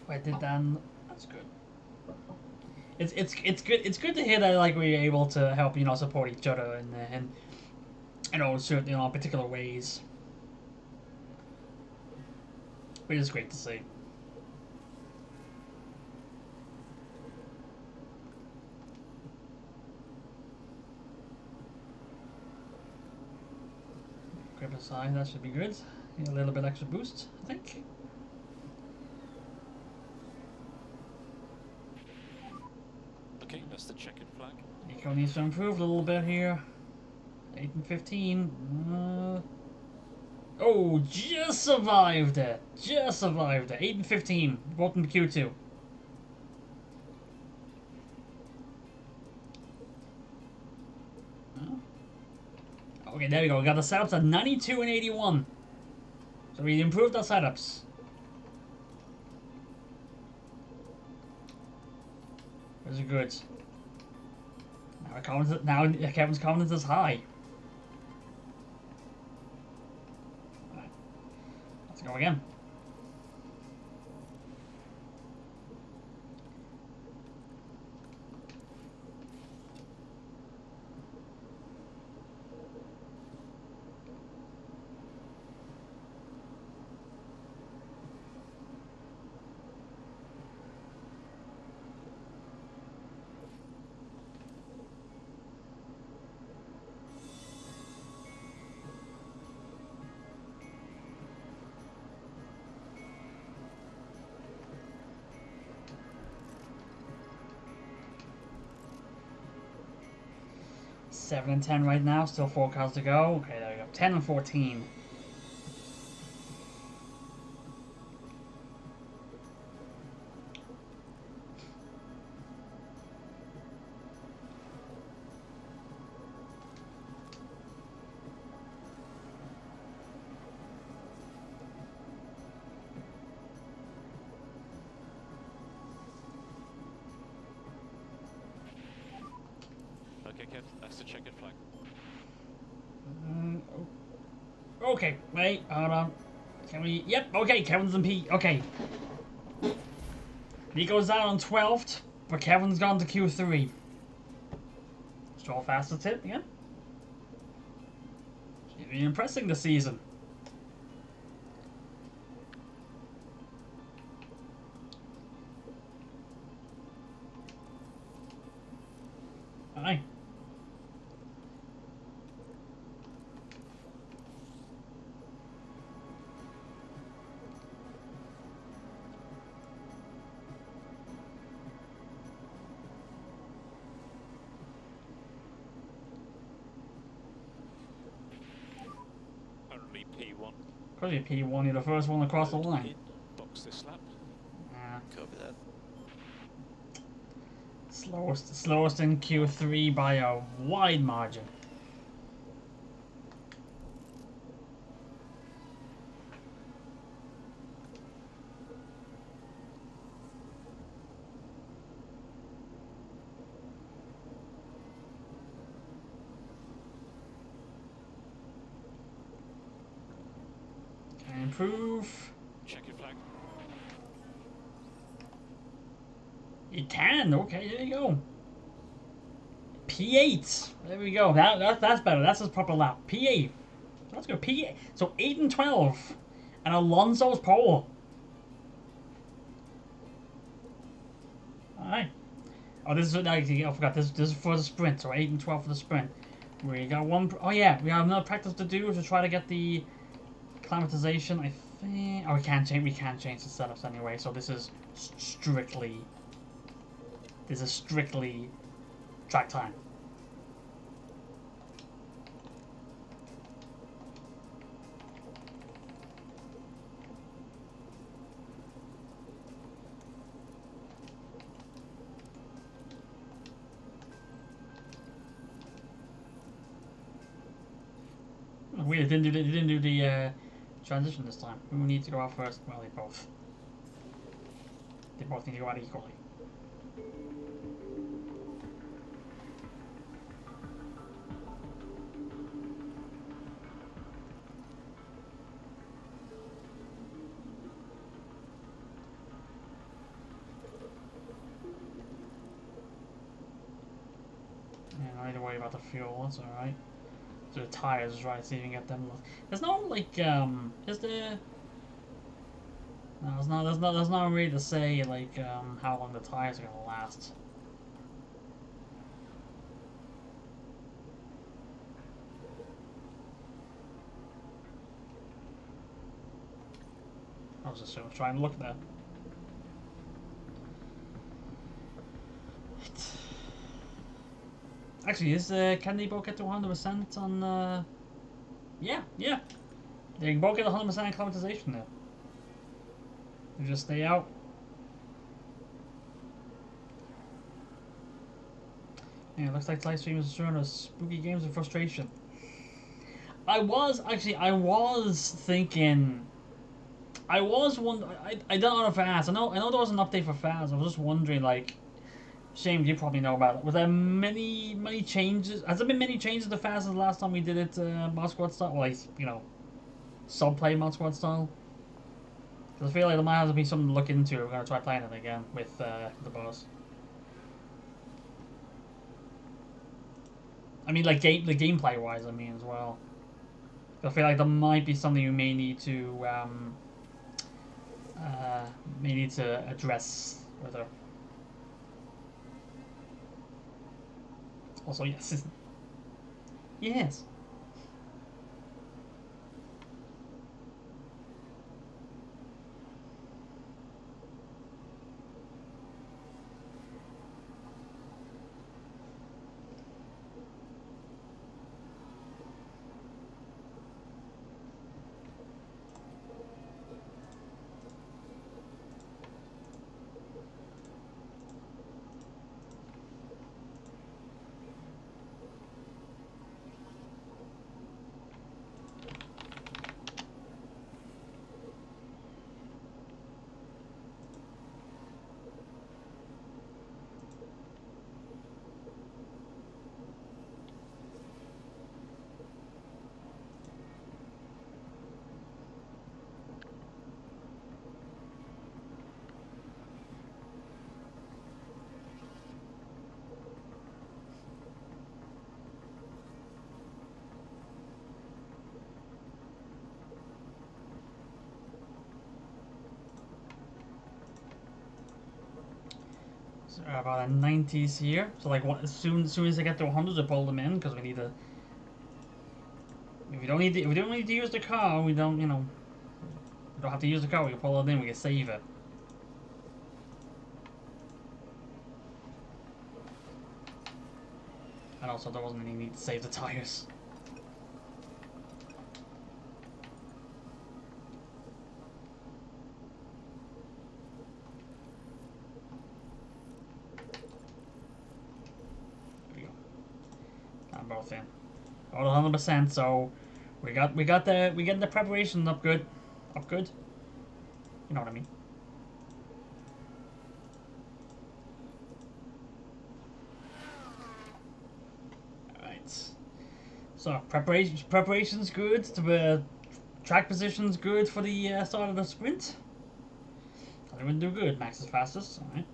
I did that. That's good. It's good to hear that like we're able to help support each other and certain particular ways. Which is great to see. Grip aside, that should be good. Need a little bit extra boost, I think. Okay, that's the checkered flag. Nico needs to improve a little bit here. 8 and 15. Oh, just survived it. Just survived it. 8 and 15. Both in the Q2. Okay, there we go. We got the setups at 92 and 81. So we improved our setups. Those are good. Now Kevin's confidence is high. Right. Let's go again. Seven and 10 right now, still 4 cars to go. Okay, there we go. 10 and 14. Okay, Kev, that's the checkered flag. Okay, wait, hold on. Can we? Yep, okay, Kevin's in P. Okay. Nico's down on 12th, but Kevin's gone to Q3. Stroll fastest hit again. She's been impressing this season. Aye. Currently P1. Because you're P1, you're the first one across the Mode line. in. Box this lap. Yeah. Copy that. Slowest in Q3 by a wide margin. Can improve. Checkered flag. You can. Okay, there you go. P8. There we go. That's better. That's his proper lap. P8. Let's go. P8. So 8 and 12, and Alonso's pole. All right. Oh, this is I forgot. This is for the sprint. So 8 and 12 for the sprint. We got one. Oh yeah, we have another practice to do to try to get the climatization. I think. Oh, we can't change. We can't change the setups anyway. So this is strictly. This is strictly track time. Weird, they didn't do the transition this time. Who needs to go out first? Well, they both. They both need to go out equally. Yeah, no need to worry about the fuel. That's all right. The tires, right? So you can get them. There's no like is there? No, there's not. There's not really to say like how long the tires are gonna last. I was just trying to look at that. Actually, can they both get to 100% on? Yeah. They can both get 100% acclimatization now. They just stay out. Yeah, looks like live stream is showing us spooky games of frustration. I was thinking. I was wondering. I don't know if Haas. I know there was an update for Faz. I was just wondering like. Shame, you probably know about it. Was there many changes? Has there been many changes to Faz since the last time we did it mod squad style? Well, like, sub-play mod squad style? Because I feel like there might have to be something to look into. We're going to try playing it again with the boss. I mean, like, the gameplay-wise, I mean, as well. I feel like there might be something we may need to address with her. Also, yes. Yes. So about a 90s here. So like, what? As soon as I get to 100, I pull them in because we need to. If we don't need to use the car, we don't, we don't have to use the car. We can pull it in. We can save it. And also, there wasn't any need to save the tires. There we go. I'm both in. All 100%. So we getting the preparation up good. You know what I mean. So preparation's good. The track position's good for the start of the sprint. I think we'll do good. Max is fastest. All right.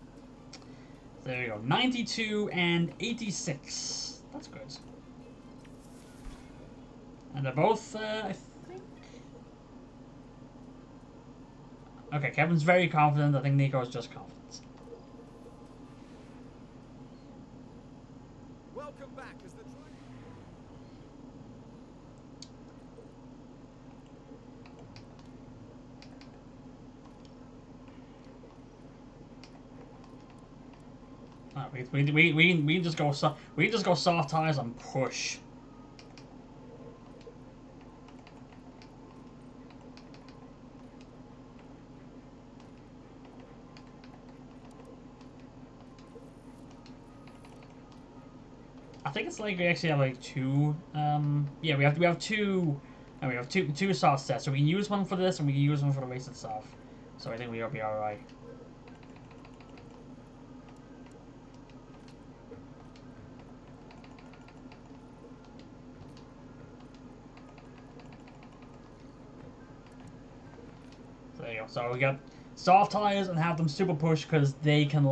There we go. 92 and 86. That's good. And they're both, I think. Okay, Kevin's very confident. I think Nico's just confident. Welcome back as the driver. We just go soft tires and push. I think it's like we actually have like two. Yeah, we have two. And we have two soft sets, so we can use one for this and we can use one for the race itself. So I think we'll be all right. There you go. So we got soft tires and have them super push because they can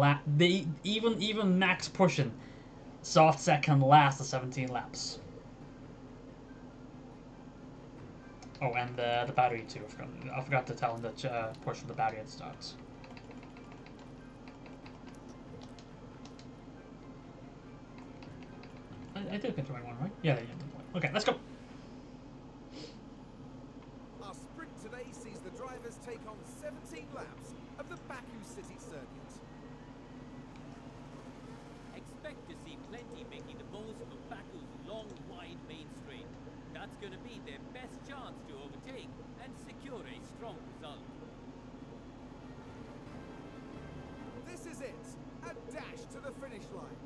even max pushing. Soft set can last the 17 laps. Oh, and the battery too. I forgot to tell him to push for the battery at the start. I did pick the right one, right? Yeah. Okay, let's go. Our sprint today sees the drivers take on 17 laps of the Baku City circuit. Expect to see plenty making the most of Baku's long, wide main straight. That's going to be their best chance to overtake and secure a strong result. This is it, a dash to the finish line.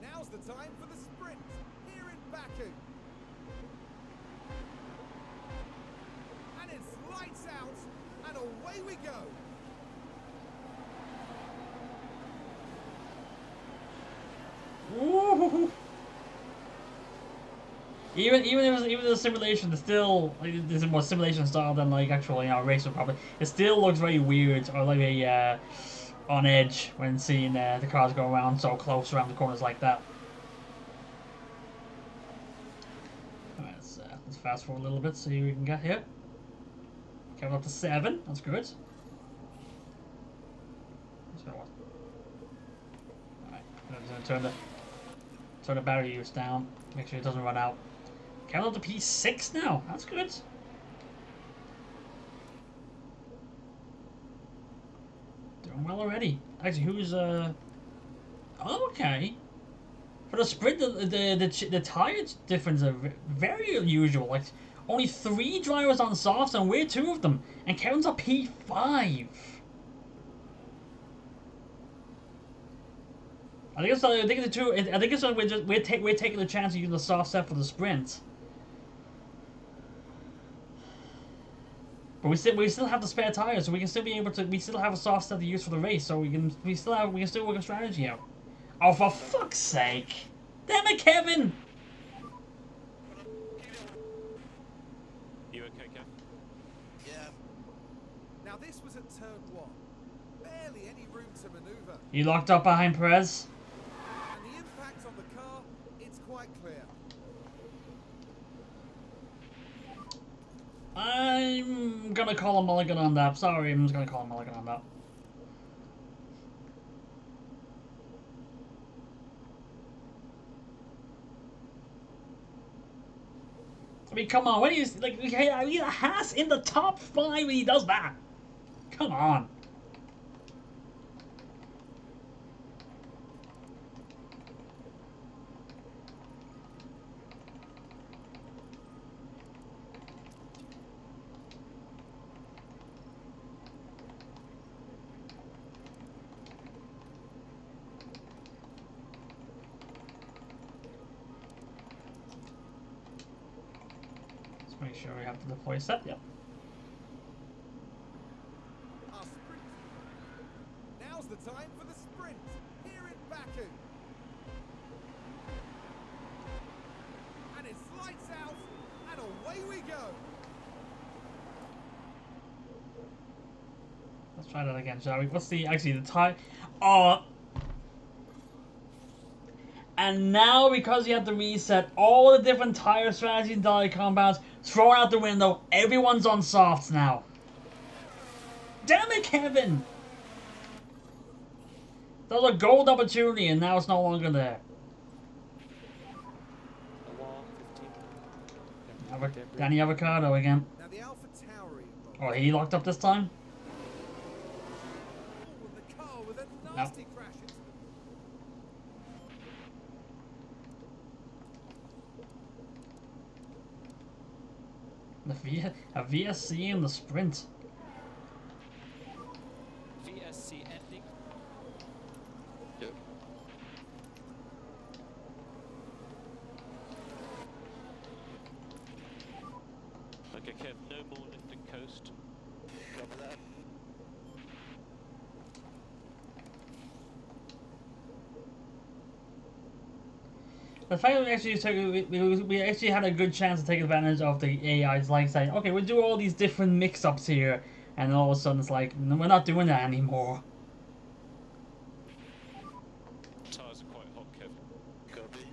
Now's the time for the sprint here in Baku. And it's lights out and away we go. Ooh. Even the simulation, it's still like, this is more simulation style than like actual racing. Probably it still looks very weird or like a on edge when seeing the cars go around so close around the corners like that. Alright, let's fast forward a little bit, see what we can get here. Coming up to 7, that's good. Alright, I'm gonna turn the battery use down, make sure it doesn't run out. Coming up to P6 now, that's good. Doing well already. Actually, who's oh, okay. For the sprint, the tire difference are very unusual. Like only 3 drivers on softs, and we're 2 of them, and Kevin's a P5. I think it's the 2. I think it's we're taking the chance of using the soft set for the sprint. But we still have the spare tires, so we can still be able to. We still have a soft set to use for the race, so we can still work a strategy out. Oh, for fuck's sake! Damn it, Kevin! You okay, Kev? Yeah. Now this was at turn 1. Barely any room to maneuver. You locked up behind Perez. And the impact on the car, it's quite clear. I'm gonna call a mulligan on that. Sorry, I'm just gonna call a mulligan on that. I mean, come on. When he's like, I mean, Haas in the top 5 when he does that. Come on. Make sure we have to deploy set. Yep. Our sprint. Now's the time for the sprint here in Baku. And it's lights out and away we go. Let's try that again, shall we? What's the actually the time? Oh. And now, because you have to reset all the different tire strategies and tire combats, thrown out the window, everyone's on softs now. Damn it, Kevin! That was a gold opportunity, and now it's no longer there. Danny Avocado again. Now the Alpha Tauri. Oh, he locked up this time? Oh, and the car with a nasty crash into A VSC in the sprint. VSC ending. Yep. Okay, Kev, no more lift and coast. Cover that. The fact that we actually took, we actually had a good chance to take advantage of the AI's like saying, okay, we'll do all these different mix-ups here, and then all of a sudden it's like, no, we're not doing that anymore. Tyres are quite hot, Kev. Copy.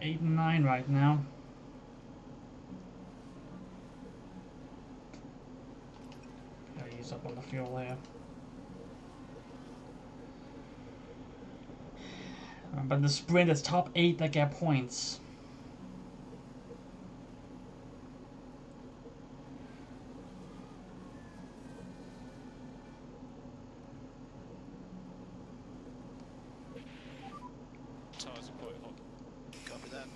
Eight and 9 right now. Gotta use up on the fuel there. But in the sprint, it's top 8 that get points. Tyres are quite hot. Copy that.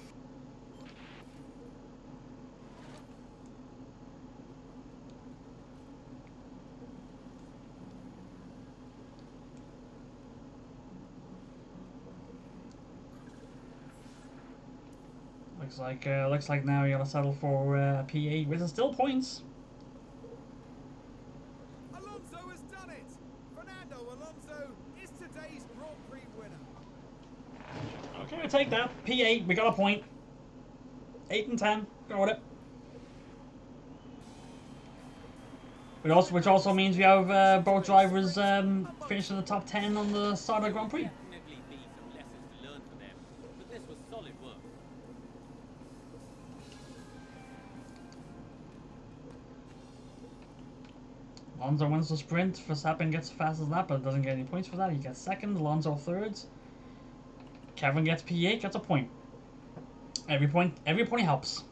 Looks like now you gotta settle for P8, which is still points. Alonso has done it. Fernando Alonso is today's Grand Prix winner. Okay, we'll take that. P8, we got a point. 8 and 10, go with it. Which also means we have both drivers finish in the top 10 on the start of the Grand Prix. Definitely be some lessons to learn for them, but this was solid work. Alonso wins the sprint. Verstappen gets the fastest lap, but doesn't get any points for that. He gets second. Alonso third. Kevin gets P8, gets a point. Every point helps.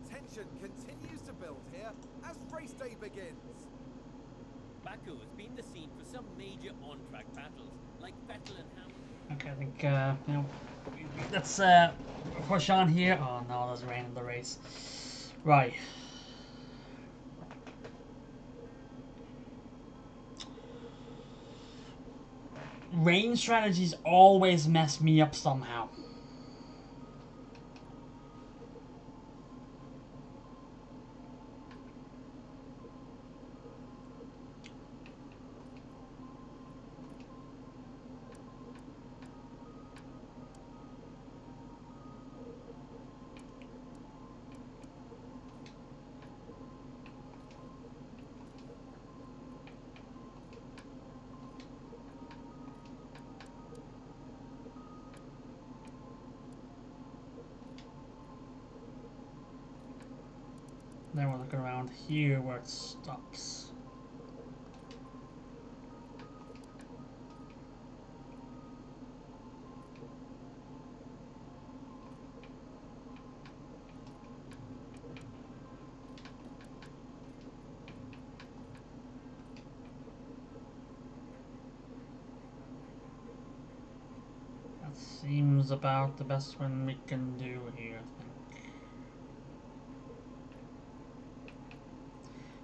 Tension continues to build here as race day begins. Baku has been the scene for some major on-track battles, like Vettel and Hamilton. Okay, I think you know, let's push on here. Oh no, there's rain in the race. Right. Rain strategies always mess me up somehow. looking around here where it stops. That seems about the best one we can do here, I think.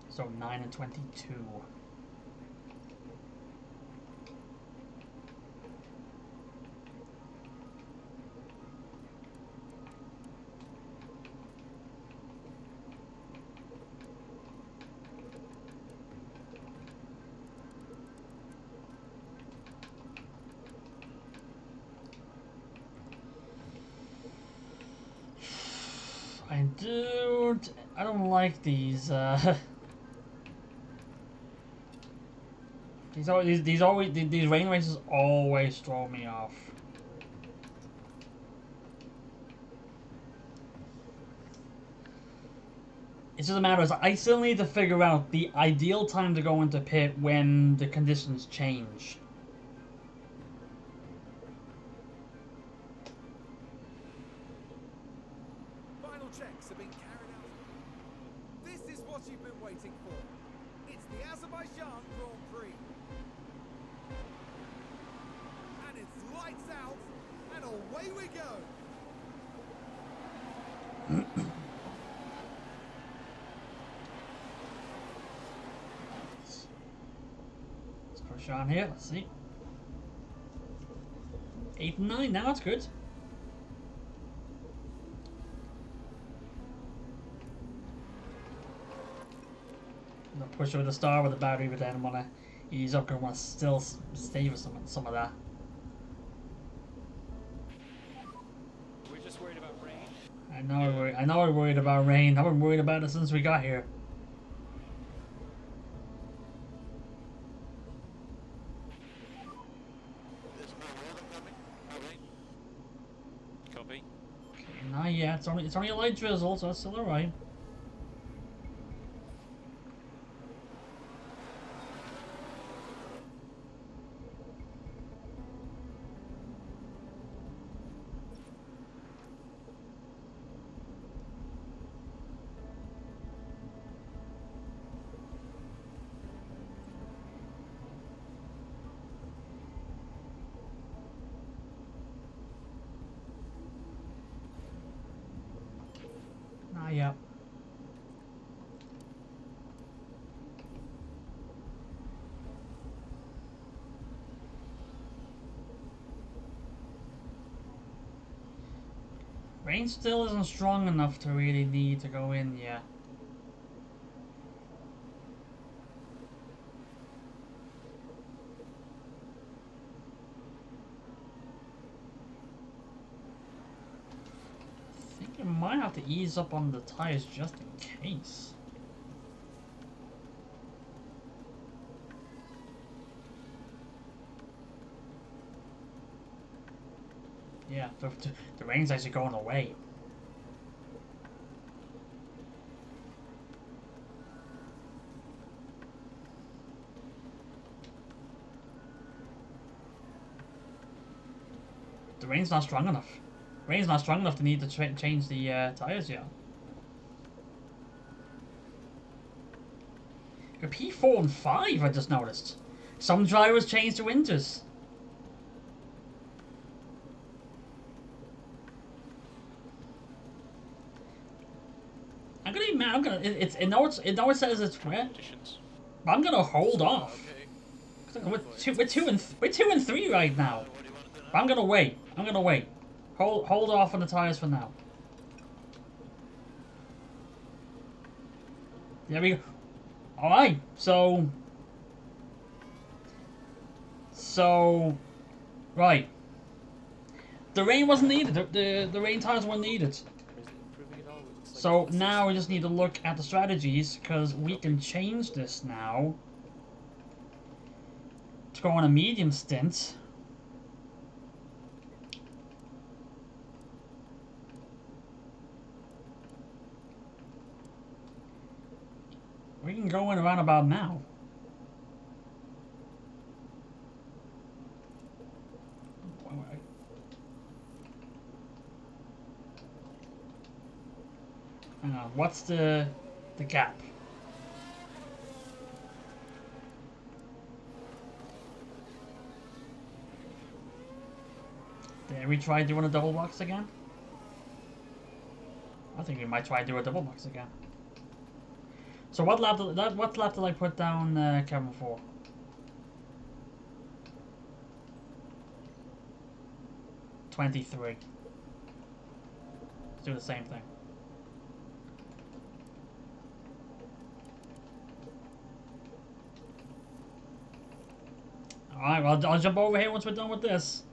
So 9 and 22. I don't like these. These rain races always throw me off. It's just a matter of I still need to figure out the ideal time to go into pit when the conditions change. Final checks have been carried out. This is what you've been waiting for. It's the Azerbaijan Grand Prix. And it's lights out, and away we go. Let's push on here, let's see. 8 and 9, now that's good. I'm gonna push over the star with the battery, but then I'm gonna ease up and want to still stay with some of that. We're just worried about rain. I know we're worried about rain. I've been worried about it since we got here. There's no weather coming. No rain. Copy. Okay, not yet. It's only a light drizzle, so it's still alright. Not yet. Rain still isn't strong enough to really need to go in yet. I think you might have to ease up on the tires just in case. Yeah, the rain's actually going away. The rain's not strong enough. Rain's not strong enough to need to change the tires yet. You're P4 and 5, I just noticed. Some drivers change to winters. I'm gonna be mad. It says it's wet. Conditions. But I'm gonna hold off. Okay. We're two and 3 right now. What do you want to do now? But I'm gonna wait. Hold off on the tires for now. There we go. Alright, so right. The rain wasn't needed. The rain tires weren't needed. Is it improving at all? It looks like So it's- now we just need to look at the strategies, because we can change this now to go on a medium stint. going around about now. What's the gap? Did we try doing a double box again? I think we might try to do a double box again. So what lap did I put down Kevin for? $23. Let's do the same thing. Alright, well I'll jump over here once we're done with this.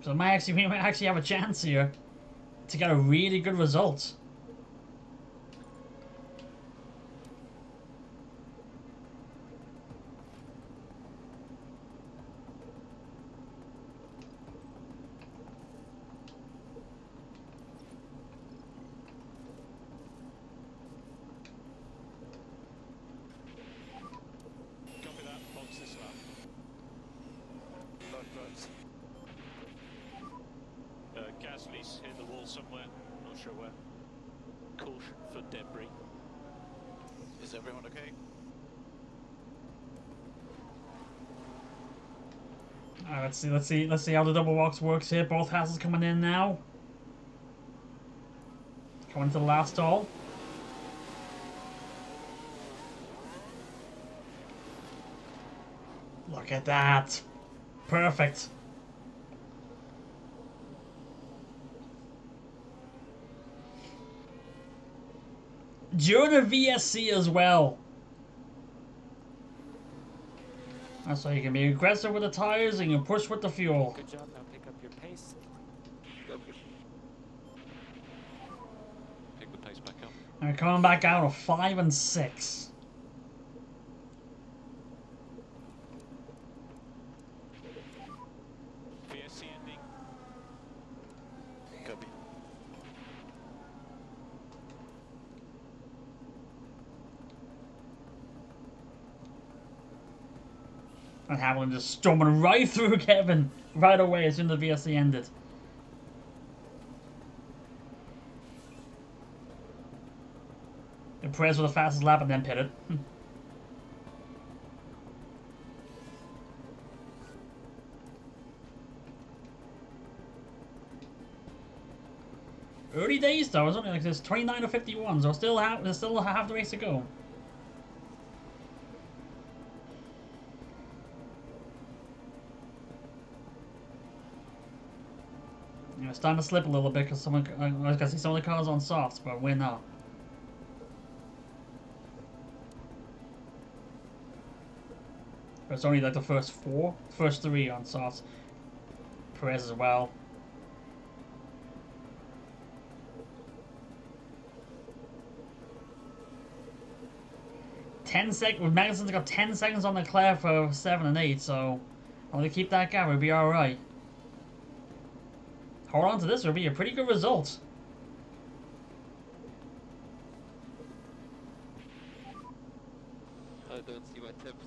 So we might actually have a chance here to get a really good result. Copy that. Box this lap. Gasly's hit the wall somewhere. Not sure where. Caution for debris. Is everyone okay? Alright, let's see how the double box works here. Both Haas coming in now. Coming to the last stall. Look at that. Perfect. During the VSC as well. That's so you can be aggressive with the tires and you can push with the fuel. Good job. Now pick up your pace. Pick the pace back up. And we're coming back out of 5 and 6. VSC ending. Copy. And Hamilton just storming right through Kevin right away as soon as the VSC ended. And Perez with the fastest lap and then pitted. Early days though, it's only like there's 29 or 51, so there's still half the race to go. You know, it's starting to slip a little bit because I was gonna see some of the cars on softs, but we're not. But it's only like the first three on softs. Perez as well. 10 seconds. Magnussen's got 10 seconds on Leclerc for 7 and 8, so I'm gonna keep that gap. We'll be all right. Hold on to this. It'll be a pretty good result. I don't see my tips.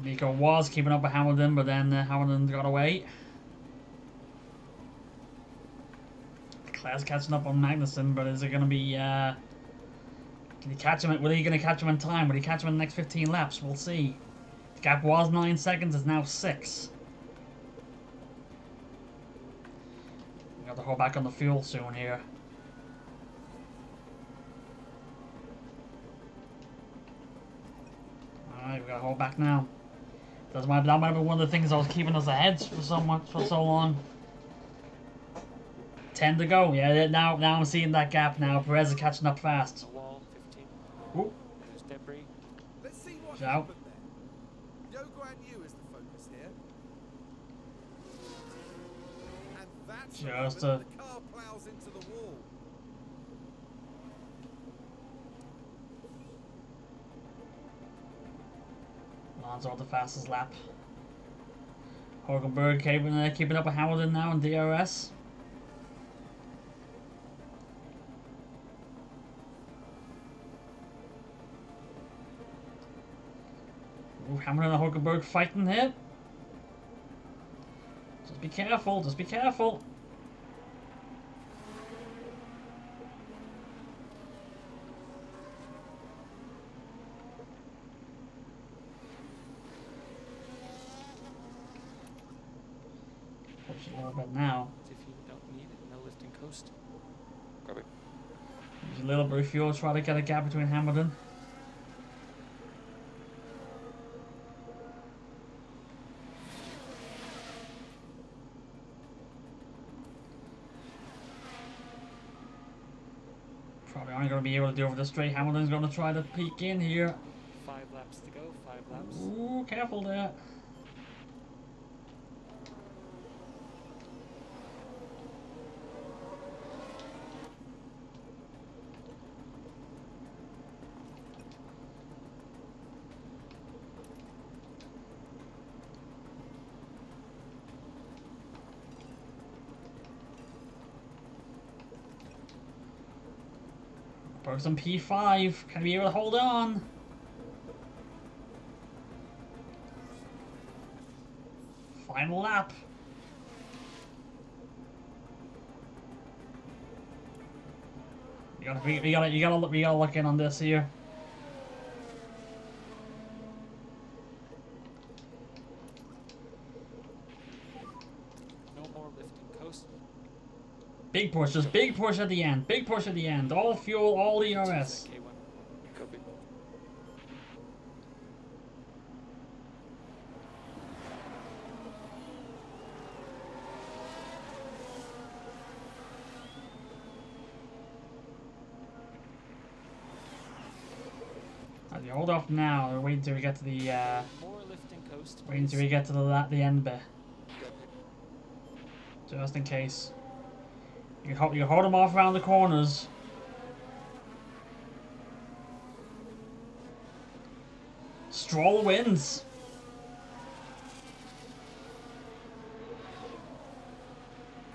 Nico was keeping up with Hamilton, but then Hamilton got away. Leclerc's catching up on Magnussen, but is it going to be... can he catch him? Will he going to catch him in time? Will he catch him in the next 15 laps? We'll see. The gap was 9 seconds, it's now 6. We got to hold back on the fuel soon here. Alright, we got to hold back now. That might have been one of the things that was keeping us ahead for so long. 10 to go. Yeah, now I'm seeing that gap now. Perez is catching up fast. A wall, 15. Ooh. There's debris. Let's see what Ciao. happened there. Yo Guan Yu is the focus here. And that's the Just moment the car plows into the wall. Alonso with the fastest lap. Hulkenberg keeping up with Hamilton now in DRS. Hamilton and Hulkenberg fighting here. Just be careful, just be careful. Push a little bit now. If you don't need it, no lifting coast. Grab it. Use a little bit of fuel, try to get a gap between Hamilton. Probably aren't going to be able to do over the straight. Hamilton's going to try to peek in here. 5 laps to go, 5 laps. Ooh, careful there. Berg's on P5. Can he be able to hold on? Final lap. You gotta look in on this here. No more lifting coast. Big push, just big push at the end. Big push at the end. All fuel, all ERS. K1. Copy. You hold off now. We're waiting till we get to the More lifting coast. waiting till we get to the end bit. Copy. Just in case. You can hold them off around the corners. Stroll wins.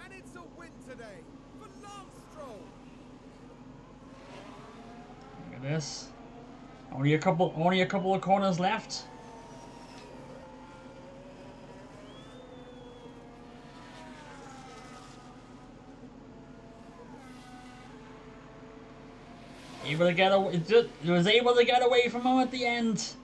And it's a win today for Lance Stroll. Look at this. Only a couple of corners left. Able to get away, was able to get away from him at the end.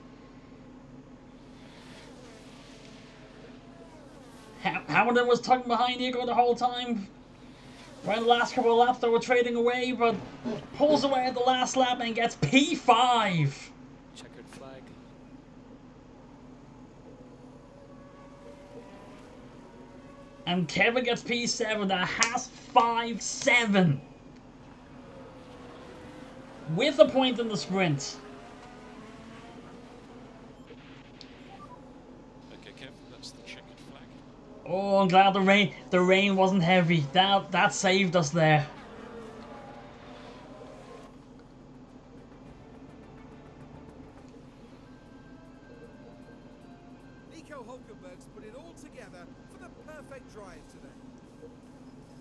Hamilton was tugging behind Nico the whole time. Right, the last couple of laps they were trading away, but pulls away at the last lap and gets P5. Checkered flag. And Kevin gets P7. That has 5-7. With a point in the sprint. Okay, Kev, that's the checkered flag. Oh, I'm glad the rain wasn't heavy. That saved us there. Nico Hulkenberg's put it all together for the perfect drive today.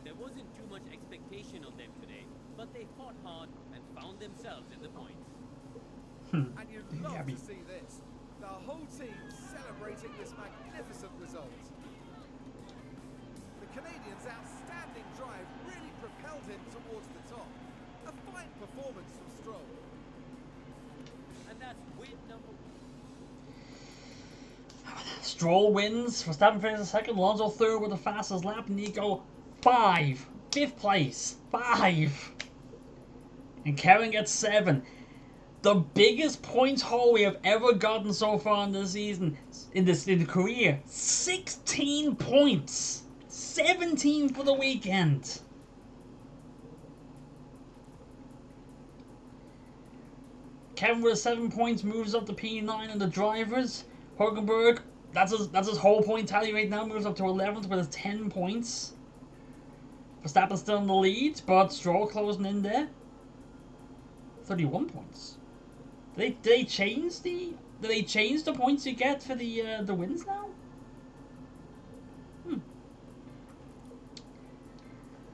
There wasn't too much expectation on them today, but they fought hard and found themselves in the points. And you'd love Gabby. to see this. The whole team celebrating this magnificent result. The Canadian's outstanding drive really propelled him towards the top. A fine performance from Stroll. And that's win number Stroll wins. Verstappen finishes second. Alonso third with the fastest lap. Nico 5. 5th place. 5. And Kevin gets 7. The biggest points haul we have ever gotten so far in this season, in the career. 16 points. 17 for the weekend. Kevin with 7 points moves up to P9 in the drivers. Hulkenberg, that's his whole point tally right now, moves up to 11th with his 10 points. Verstappen's still in the lead, but Stroll closing in there. 31 points. Did they change the points you get for the wins now?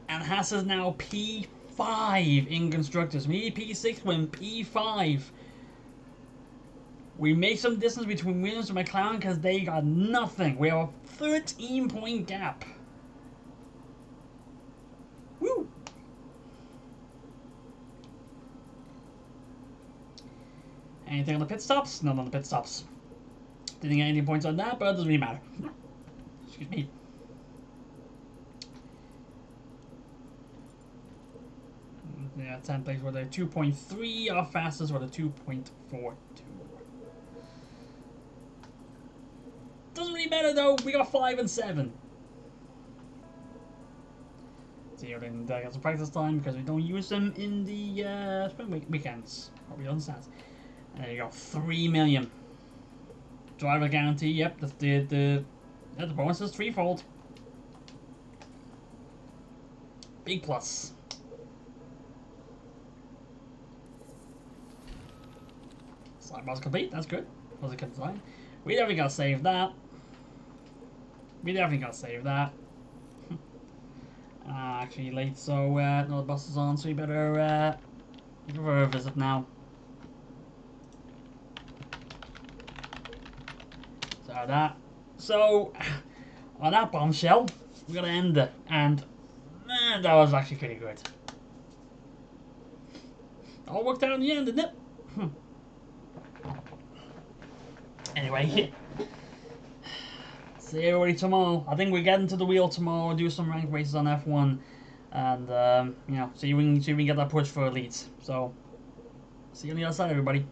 And Haas is now P5 in constructors. We need P6 win, P5. We make some distance between Williams and McLaren because they got nothing. We have a 13-point gap. Woo! Anything on the pit stops? None on the pit stops. Didn't get any points on that, but it doesn't really matter. Excuse me. Yeah, 10 places were the 2.3, our fastest were the 2.42. Doesn't really matter though, we got 5 and 7. So you didn't get some practice time because we don't use them in the spring weekends. Probably understand. And there you go, 3 million. Driver guarantee, yep, the bonus is threefold. Big plus. Slide was complete, that's good. Was a good design. We definitely gotta save that. Actually late, so no, the bus is on, so you better give her a visit now. So on that bombshell, we're gonna end it, and man, that was actually pretty good. All worked out in the end, didn't it? Anyway, see everybody tomorrow. I think we're getting to the wheel tomorrow. Do some ranked races on F1, and you know, see if we can get that push for elites. So, see you on the other side, everybody.